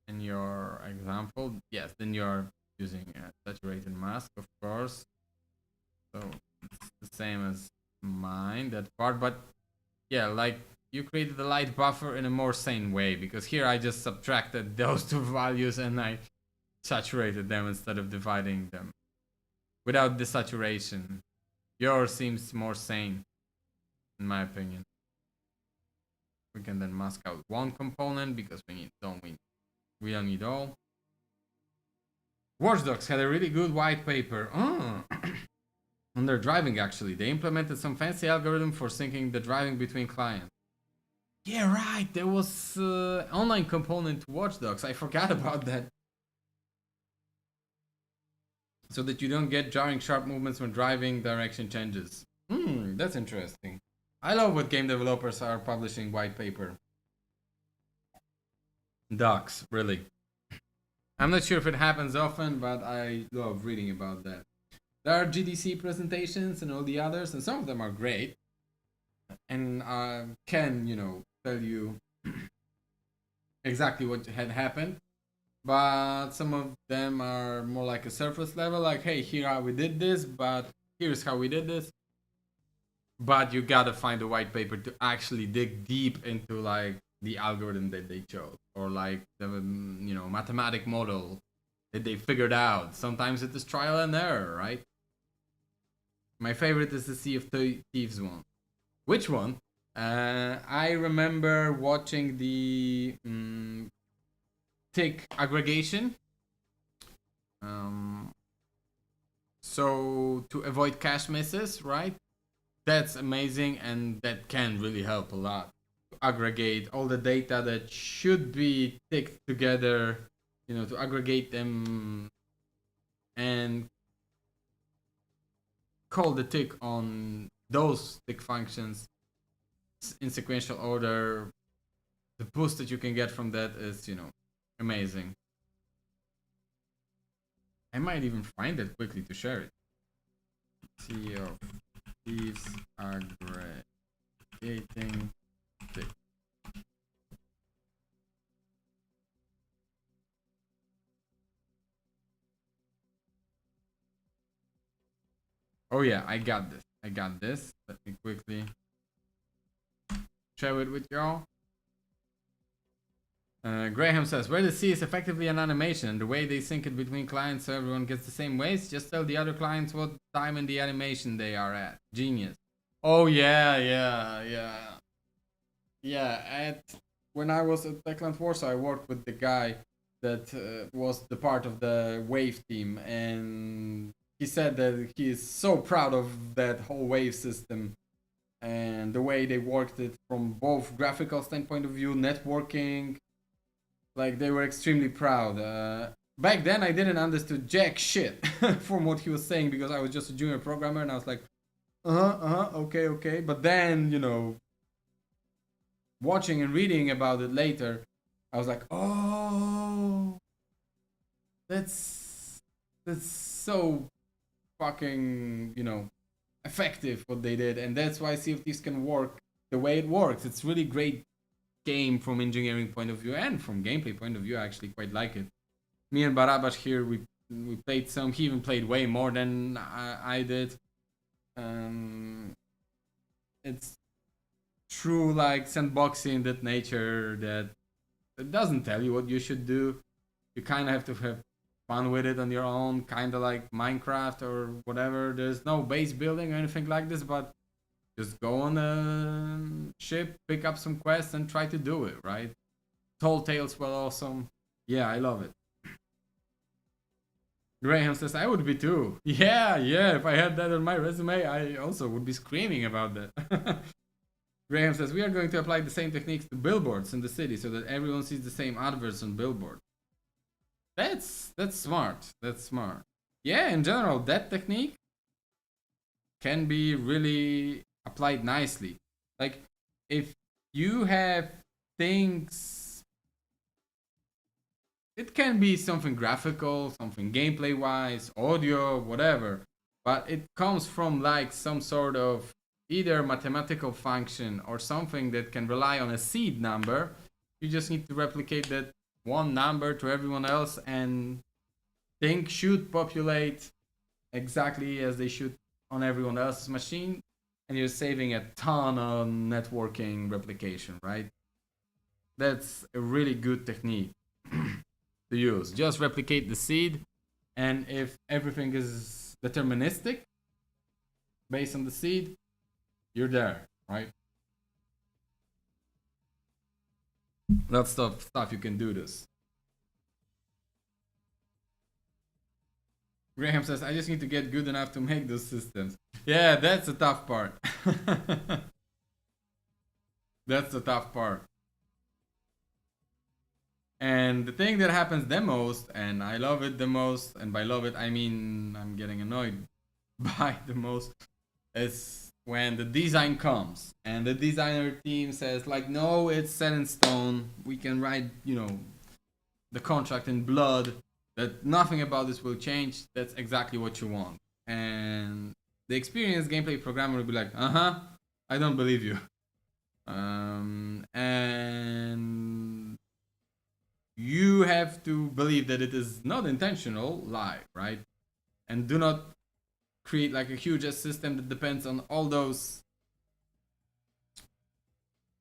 your example, yes, then you're using a saturated mask, of course. So it's the same as mine, that part, but yeah, like you created the light buffer in a more sane way, because here I just subtracted those two values and I saturated them instead of dividing them without the saturation. Yours seems more sane, in my opinion. We can then mask out one component because we don't need all. Watch Dogs had a really good white paper. On their driving, actually. They implemented some fancy algorithm for syncing the driving between clients. Yeah, right. There was online component to Watch Dogs. I forgot about that. So that you don't get jarring sharp movements when driving direction changes. That's interesting. I love what game developers are publishing white paper. Docs, really. I'm not sure if it happens often, but I love reading about that. There are GDC presentations and all the others, and some of them are great. And can, tell you exactly what had happened. But some of them are more like a surface level, like, hey, here how we did this, but here's how we did this. But you gotta find a white paper to actually dig deep into like the algorithm that they chose, or like the mathematic model that they figured out. Sometimes it is trial and error, right? My favorite is the Sea of Thieves one. Which one? I remember watching the tick aggregation. So to avoid cache misses, right? That's amazing, and that can really help a lot to aggregate all the data that should be ticked together, to aggregate them and call the tick on those tick functions in sequential order. The boost that you can get from that is, amazing. I might even find it quickly to share it. Sea of Thieves aggregating tick. Oh yeah, I got this. Let me quickly share it with y'all. Graham says, where the C is effectively an animation, the way they sync it between clients so everyone gets the same waves, just tell the other clients what time in the animation they are at. Genius. Oh yeah. When I was at Techland Warsaw, I worked with the guy that was the part of the wave team, and he said that he is so proud of that whole wave system and the way they worked it from both graphical standpoint of view, networking. Like, they were extremely proud. Back then, I didn't understand jack shit from what he was saying because I was just a junior programmer, and I was like, okay. But then, watching and reading about it later, I was like, oh, that's so fucking, effective what they did, and that's why Sea of Thieves can work the way it works. It's really great game from engineering point of view and from gameplay point of view. I actually quite like it. Me and Barabash here, we played some. He even played way more than I did. It's true, like, sandboxing that nature that it doesn't tell you what you should do. You kind of have to have fun with it on your own, kind of like Minecraft or whatever. There's no base building or anything like this, but just go on a ship, pick up some quests, and try to do it, right? Tall Tales were awesome. Yeah, I love it. Graham says, I would be too. Yeah, if I had that on my resume, I also would be screaming about that. Graham says, we are going to apply the same techniques to billboards in the city so that everyone sees the same adverts on billboards. That's smart. That's smart. Yeah, in general, that technique can be really applied nicely. Like, if you have things, it can be something graphical, something gameplay wise, audio, whatever, but it comes from like some sort of either mathematical function or something that can rely on a seed number. You just need to replicate that one number to everyone else, and things should populate exactly as they should on everyone else's machine, and you're saving a ton on networking replication, right? That's a really good technique to use. Just replicate the seed, and if everything is deterministic based on the seed, you're there, right? Lots of stuff you can do this. Graham says, I just need to get good enough to make those systems. Yeah, that's the tough part. That's the tough part. And the thing that happens the most, and I love it the most, and by love it I mean I'm getting annoyed by the most, is when the design comes and the designer team says like, no, it's set in stone, we can write, the contract in blood, that nothing about this will change. That's exactly what you want. And the experienced gameplay programmer will be like, I don't believe you. And you have to believe that it is not intentional lie, right? And do not create like a huge system that depends on all those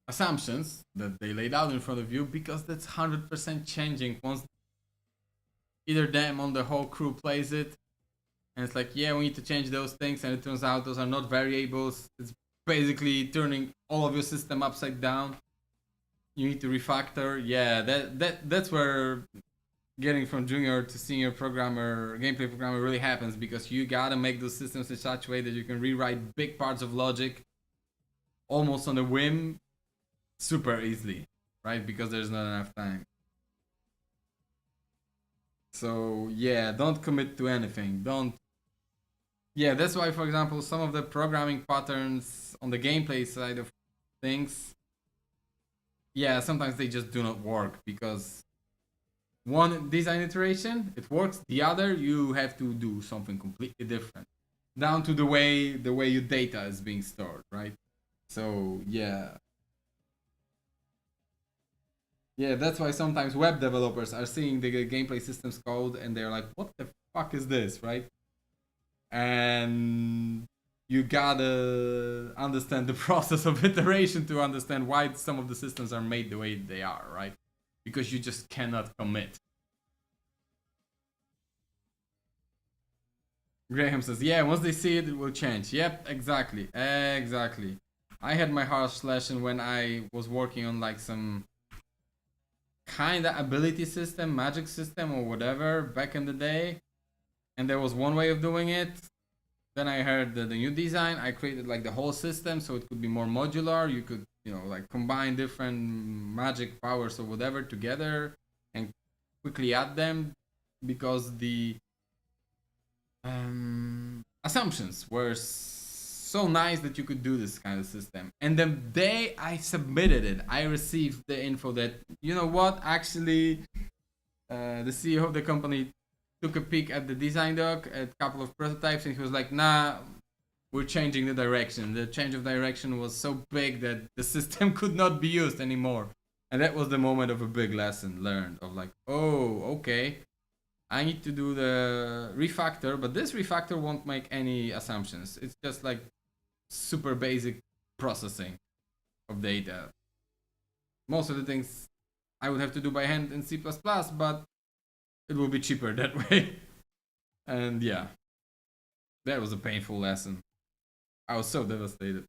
assumptions that they laid out in front of you, because that's 100% changing once either them on the whole crew plays it, and it's like, yeah, we need to change those things, and it turns out those are not variables. It's basically turning all of your system upside down. You need to refactor. Yeah, that's where getting from junior to senior programmer, gameplay programmer, really happens, because you gotta make those systems in such a way that you can rewrite big parts of logic almost on a whim super easily, right? Because there's not enough time. So yeah, don't commit to anything. Yeah, that's why, for example, some of the programming patterns on the gameplay side of things, yeah, sometimes they just do not work, because one design iteration it works, the other you have to do something completely different, down to the way your data is being stored, right? So yeah, that's why sometimes web developers are seeing the gameplay systems code and they're like, what the fuck is this, right? And you gotta understand the process of iteration to understand why some of the systems are made the way they are, right? because you just cannot commit. Graham says, yeah, once they see it, it will change. Yep, exactly. Exactly. I had my harsh lesson when I was working on like some kind of ability system, magic system or whatever back in the day. And there was one way of doing it. Then I heard the new design. I created like the whole system so it could be more modular. You could, like combine different magic powers or whatever together and quickly add them because the assumptions were so nice that you could do this kind of system. And the day I submitted it, I received the info that, you know what, actually, the CEO of the company took a peek at the design doc, at a couple of prototypes, and he was like, nah, we're changing the direction. The change of direction was so big that the system could not be used anymore. And that was the moment of a big lesson learned of like, oh, okay, I need to do the refactor, but this refactor won't make any assumptions. It's just like super basic processing of data. Most of the things I would have to do by hand in C++, but it will be cheaper that way. And yeah, that was a painful lesson. I was so devastated.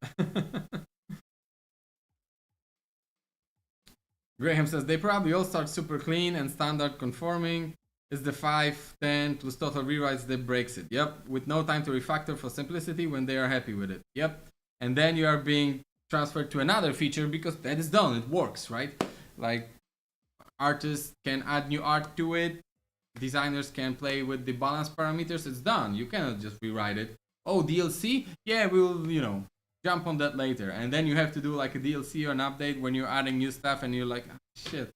Graham says they probably all start super clean and standard conforming. It's the 510 plus total rewrites that breaks it. Yep, with no time to refactor for simplicity when they are happy with it. Yep, and then you are being transferred to another feature because that is done. It works, right? Like artists can add new art to it. Designers can play with the balance parameters. It's done. You cannot just rewrite it. Oh, DLC? Yeah, we'll, jump on that later. And then you have to do like a DLC or an update when you're adding new stuff and you're like, oh, shit.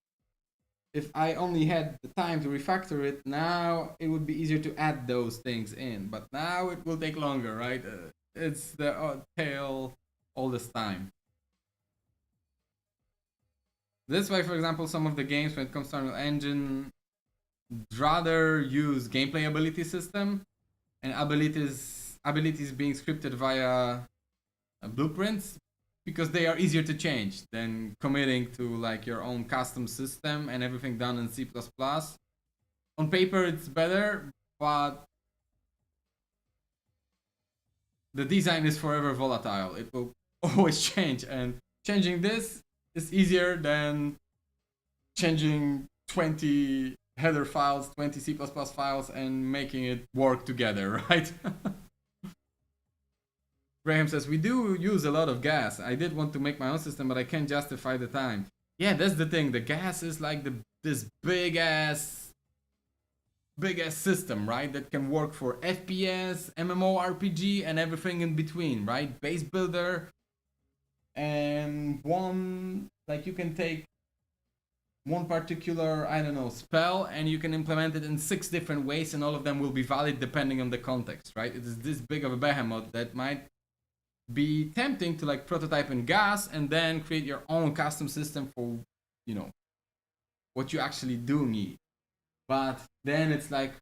If I only had the time to refactor it, now it would be easier to add those things in. But now it will take longer, right? It's the tail all this time. That's why, for example, some of the games when it comes to Unreal Engine rather use gameplay ability system and abilities being scripted via blueprints because they are easier to change than committing to like your own custom system and everything done in C++. On paper it's better, but the design is forever volatile. It will always change, and changing this is easier than changing 20 header files, 20 C++ files, and making it work together, right? Graham says, we do use a lot of gas. I did want to make my own system, but I can't justify the time. Yeah, that's the thing. The gas is like this big ass system, right? That can work for FPS, MMORPG, and everything in between, right? Base builder. And you can take one particular, spell, and you can implement it in 6 different ways, and all of them will be valid depending on the context, right? It is this big of a behemoth that might be tempting to like prototype in gas and then create your own custom system for, what you actually do need. But then it's like,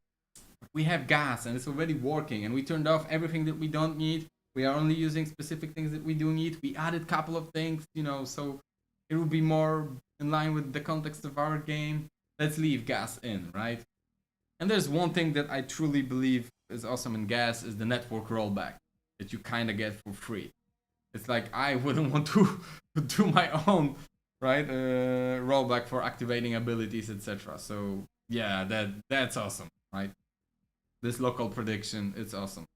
we have gas and it's already working, and we turned off everything that we don't need. We are only using specific things that we do need. We added a couple of things, so it will be more in line with the context of our game. Let's leave gas in, right? And there's one thing that I truly believe is awesome in gas is the network rollback that you kind of get for free. It's like I wouldn't want to do my own, right, rollback for activating abilities, etc. So yeah, that's awesome, right? This local prediction, it's awesome.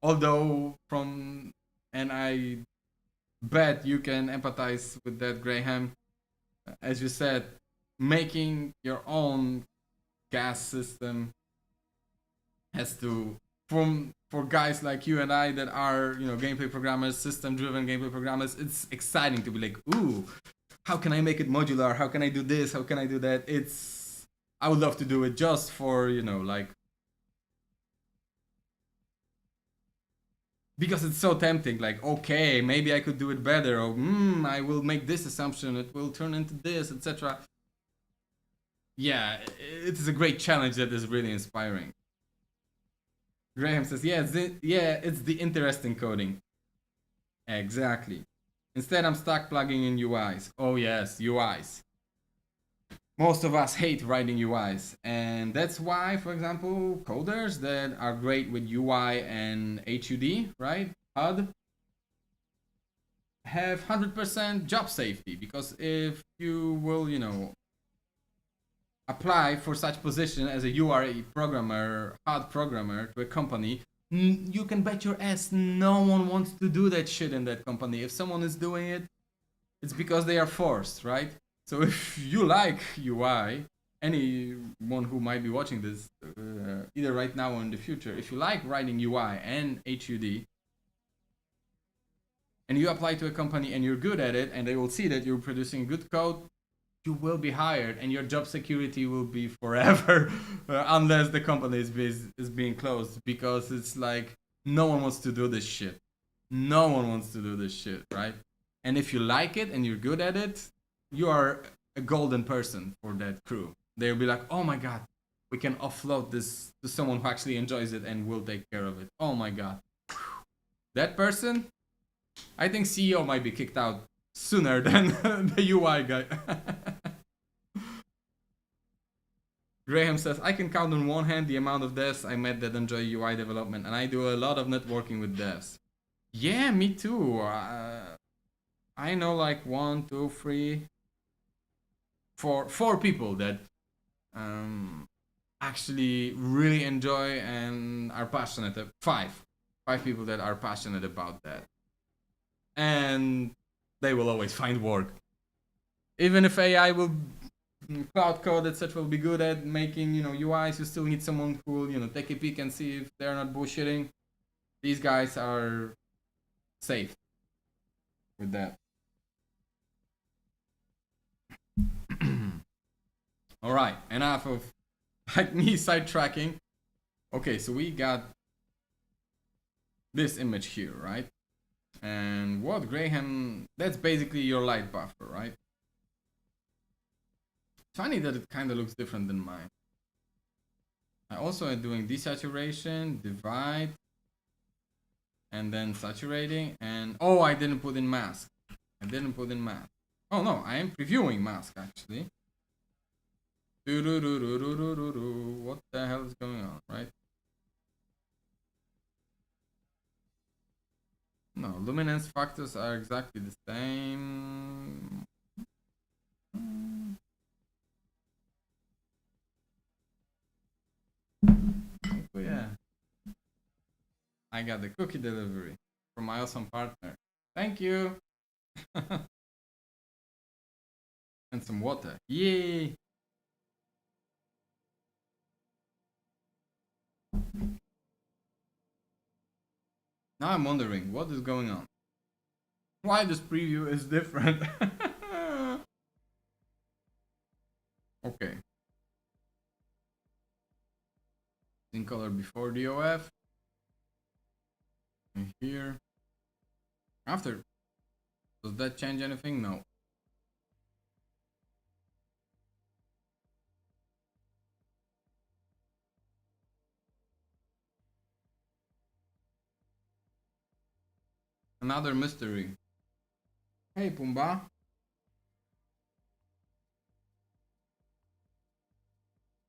Although and I bet you can empathize with that, Graham. As you said, making your own gas system has to, for guys like you and I that are, gameplay programmers, system-driven gameplay programmers, it's exciting to be like, ooh, how can I make it modular? How can I do this? How can I do that? I would love to do it just for, because it's so tempting, like, okay, maybe I could do it better, or I will make this assumption, it will turn into this, etc. Yeah, it is a great challenge that is really inspiring. Graham says, it's the interesting coding. Exactly. Instead, I'm stuck plugging in UIs. Oh yes, UIs. Most of us hate writing UIs, and that's why, for example, coders that are great with UI and HUD, right, HUD, have 100% job safety, because if you will, apply for such position as a URA programmer, HUD programmer to a company, you can bet your ass no one wants to do that shit in that company. If someone is doing it, it's because they are forced, right? So if you like UI, anyone who might be watching this, either right now or in the future, if you like writing UI and HUD, and you apply to a company and you're good at it, and they will see that you're producing good code, you will be hired, and your job security will be forever, unless the company is being closed, because it's like no one wants to do this shit. No one wants to do this shit, right? And if you like it and you're good at it, you are a golden person for that crew. They'll be like, oh my god, we can offload this to someone who actually enjoys it and will take care of it. Oh my god. That person, I think CEO might be kicked out sooner than the UI guy. Graham says, I can count on one hand the amount of devs I met that enjoy UI development, and I do a lot of networking with devs. Yeah, me too. I know like 1, 2, 3, 4 people that actually really enjoy and are passionate. 5 people that are passionate about that, and they will always find work. Even if AI will, cloud code, etc., will be good at making UIs, you still need someone who will take a peek and see if they're not bullshitting. These guys are safe with that. All right, enough of like me sidetracking. Okay, so we got this image here, right? And what Graham, that's basically your light buffer, right? Funny that it kind of looks different than mine. I also am doing desaturation, divide, and then saturating, and oh, I didn't put in mask. Oh no, I am previewing mask actually. What the hell is going on, right? No, luminance factors are exactly the same. Oh yeah. I got the cookie delivery from my awesome partner. Thank you. And some water. Yay. Now I'm wondering what is going on. Why this preview is different. Okay. In color before the OF. And here. After. Does that change anything? No. Another mystery. Hey Pumba.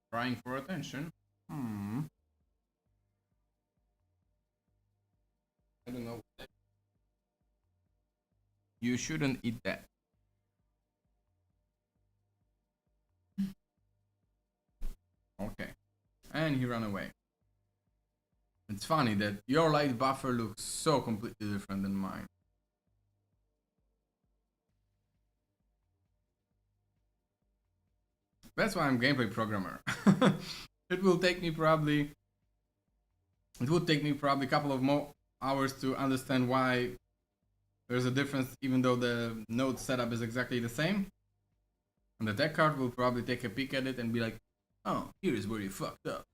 Crying for attention. I don't know. You shouldn't eat that. Okay. And he ran away. It's funny that your light buffer looks so completely different than mine. That's why I'm gameplay programmer. It would take me probably a couple of more hours to understand why there's a difference, even though the node setup is exactly the same. And the tech card will probably take a peek at it and be like, oh, here is where you fucked up.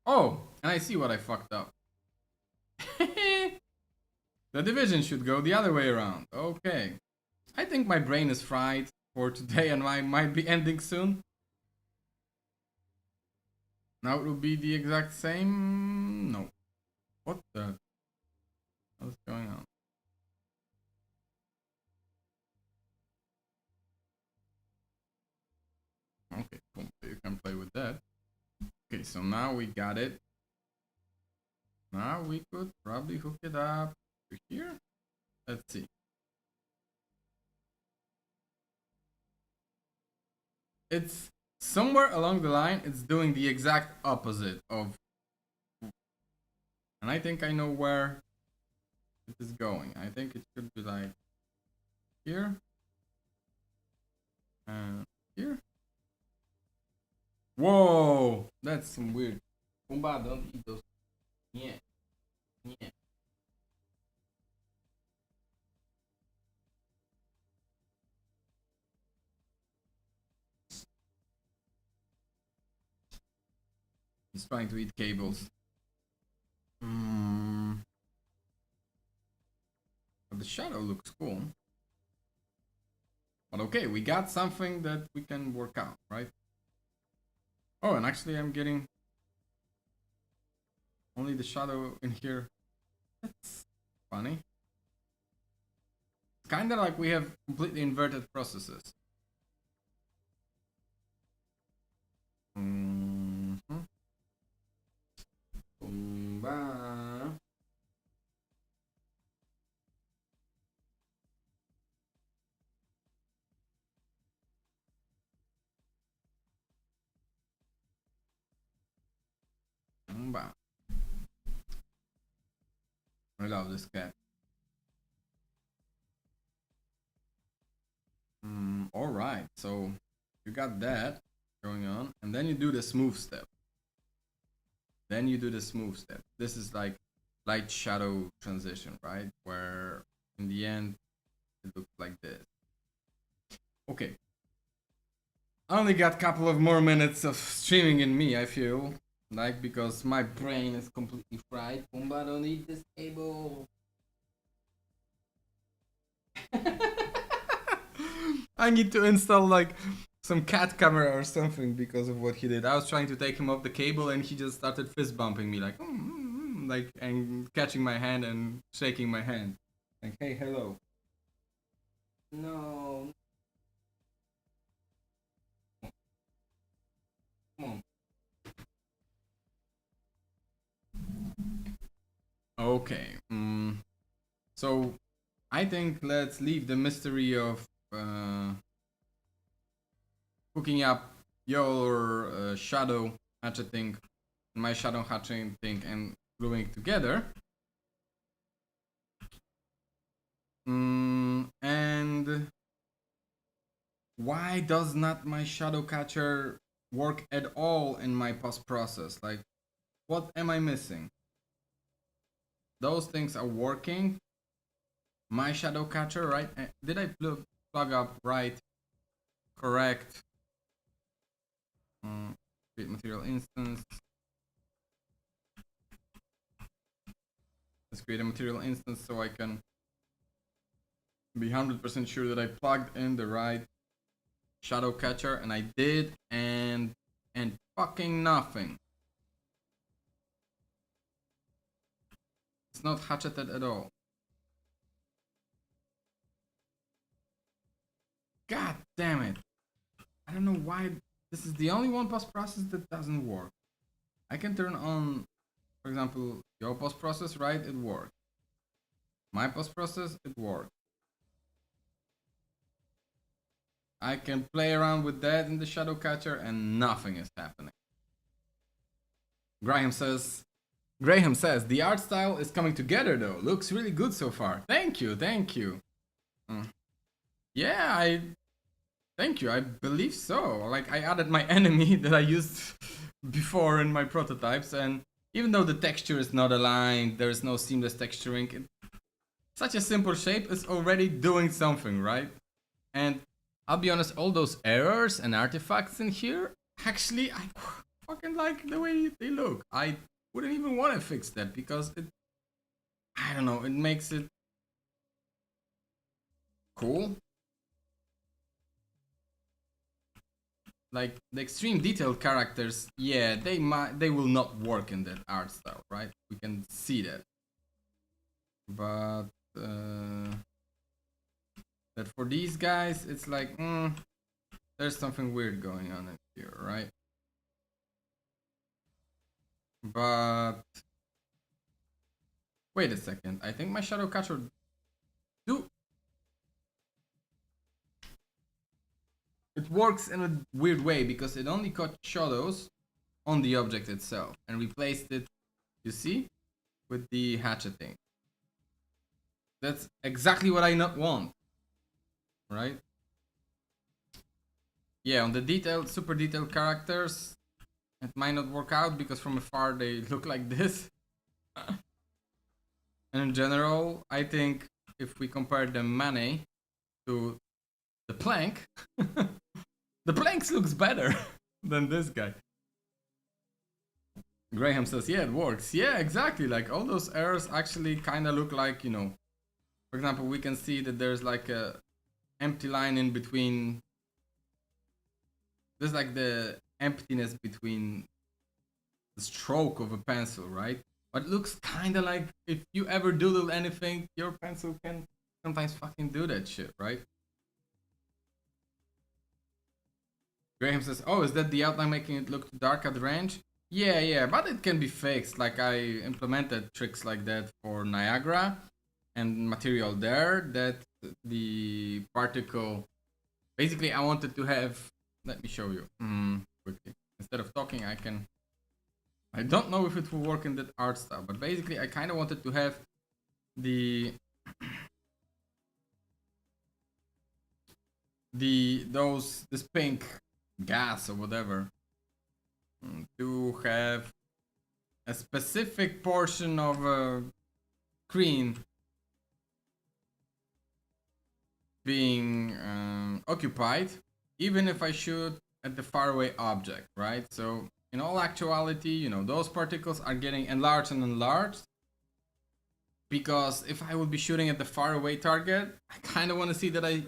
Oh, and I see what I fucked up. The division should go the other way around. Okay. I think my brain is fried for today and I might be ending soon. Now it will be the exact same. No. What the? What's going on? so now we got it. Now we could probably hook it up to here. Let's see. It's somewhere along the line, it's doing the exact opposite of, and I think I know where it is going. I think it should be like here and here. Whoa, that's some weird. Pumba, don't eat those. Yeah, yeah. He's trying to eat cables. But the shadow looks cool. But okay, we got something that we can work out, right? Oh, and actually I'm getting only the shadow in here. That's funny. It's kind of like we have completely inverted processes. I love this cat. Alright, so you got that going on, and then you do the smooth step. This is like light shadow transition, right? Where in the end it looks like this. Okay. I only got a couple of more minutes of streaming in me, I feel like, because my brain is completely fried. Pumba, don't eat this cable. I need to install like some cat camera or something because of what he did. I was trying to take him off the cable and he just started fist bumping me like and catching my hand and shaking my hand. Like, hey, hello. No. Come on. Okay. So I think let's leave the mystery of hooking up your shadow hatcheting, my shadow hatching thing, and gluing it together. And why does not my shadow catcher work at all in my post process? Like, what am I missing? Those things are working. My shadow catcher, right? Did I plug up right? Correct. Create material instance. Let's create a material instance so I can be 100% sure that I plugged in the right shadow catcher, and I did, and fucking nothing. It's not hatcheted at all. God damn it. I don't know why this is the only one post process that doesn't work. I can turn on, for example, your post process, right? It worked. My post process, it worked. I can play around with that in the shadow catcher and nothing is happening. Graham says, the art style is coming together though. Looks really good so far. Thank you. Yeah, thank you. I believe so. Like, I added my enemy that I used before in my prototypes, and even though the texture is not aligned, there is no seamless texturing, such a simple shape is already doing something, right? And I'll be honest, all those errors and artifacts in here, actually, I fucking like the way they look. I wouldn't even want to fix that because I don't know, it makes it cool. Like, the extreme detailed characters, yeah, they will not work in that art style, right? We can see that. But that for these guys, it's like, there's something weird going on in here, right? But wait a second. I think my shadow catcher do it works in a weird way because it only caught shadows on the object itself and replaced it, you see, with the hatchet thing. That's exactly what I not want, right? Yeah, on the detailed, super detailed characters, it might not work out because from afar they look like this. And in general, I think if we compare the Mane to the Plank, the Planks looks better than this guy. Graham says, yeah, it works. Yeah, exactly. Like all those errors actually kind of look like, you know, for example, we can see that there's like a empty line in between. There's like the emptiness between the stroke of a pencil, right? But it looks kind of like if you ever doodle anything, your pencil can sometimes fucking do that shit, right? Graham says, oh, is that the outline making it look too dark at range? Yeah, but it can be fixed. Like I implemented tricks like that for Niagara and material there that the particle, basically I wanted to have, let me show you quickly. Instead of talking, I don't know if it will work in that art style, but basically I kind of wanted to have the this pink gas or whatever to have a specific portion of a screen being occupied, even if I shoot at the faraway object, right? So in all actuality, you know, those particles are getting enlarged and enlarged because if I would be shooting at the faraway target, I kind of want to see that I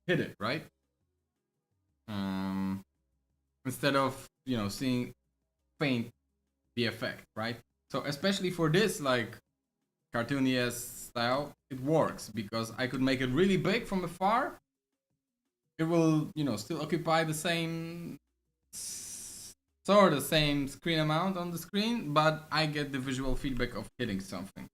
hit it, right? Instead of, you know, seeing faint the effect, right? So especially for this like cartoony style, it works because I could make it really big from afar. It will, you know, still occupy the same sort of same screen amount on the screen, but I get the visual feedback of hitting something.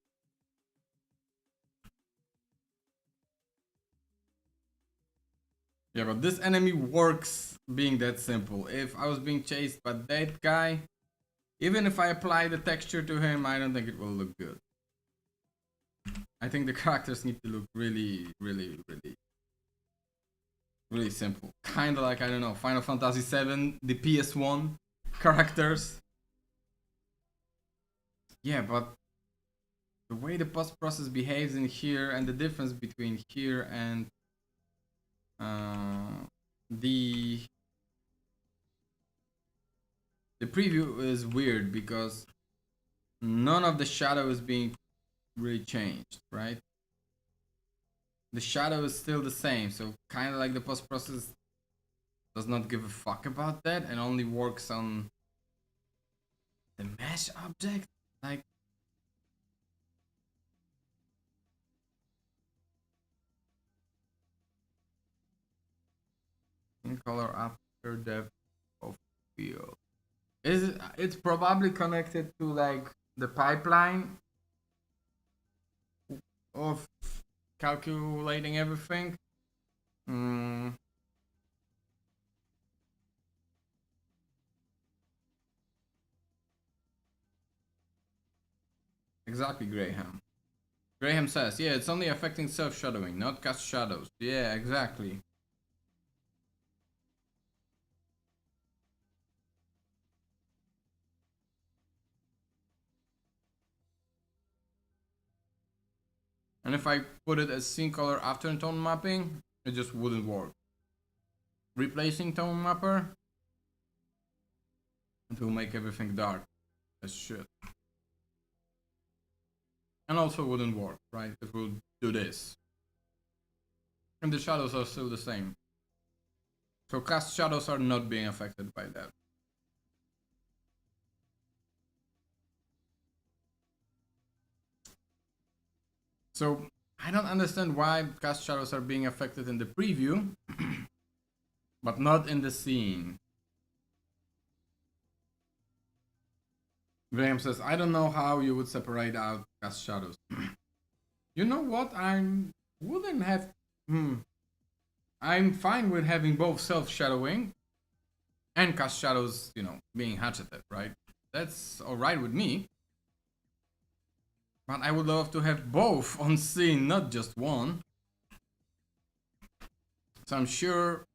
Yeah, but this enemy works being that simple. If I was being chased by that guy, even if I apply the texture to him, I don't think it will look good. I think the characters need to look really simple. Kind of like, I don't know, Final Fantasy VII, the PS1 characters. Yeah, but the way the post process behaves in here and the difference between here and the preview is weird because none of the shadow is being really changed, right? The shadow is still the same, so kind of like the post process does not give a fuck about that and only works on the mesh object. Like, in color after depth of field. It's probably connected to like the pipeline of calculating everything. Exactly, Graham. Graham says, yeah, it's only affecting self-shadowing, not cast shadows. Yeah, exactly. And if I put it as scene color after tone mapping, it just wouldn't work. Replacing tone mapper, it will make everything dark as shit. And also wouldn't work, right? It will do this. And the shadows are still the same. So cast shadows are not being affected by that. So I don't understand why cast shadows are being affected in the preview, but not in the scene. Graham says, I don't know how you would separate out cast shadows. You know what? Wouldn't have. I'm fine with having both self-shadowing and cast shadows, being hatcheted, right? That's alright with me. But I would love to have both on scene, not just one. So I'm sure.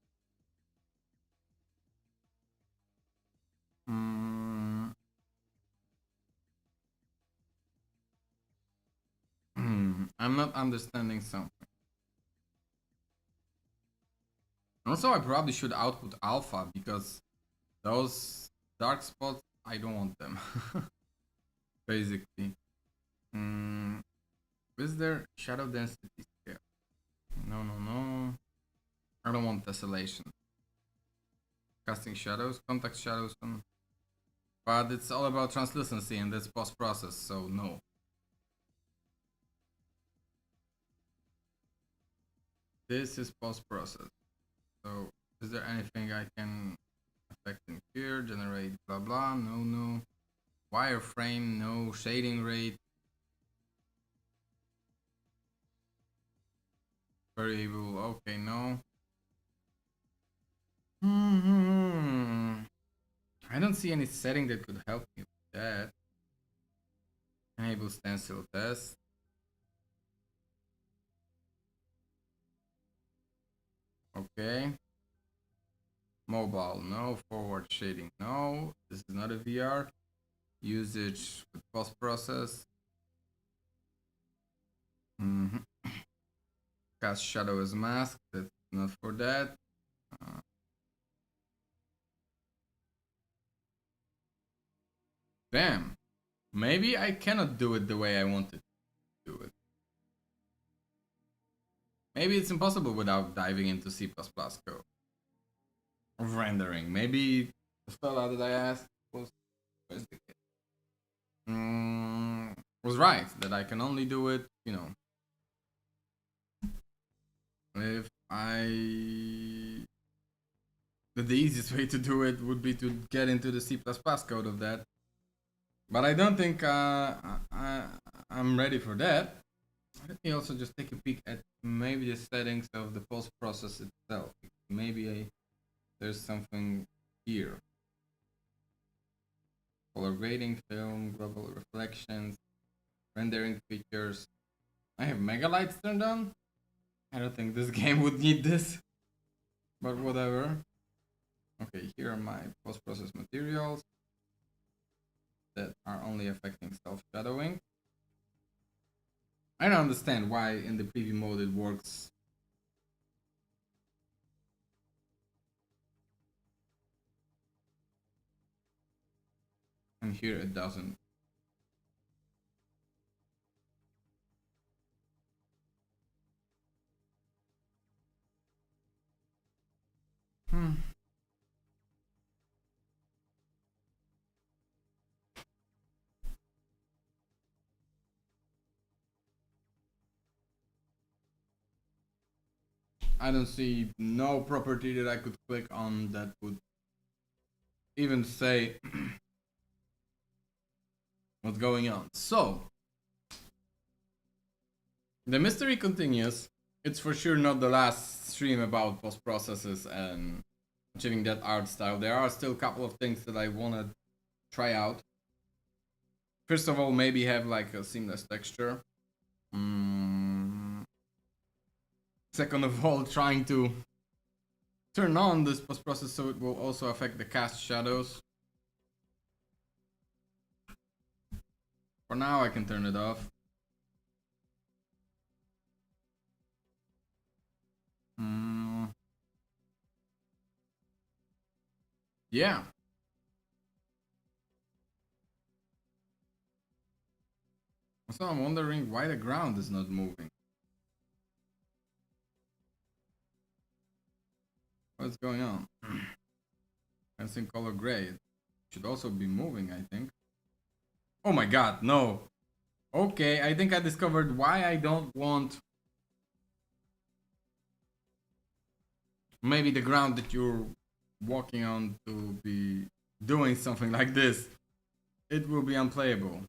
I'm not understanding something. Also, I probably should output alpha because those dark spots, I don't want them. Basically. Is there shadow density scale? No, no, no. I don't want tessellation. Casting shadows, contact shadows, but it's all about translucency and that's post-process, so no. This is post-process. So, is there anything I can affect in here? Generate blah blah? No, no. Wireframe, no. Shading rate. Variable, okay, no. I don't see any setting that could help me with that. Enable stencil test. Okay. Mobile, no. Forward shading, no. This is not a VR. Usage with post-process. Cast shadow as mask, that's not for that. Damn. Maybe I cannot do it the way I wanted to do it. Maybe it's impossible without diving into C++ code. Of rendering. Maybe the fella that I asked was right, that I can only do it, if the easiest way to do it would be to get into the C++ code of that. But I don't think I'm ready for that. Let me also just take a peek at maybe the settings of the post process itself. Maybe there's something here. Color grading, film, global reflections, rendering features. I have mega lights turned on. I don't think this game would need this, but whatever. Okay, here are my post-process materials that are only affecting self-shadowing. I don't understand why in the preview mode it works. And here it doesn't. I don't see no property that I could click on that would even say what's going on. So, the mystery continues. It's for sure not the last stream about post processes and achieving that art style. There are still a couple of things that I want to try out. First of all, maybe have like a seamless texture. Second of all, trying to turn on this post process so it will also affect the cast shadows. For now, I can turn it off. Yeah. So I'm wondering why the ground is not moving. What's going on? Fencing color gray. It should also be moving, I think. Oh my god, no. Okay, I think I discovered why I don't want maybe the ground that you're walking on to be doing something like this. it will be unplayable.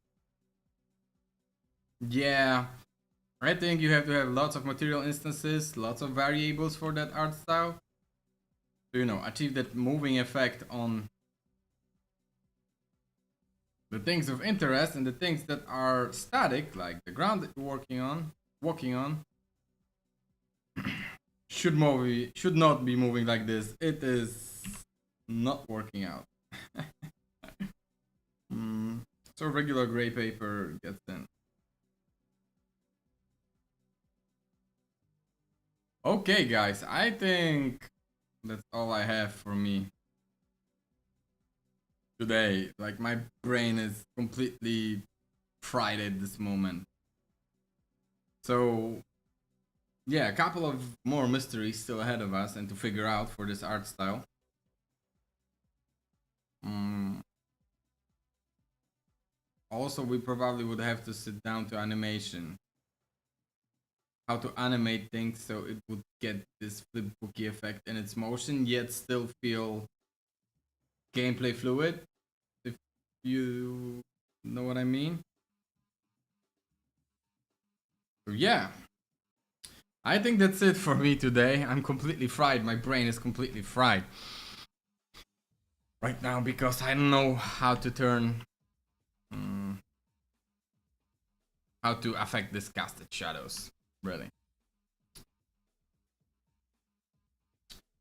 Yeah, I think you have to have lots of material instances, lots of variables for that art style to, achieve that moving effect on the things of interest, and the things that are static, like the ground that you're walking on, should not be moving like this. It is not working out. So regular gray paper gets in. Okay, guys, I think that's all I have for me today. Like, my brain is completely fried at this moment. So yeah, a couple of more mysteries still ahead of us and to figure out for this art style. Also, we probably would have to sit down to animation. How to animate things so it would get this flip bookie effect in its motion, yet still feel gameplay fluid, if you know what I mean. So yeah, I think that's it for me today. I'm completely fried. My brain is completely fried right now because I don't know how to turn, how to affect this casted shadows, really.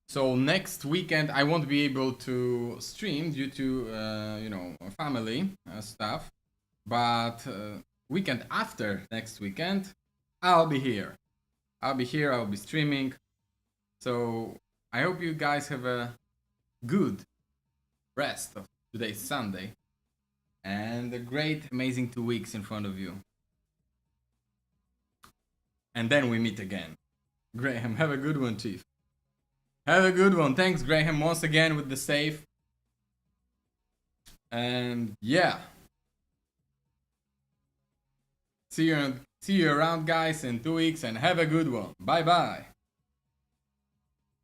So next weekend I won't be able to stream due to family stuff, but weekend after next weekend I'll be here. I'll be streaming. So I hope you guys have a good rest of today's Sunday and a great, amazing 2 weeks in front of you. And then we meet again. Graham, have a good one, Chief. Have a good one. Thanks, Graham, once again with the save. And yeah. See you around, guys, in 2 weeks, and have a good one. Bye bye.